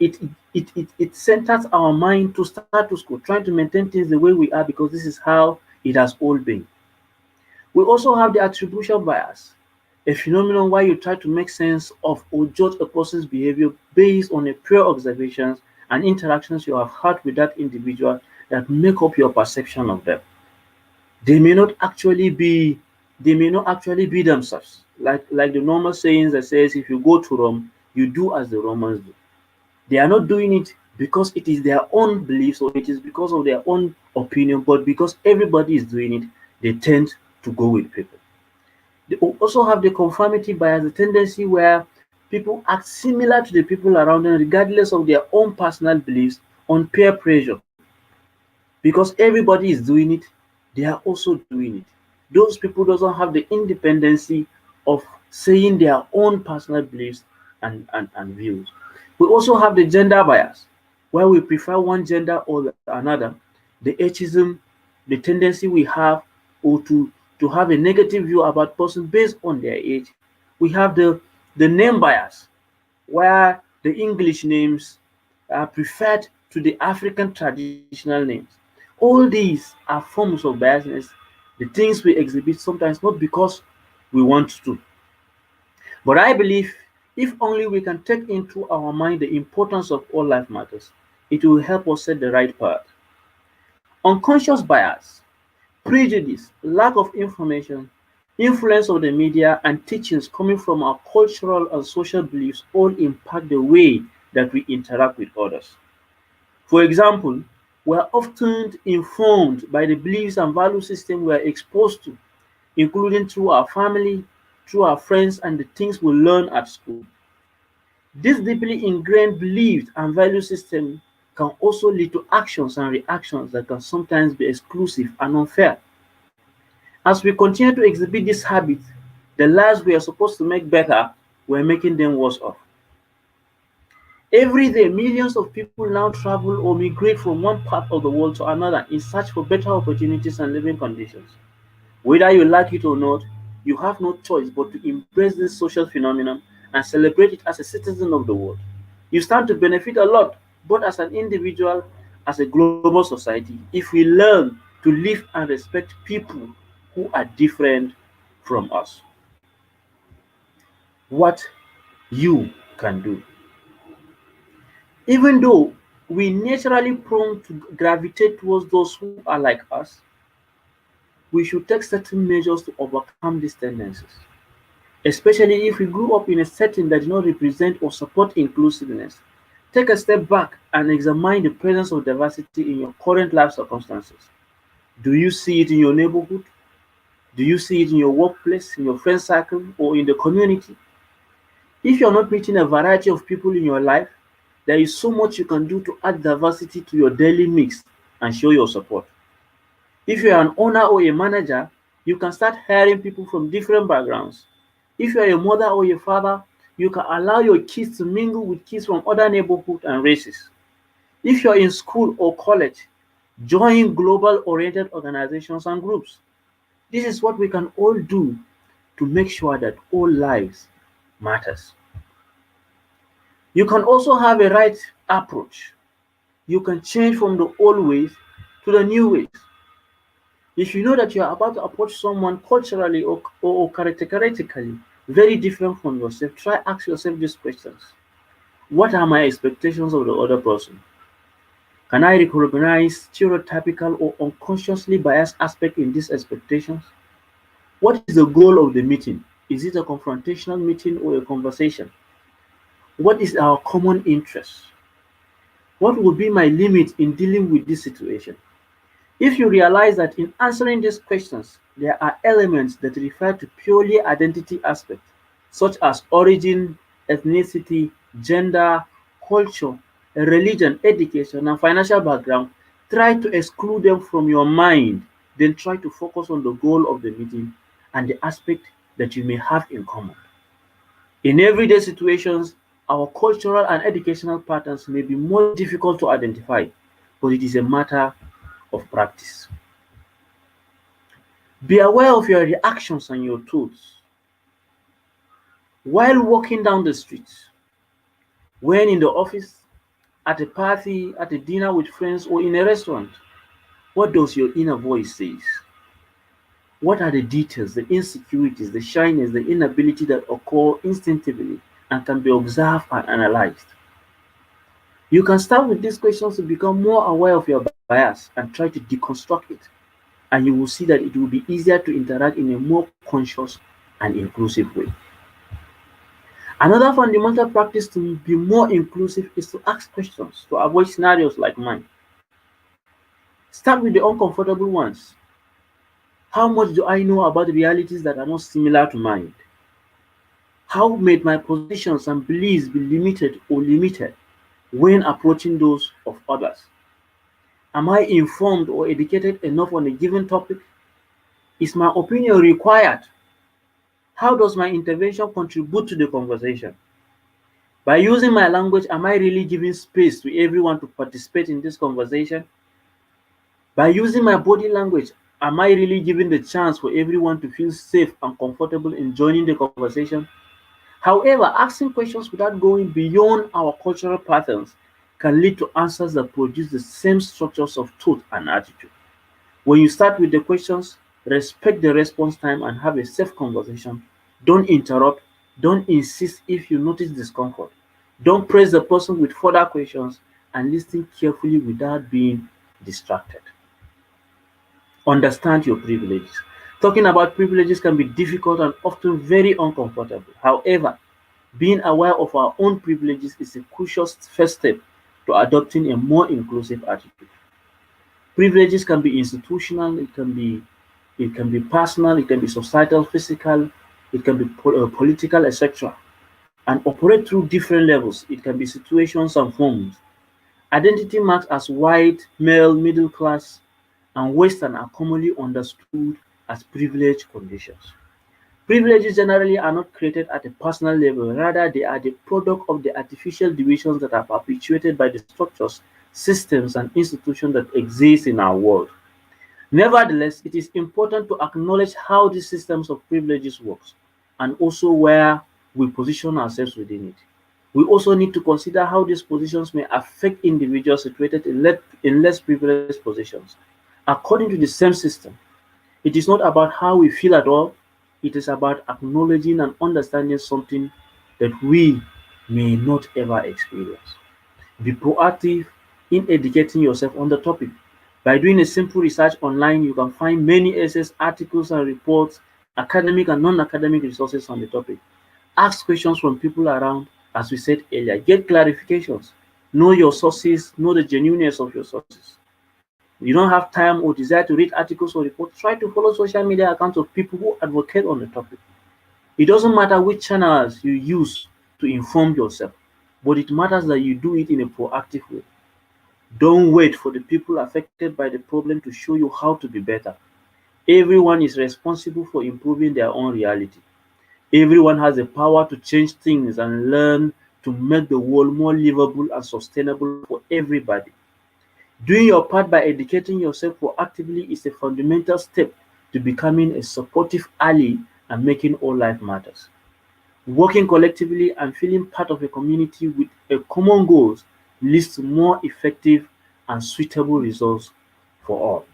It centers our mind to status quo, trying to maintain things the way we are because this is how it has all been. We also have the attribution bias, a phenomenon where you try to make sense of or judge a person's behavior based on a prior observations and interactions you have had with that individual that make up your perception of them. They may not actually be themselves. Like the normal sayings that says if you go to Rome, you do as the Romans do. They are not doing it because it is their own beliefs or it is because of their own opinion, but because everybody is doing it, they tend to go with people. They also have the conformity bias, the tendency where people act similar to the people around them regardless of their own personal beliefs on peer pressure. Because everybody is doing it, they are also doing it. Those people doesn't have the independency of saying their own personal beliefs and views. We also have the gender bias, where we prefer one gender or another, the ageism, the tendency we have or to have a negative view about person based on their age. We have the name bias, where the English names are preferred to the African traditional names. All these are forms of biasness, the things we exhibit sometimes not because we want to. But I believe if only we can take into our mind the importance of all life matters, it will help us set the right path. Unconscious bias, prejudice, lack of information, influence of the media, and teachings coming from our cultural and social beliefs all impact the way that we interact with others. For example, we are often informed by the beliefs and value system we are exposed to, including through our family, through our friends, and the things we learn at school. This deeply ingrained beliefs and value system can also lead to actions and reactions that can sometimes be exclusive and unfair. As we continue to exhibit these habits, the lives we are supposed to make better, we're making them worse off. Every day, millions of people now travel or migrate from one part of the world to another in search for better opportunities and living conditions. Whether you like it or not, you have no choice but to embrace this social phenomenon and celebrate it as a citizen of the world. You stand to benefit a lot, both as an individual, as a global society, if we learn to live and respect people who are different from us. What you can do. Even though we naturally prone to gravitate towards those who are like us, we should take certain measures to overcome these tendencies, especially if we grew up in a setting that does not represent or support inclusiveness. Take a step back and examine the presence of diversity in your current life circumstances. Do you see it in your neighborhood? Do you see it in your workplace, in your friend circle, or in the community? If you're not meeting a variety of people in your life, there is so much you can do to add diversity to your daily mix and show your support. If you're an owner or a manager, you can start hiring people from different backgrounds. If you're a mother or a father, you can allow your kids to mingle with kids from other neighborhoods and races. If you're in school or college, join global-oriented organizations and groups. This is what we can all do to make sure that all lives matters. You can also have a right approach. You can change from the old ways to the new ways. If you know that you are about to approach someone culturally or characteristically very different from yourself, try ask yourself these questions. What are my expectations of the other person? Can I recognize stereotypical or unconsciously biased aspect in these expectations? What is the goal of the meeting? Is it a confrontational meeting or a conversation? What is our common interest? What will be my limit in dealing with this situation? If you realize that in answering these questions, there are elements that refer to purely identity aspects, such as origin, ethnicity, gender, culture, religion, education, and financial background, try to exclude them from your mind. Then try to focus on the goal of the meeting and the aspect that you may have in common. In everyday situations, our cultural and educational patterns may be more difficult to identify, but it is a matter of practice. Be aware of your reactions and your thoughts while walking down the street, when in the office, at a party, at a dinner with friends, or in a restaurant. What does your inner voice say? What are the details, the insecurities, the shyness, the inability that occur instinctively and can be observed and analyzed? You can start with these questions to become more aware of your bias and try to deconstruct it. And you will see that it will be easier to interact in a more conscious and inclusive way. Another fundamental practice to be more inclusive is to ask questions to avoid scenarios like mine. Start with the uncomfortable ones. How much do I know about realities that are not similar to mine? How may my positions and beliefs be limited or limited when approaching those of others? Am I informed or educated enough on a given topic? Is my opinion required? How does my intervention contribute to the conversation? By using my language, am I really giving space to everyone to participate in this conversation? By using my body language, am I really giving the chance for everyone to feel safe and comfortable in joining the conversation? However, asking questions without going beyond our cultural patterns can lead to answers that produce the same structures of thought and attitude. When you start with the questions, respect the response time and have a safe conversation. Don't interrupt. Don't insist if you notice discomfort. Don't press the person with further questions and listen carefully without being distracted. Understand your privileges. Talking about privileges can be difficult and often very uncomfortable. However, being aware of our own privileges is a crucial first step to adopting a more inclusive attitude. Privileges can be institutional, it can be personal, it can be societal, physical, it can be political, etc., and operate through different levels. It can be situations and forms. Identity marks as white, male, middle class, and Western are commonly understood as privileged conditions. Privileges generally are not created at a personal level, rather they are the product of the artificial divisions that are perpetuated by the structures, systems, and institutions that exist in our world. Nevertheless, it is important to acknowledge how these systems of privileges works and also where we position ourselves within it. We also need to consider how these positions may affect individuals situated in less privileged positions. According to the same system, it is not about how we feel at all, it is about acknowledging and understanding something that we may not ever experience. Be proactive in educating yourself on the topic. By doing a simple research online, you can find many essays, articles, and reports, academic and non-academic resources on the topic. Ask questions from people around, as we said earlier. Get clarifications. Know your sources, know the genuineness of your sources. You don't have time or desire to read articles or reports, try to follow social media accounts of people who advocate on the topic. It doesn't matter which channels you use to inform yourself, but it matters that you do it in a proactive way. Don't wait for the people affected by the problem to show you how to be better. Everyone is responsible for improving their own reality. Everyone has the power to change things and learn to make the world more livable and sustainable for everybody. Doing your part by educating yourself proactively is a fundamental step to becoming a supportive ally and making all life matters. Working collectively and feeling part of a community with a common goals leads to more effective and suitable results for all.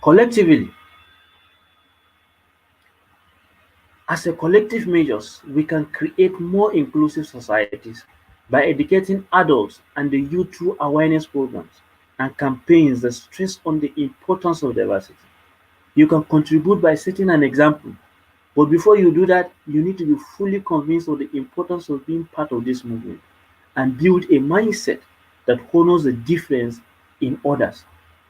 Collectively, as a collective measures, we can create more inclusive societies by educating adults and the youth through awareness programs and campaigns that stress on the importance of diversity. You can contribute by setting an example, but before you do that, you need to be fully convinced of the importance of being part of this movement and build a mindset that honors the difference in others.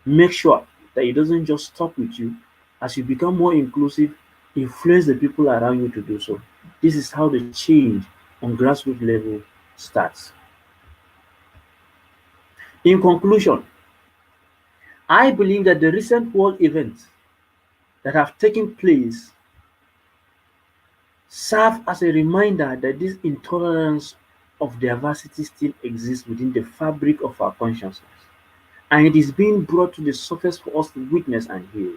Make sure that it doesn't just stop with you. As you become more inclusive, influence the people around you to do so. This is how the change on grassroots level starts. In conclusion, I believe that the recent world events that have taken place serve as a reminder that this intolerance of diversity still exists within the fabric of our consciousness, and it is being brought to the surface for us to witness and heal.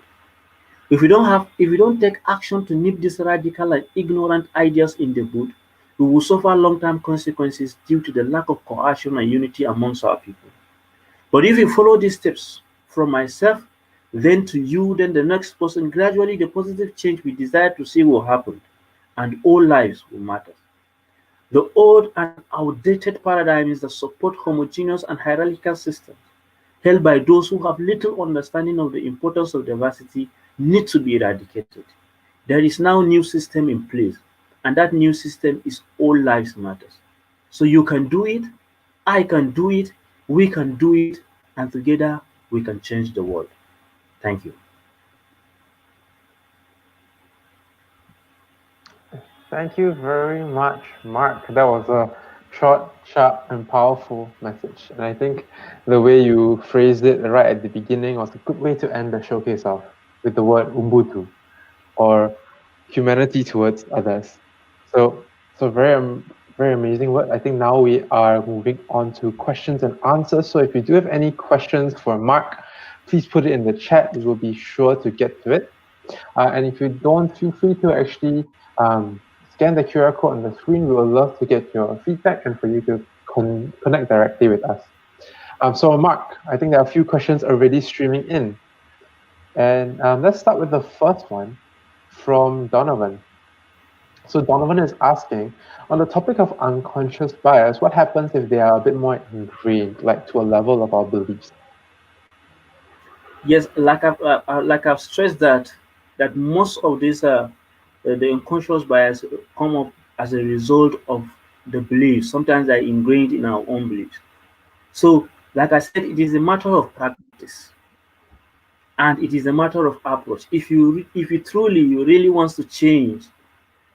If we don't take action to nip these radical and ignorant ideas in the bud, we will suffer long-term consequences due to the lack of cohesion and unity amongst our people. But if you follow these steps from myself, then to you, then the next person, gradually the positive change we desire to see will happen, and all lives will matter. The old and outdated paradigms that support homogeneous and hierarchical systems held by those who have little understanding of the importance of diversity need to be eradicated. There is now a new system in place, And that new system is All Lives Matters. So you can do it, I can do it, we can do it, and together we can change the world. Thank you. Thank you very much, Mark. That was a short, sharp, and powerful message. And I think the way you phrased it right at the beginning was a good way to end the showcase off with the word Ubuntu, or humanity towards others. So very amazing word. I think now we are moving on to questions and answers. So if you do have any questions for Mark, please put it in the chat. We will be sure to get to it. And if you don't, feel free to actually scan the QR code on the screen. We would love to get your feedback and for you to connect directly with us. So Mark, I think there are a few questions already streaming in. And let's start with the first one from Donovan. So Donovan is asking, on the topic of unconscious bias, what happens if they are a bit more ingrained, like to a level of our beliefs? Yes, like I've stressed that most of these the unconscious bias come up as a result of the beliefs. Sometimes they're ingrained in our own beliefs. So, like I said, it is a matter of practice, and it is a matter of approach. If you truly you really wants to change,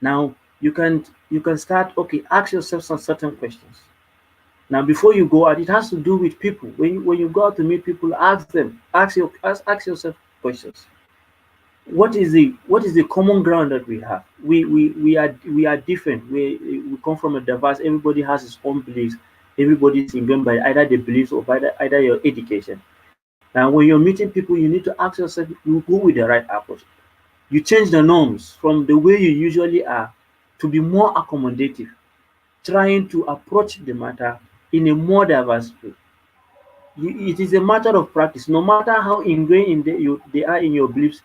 now you can start. Okay, ask yourself some certain questions. Now, before you go out, it has to do with people. When you go out to meet people, ask them, ask yourself questions. What is the common ground that we have? We are different. We come from a diverse. Everybody has his own beliefs. Everybody is ingrained by either the beliefs or by either your education. Now, when you're meeting people, you need to ask yourself, you go with the right approach. You change the norms from the way you usually are to be more accommodative, trying to approach the matter in a more diverse way. It is a matter of practice. No matter how ingrained they are in your beliefs,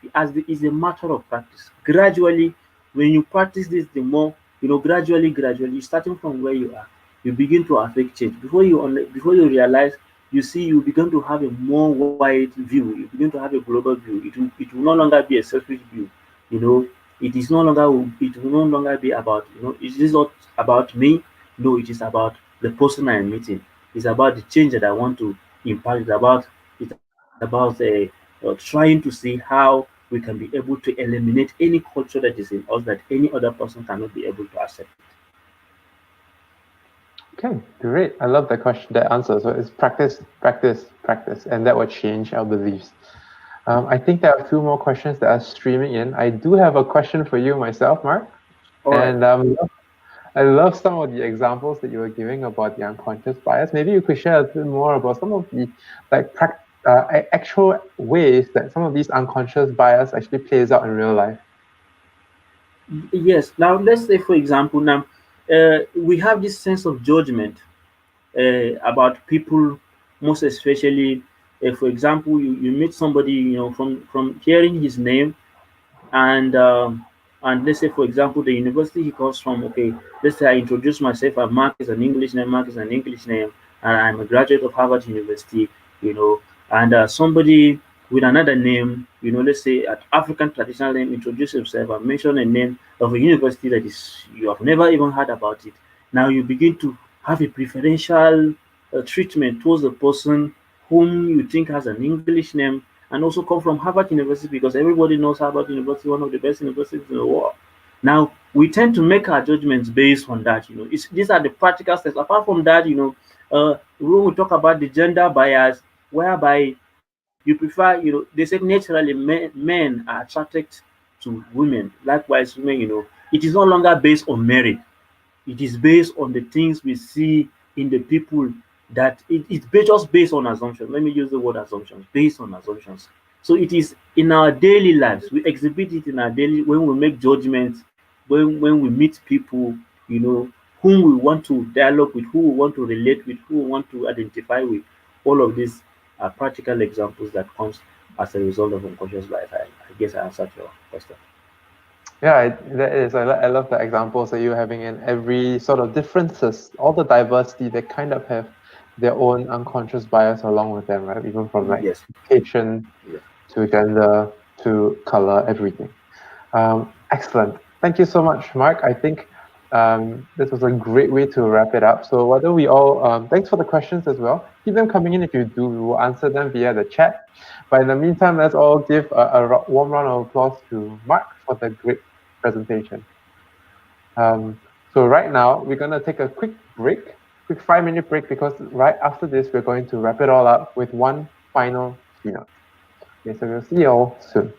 is a matter of practice. Gradually, when you practice this, the more gradually, starting from where you are, you begin to affect change. Before you realize, you see, you begin to have a more wide view. You begin to have a global view. It will no longer be a selfish view. You know, it will no longer be about it is not about me. No, it is about the person I am meeting. It's about the change that I want to impact. It's about trying to see how we can be able to eliminate any culture that is in us that any other person cannot be able to accept. Okay, great. I love that question, that answer. So it's practice, practice, practice, and that will change our beliefs. I think there are a few more questions that are streaming in. I do have a question for you myself, Mark. All right. And I love some of the examples that you were giving about the unconscious bias. Maybe you could share a bit more about some of the actual ways that some of these unconscious bias actually plays out in real life. Yes. Now, let's say, for example, now we have this sense of judgment about people, most especially, for example, you meet somebody, from hearing his name, and and let's say, for example, the university he comes from. Okay, let's say I introduce myself. Mark is an English name. Mark is an English name, and I'm a graduate of Harvard University. And somebody with another name, let's say an African traditional name, introduce himself and mention a name of a university that is you have never even heard about it. Now you begin to have a preferential treatment towards the person whom you think has an English name and also come from Harvard University, because everybody knows Harvard University, one of the best universities in the world. Now, we tend to make our judgments based on that. These are the practical steps. Apart from that, when we talk about the gender bias, whereby you prefer, they say naturally men are attracted to women. Likewise, women, it is no longer based on merit. It is based on the things we see in the people, that just based on assumptions. Let me use the word assumptions, based on assumptions. So it is in our daily lives. We exhibit it in our daily, when we make judgments, when we meet people, whom we want to dialogue with, who we want to relate with, who we want to identify with. All of these are practical examples that comes as a result of unconscious bias. I guess I answered your question. Yeah, that is. I love the examples that you're having in every sort of differences, all the diversity that kind of have their own unconscious bias along with them, right? Even from like Yes. education Yes. to gender to color, everything. Excellent. Thank you so much, Mark. I think this was a great way to wrap it up. So why don't we all, thanks for the questions as well. Keep them coming in if you do. We will answer them via the chat. But in the meantime, let's all give a warm round of applause to Mark for the great presentation. So right now, we're going to take a quick break, quick 5-minute break, because right after this, we're going to wrap it all up with one final keynote. Okay, so we'll see you all soon.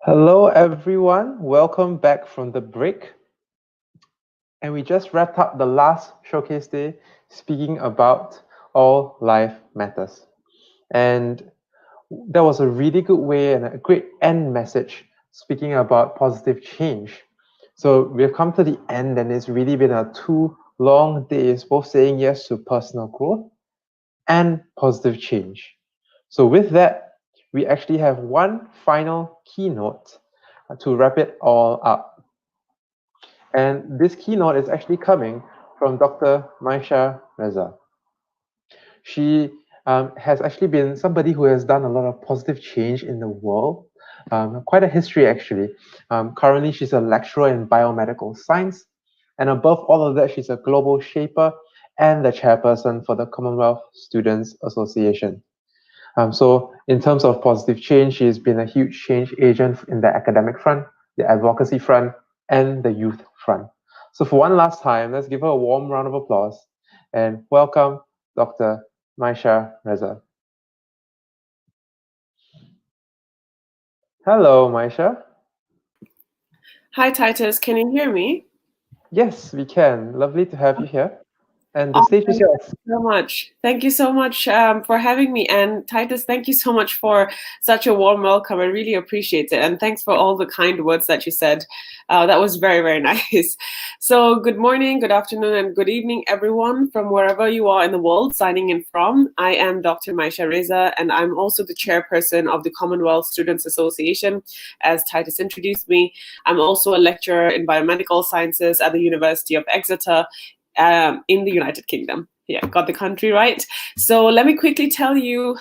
Hello, everyone. Welcome back from the break. And we just wrapped up the last showcase day speaking about all life matters. And that was a really good way and a great end message speaking about positive change. So we've come to the end, and it's really been 2 long days, both saying yes to personal growth and positive change. So with that, we actually have one final keynote to wrap it all up. And this keynote is actually coming from Dr. Maisha Reza. She has actually been somebody who has done a lot of positive change in the world, quite a history actually. Currently, she's a lecturer in biomedical science, and above all of that, she's a global shaper and the chairperson for the Commonwealth Students Association. So in terms of positive change, she's been a huge change agent in the academic front, the advocacy front, and the youth front. So for one last time, let's give her a warm round of applause and welcome Dr. Maisha Reza. Hello, Maisha. Hi, Titus. Can you hear me? Yes, we can. Lovely to have you here. And the stage is yours. Thank you so much. Thank you so much for having me. And Titus, thank you so much for such a warm welcome. I really appreciate it. And thanks for all the kind words that you said. That was very, very nice. So good morning, good afternoon, and good evening, everyone, from wherever you are in the world signing in from. I am Dr. Maisha Reza, and I'm also the chairperson of the Commonwealth Students Association, as Titus introduced me. I'm also a lecturer in biomedical sciences at the University of Exeter, in the United Kingdom. Yeah, got the country right. So let me quickly tell you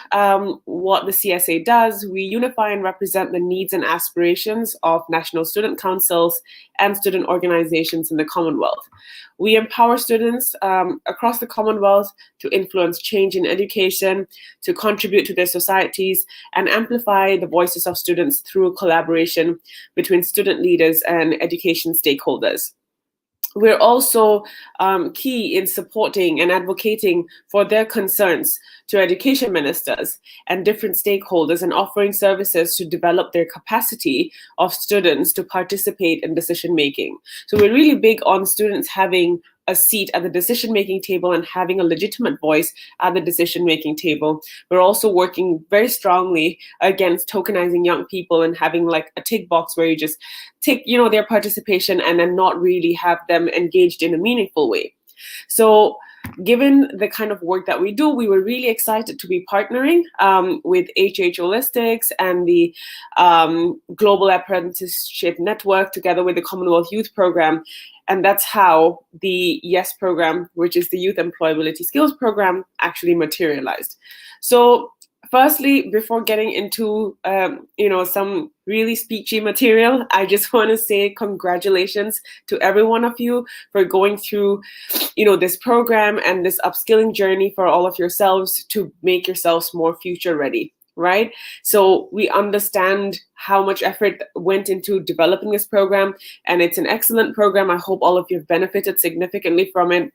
what the CSA does. We unify and represent the needs and aspirations of national student councils and student organizations in the Commonwealth. We empower students across the Commonwealth to influence change in education, to contribute to their societies, and amplify the voices of students through collaboration between student leaders and education stakeholders. We're also key in supporting and advocating for their concerns to education ministers and different stakeholders, and offering services to develop their capacity of students to participate in decision making. So we're really big on students having a seat at the decision-making table and having a legitimate voice at the decision-making table. We're also working very strongly against tokenizing young people and having like a tick box where you just tick, their participation and then not really have them engaged in a meaningful way. So given the kind of work that we do, we were really excited to be partnering with HHHolistic and the Global Apprenticeship Network together with the Commonwealth Youth Programme. And that's how the YES program, which is the Youth Employability Skills Program, actually materialized. So firstly, before getting into some really speechy material, I just want to say congratulations to every one of you for going through this program and this upskilling journey for all of yourselves to make yourselves more future ready. Right? So we understand how much effort went into developing this program, and it's an excellent program. I hope all of you have benefited significantly from it.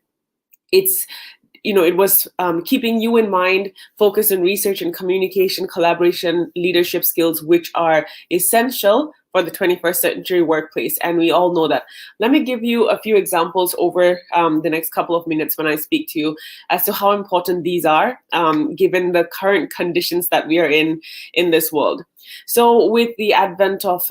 It was keeping you in mind, focused on research and communication, collaboration, leadership skills, which are essential for the 21st century workplace. And we all know that. Let me give you a few examples over the next couple of minutes when I speak to you as to how important these are, given the current conditions that we are in this world. So with the advent of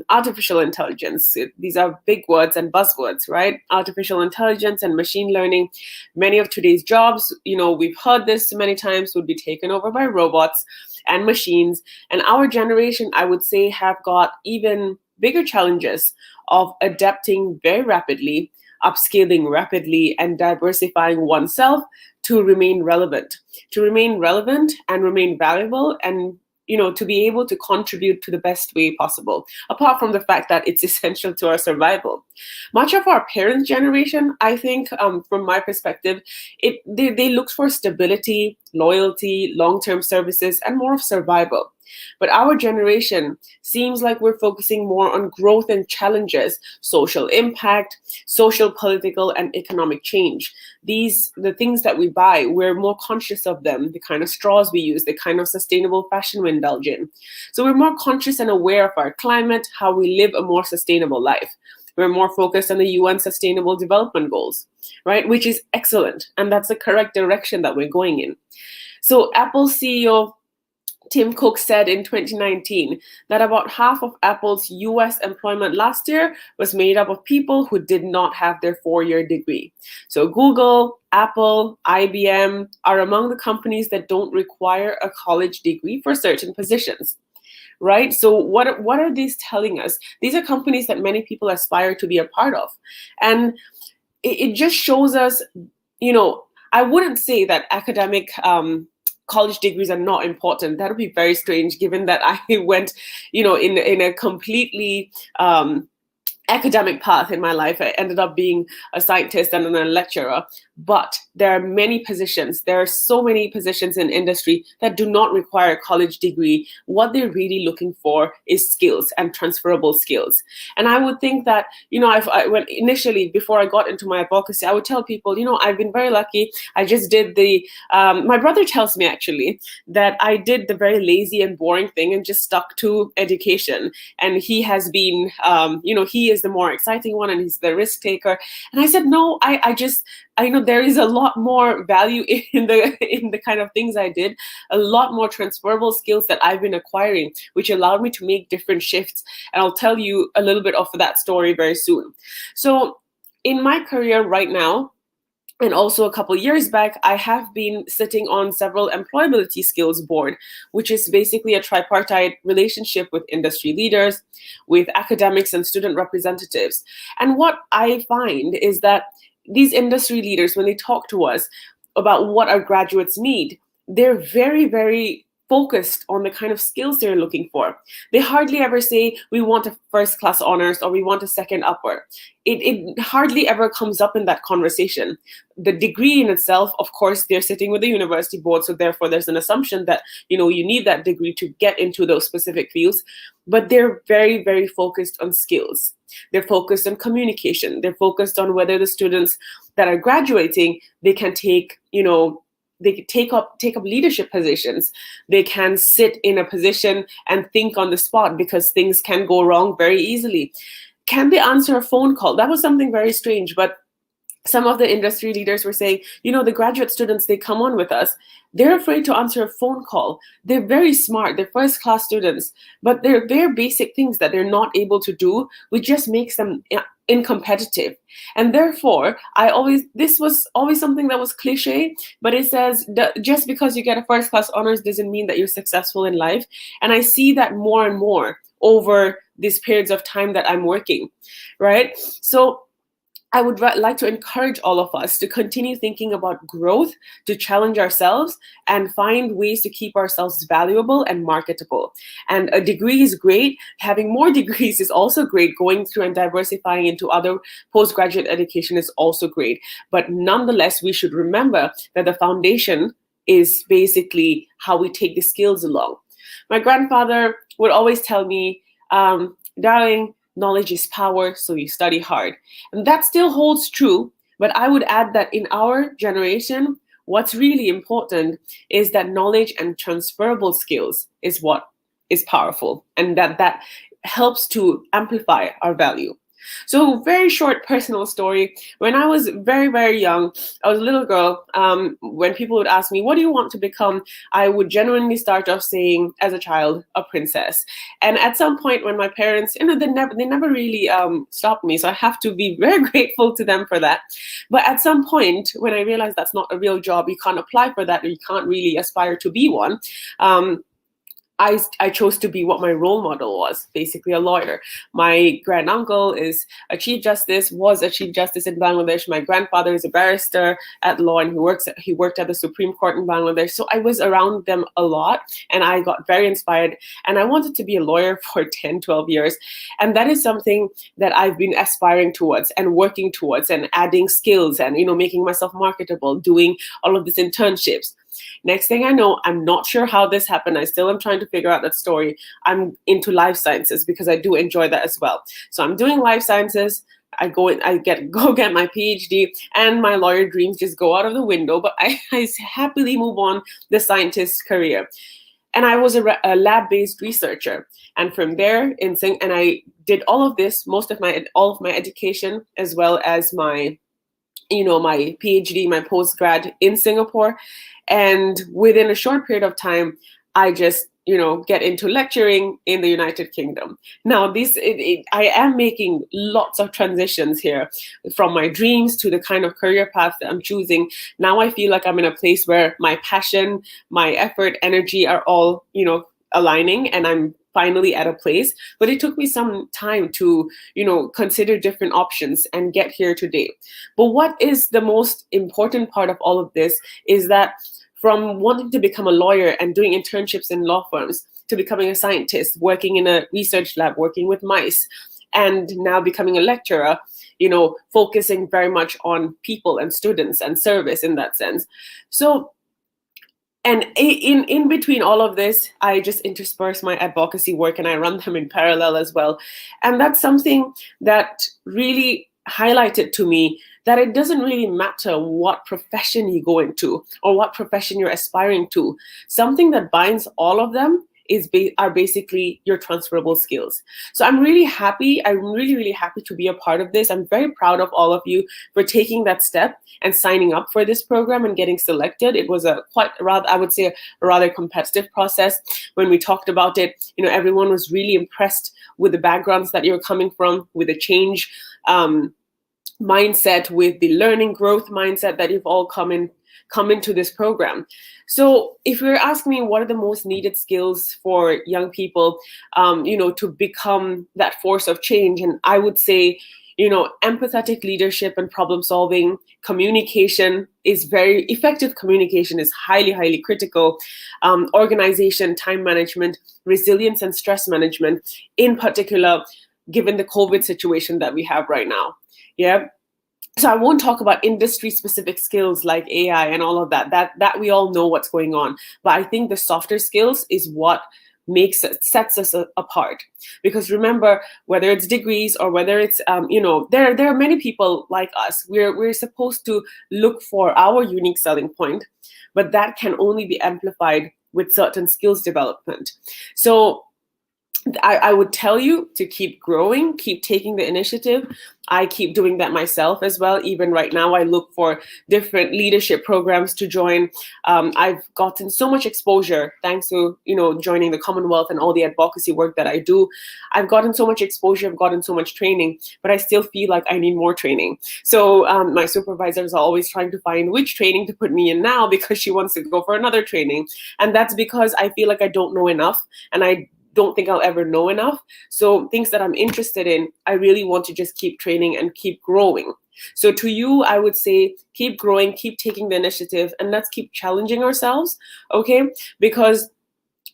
artificial intelligence, these are big words and buzzwords, right? Artificial intelligence and machine learning. Many of today's jobs, we've heard this many times, would be taken over by robots and machines. And our generation, I would say, have got even bigger challenges of adapting very rapidly, upscaling rapidly, and diversifying oneself to remain relevant and remain valuable, and to be able to contribute to the best way possible, apart from the fact that it's essential to our survival. Much of our parents' generation, I think, from my perspective, they looked for stability, loyalty, long-term services, and more of survival. But our generation seems like we're focusing more on growth and challenges, social impact, social, political, and economic change. The things that we buy, we're more conscious of them, the kind of straws we use, the kind of sustainable fashion we indulge in. So we're more conscious and aware of our climate, how we live a more sustainable life. We're more focused on the UN Sustainable Development Goals, right? Which is excellent. And that's the correct direction that we're going in. So Apple CEO Tim Cook said in 2019 that about half of Apple's US employment last year was made up of people who did not have their 4-year degree. So Google, Apple, IBM are among the companies that don't require a college degree for certain positions. Right? So what are these telling us? These are companies that many people aspire to be a part of. And it just shows us, I wouldn't say that academic college degrees are not important. That would be very strange, given that I went, in a completely academic path in my life. I ended up being a scientist and then a lecturer. But there are many positions. There are so many positions in industry that do not require a college degree. What they're really looking for is skills and transferable skills. And I would think that, when initially, before I got into my advocacy, I would tell people, I've been very lucky. I just did my brother tells me actually that I did the very lazy and boring thing and just stuck to education. And he has been, he is the more exciting one and he's the risk taker. And I said, no, I know there is a lot more value in the kind of things I did, a lot more transferable skills that I've been acquiring, which allowed me to make different shifts. And I'll tell you a little bit of that story very soon. So in my career right now, and also a couple of years back, I have been sitting on several employability skills board, which is basically a tripartite relationship with industry leaders, with academics and student representatives. And what I find is that these industry leaders, when they talk to us about what our graduates need, they're very, very focused on the kind of skills they're looking for. They hardly ever say, we want a first class honors or we want a second upper. It hardly ever comes up in that conversation. The degree in itself, of course, they're sitting with the university board, so therefore there's an assumption that, you need that degree to get into those specific fields, but they're very, very focused on skills. They're focused on communication. They're focused on whether the students that are graduating, they can take, they can take up leadership positions. They can sit in a position and think on the spot because things can go wrong very easily. Can they answer a phone call? That was something very strange, but some of the industry leaders were saying, the graduate students, they come on with us. They're afraid to answer a phone call. They're very smart. They're first class students, but they're very basic things that they're not able to do, which just makes them uncompetitive. And therefore, this was always something that was cliche, but it says that just because you get a first class honors doesn't mean that you're successful in life. And I see that more and more over these periods of time that I'm working, right? So I would like to encourage all of us to continue thinking about growth, to challenge ourselves and find ways to keep ourselves valuable and marketable. And a degree is great. Having more degrees is also great. Going through and diversifying into other postgraduate education is also great. But nonetheless, we should remember that the foundation is basically how we take the skills along. My grandfather would always tell me, darling, knowledge is power, so you study hard. And that still holds true, but I would add that in our generation, what's really important is that knowledge and transferable skills is what is powerful, and that helps to amplify our value. So very short personal story. When I was very, very young, I was a little girl. When people would ask me, what do you want to become? I would genuinely start off saying, as a child, a princess. And at some point when my parents, they never really stopped me. So I have to be very grateful to them for that. But at some point when I realized that's not a real job, you can't apply for that, or you can't really aspire to be one, I chose to be what my role model was, basically a lawyer. My granduncle is a chief justice, was a chief justice in Bangladesh. My grandfather is a barrister at law, and he worked at the Supreme Court in Bangladesh. So I was around them a lot, and I got very inspired. And I wanted to be a lawyer for 10, 12 years. And that is something that I've been aspiring towards and working towards and adding skills and, making myself marketable, doing all of these internships. Next thing I know, I'm not sure how this happened. I still am trying to figure out that story. I'm into life sciences because I do enjoy that as well. So I'm doing life sciences. I go get my PhD, and my lawyer dreams just go out of the window. But I happily move on the scientist career. And I was a lab-based researcher. And from there, I did all of this, all of my education, as well as my my PhD, my postgrad in Singapore. And within a short period of time, I just, get into lecturing in the United Kingdom. Now, I am making lots of transitions here from my dreams to the kind of career path that I'm choosing. Now I feel like I'm in a place where my passion, my effort, energy are all, aligning, and I'm finally at a place. But it took me some time to, consider different options and get here today. But what is the most important part of all of this is that from wanting to become a lawyer and doing internships in law firms to becoming a scientist, working in a research lab, working with mice, and now becoming a lecturer, focusing very much on people and students and service in that sense. So, and in between all of this, I just intersperse my advocacy work and I run them in parallel as well. And that's something that really highlighted to me that it doesn't really matter what profession you go into or what profession you're aspiring to. Something that binds all of them are basically your transferable skills. So I'm really happy. I'm really, really happy to be a part of this. I'm very proud of all of you for taking that step and signing up for this program and getting selected. It was a rather competitive process. When we talked about it, everyone was really impressed with the backgrounds that you're coming from, with the change mindset, with the learning growth mindset that you've all come into this program. So if you're asking me what are the most needed skills for young people, to become that force of change, and I would say, empathetic leadership and problem solving, communication is very effective. Communication is highly, highly critical. Organization, time management, resilience and stress management, in particular, given the COVID situation that we have right now. Yeah. So I won't talk about industry-specific skills like AI and all of that. That we all know what's going on. But I think the softer skills is what sets us apart. Because remember, whether it's degrees or whether it's there are many people like us. We're supposed to look for our unique selling point, but that can only be amplified with certain skills development. So I would tell you to keep growing, keep taking the initiative. I keep doing that myself as well. Even right now, I look for different leadership programs to join. I've gotten so much exposure thanks to, joining the Commonwealth and all the advocacy work that I do. I've gotten so much exposure, I've gotten so much training, but I still feel like I need more training. So my supervisors are always trying to find which training to put me in now because she wants to go for another training. And that's because I feel like I don't know enough, and I don't think I'll ever know enough. So things that I'm interested in, I really want to just keep training and keep growing. So to you, I would say keep growing, keep taking the initiative, and let's keep challenging ourselves, okay? Because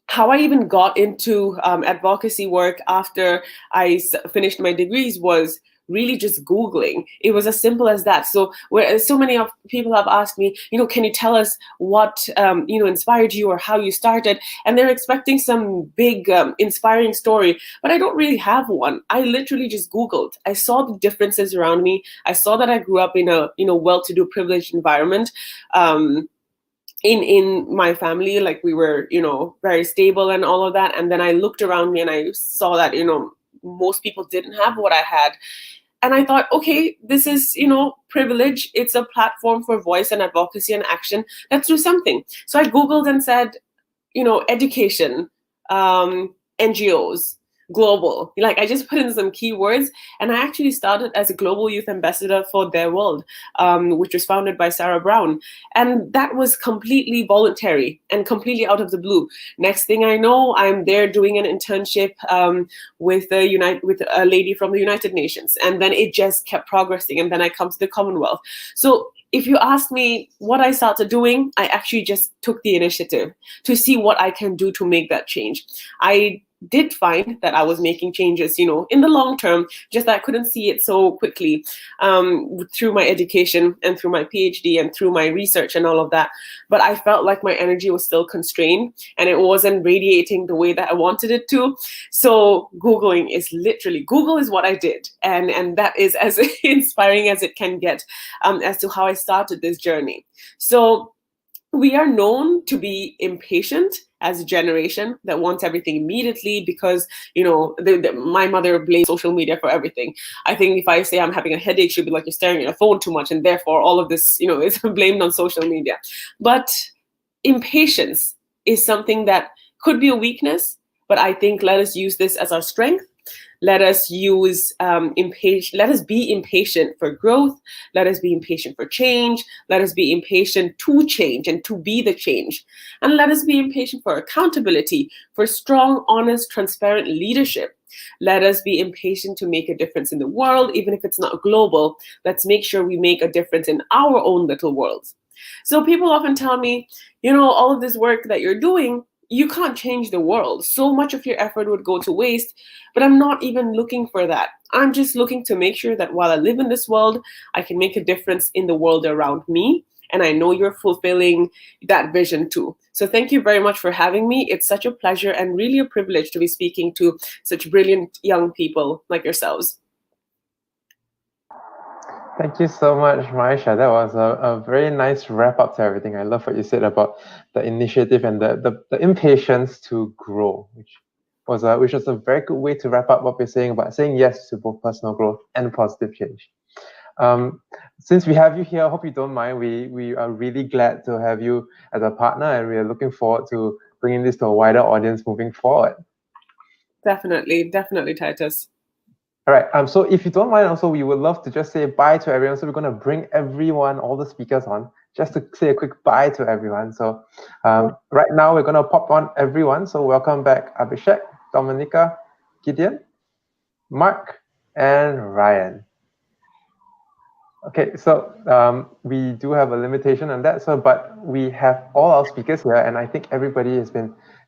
how I even got into advocacy work after I finished my degrees was really just Googling. It was as simple as that. So where so many of people have asked me, can you tell us what, inspired you or how you started? And they're expecting some big inspiring story, but I don't really have one. I literally just Googled. I saw the differences around me. I saw that I grew up in a, well-to-do privileged environment. In my family, like we were, very stable and all of that. And then I looked around me and I saw that, most people didn't have what I had. And I thought, okay, this is, privilege. It's a platform for voice and advocacy and action. Let's do something. So I Googled and said, education, NGOs, global. I just put in some keywords, and I actually started as a global youth ambassador for Their World, which was founded by Sarah Brown. And that was completely voluntary and completely out of the blue. Next thing I know, I'm there doing an internship with a lady from the United Nations. And then it just kept progressing. And then I come to the Commonwealth. So if you ask me what I started doing, I actually just took the initiative to see what I can do to make that change. I did find that I was making changes, in the long term, just that I couldn't see it so quickly through my education and through my PhD and through my research and all of that. But I felt like my energy was still constrained and it wasn't radiating the way that I wanted it to. So Google is what I did. And that is as inspiring as it can get as to how I started this journey. So we are known to be impatient as a generation that wants everything immediately because, my mother blames social media for everything. I think if I say I'm having a headache, she'll be like, you're staring at your phone too much, and therefore all of this, is blamed on social media. But impatience is something that could be a weakness, but I think let us use this as our strength. Let us use let us be impatient for growth. Let us be impatient for change. Let us be impatient to change and to be the change. And let us be impatient for accountability, for strong, honest, transparent leadership. Let us be impatient to make a difference in the world, even if it's not global. Let's make sure we make a difference in our own little worlds. So people often tell me, all of this work that you're doing, you can't change the world. So much of your effort would go to waste, but I'm not even looking for that. I'm just looking to make sure that while I live in this world, I can make a difference in the world around me. And I know you're fulfilling that vision too. So thank you very much for having me. It's such a pleasure and really a privilege to be speaking to such brilliant young people like yourselves. Thank you so much, Maisha. That was a very nice wrap up to everything. I love what you said about the initiative and the impatience to grow, which was a very good way to wrap up what we're saying about saying yes to both personal growth and positive change. Since we have you here, I hope you don't mind. We are really glad to have you as a partner, and we are looking forward to bringing this to a wider audience moving forward. Definitely, Titus. All right. So if you don't mind, also, we would love to just say bye to everyone. So we're going to bring everyone, all the speakers on, just to say a quick bye to everyone. So right now, we're going to pop on everyone. So welcome back, Abhishek, Dominica, Gideon, Mark, and Ryan. Okay, so we do have a limitation on that. But we have all our speakers here, and I think everybody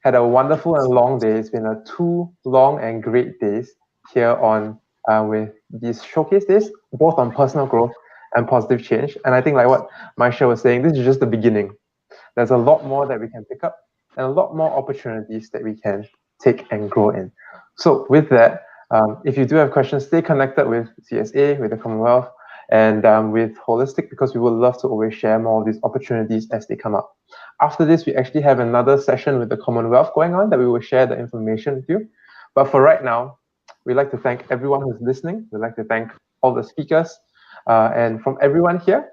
had a wonderful and long day. It's been 2 long and great days here on with these showcase days, both on personal growth and positive change. And I think, like what Maisha was saying, this is just the beginning. There's a lot more that we can pick up and a lot more opportunities that we can take and grow in. So with that, if you do have questions, stay connected with CSA, with the Commonwealth, and with Holistic, because we would love to always share more of these opportunities as they come up. After this, we actually have another session with the Commonwealth going on that we will share the information with you. But for right now, we'd like to thank everyone who's listening. We'd like to thank all the speakers, and from everyone here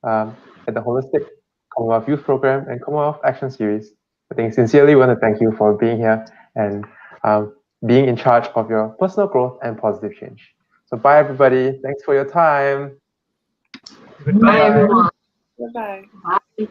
at the Holistic, Commonwealth Youth Programme, and Commonwealth Action Series. I think sincerely we want to thank you for being here and being in charge of your personal growth and positive change. So bye, everybody. Thanks for your time. Bye, everyone. Bye-bye. Bye.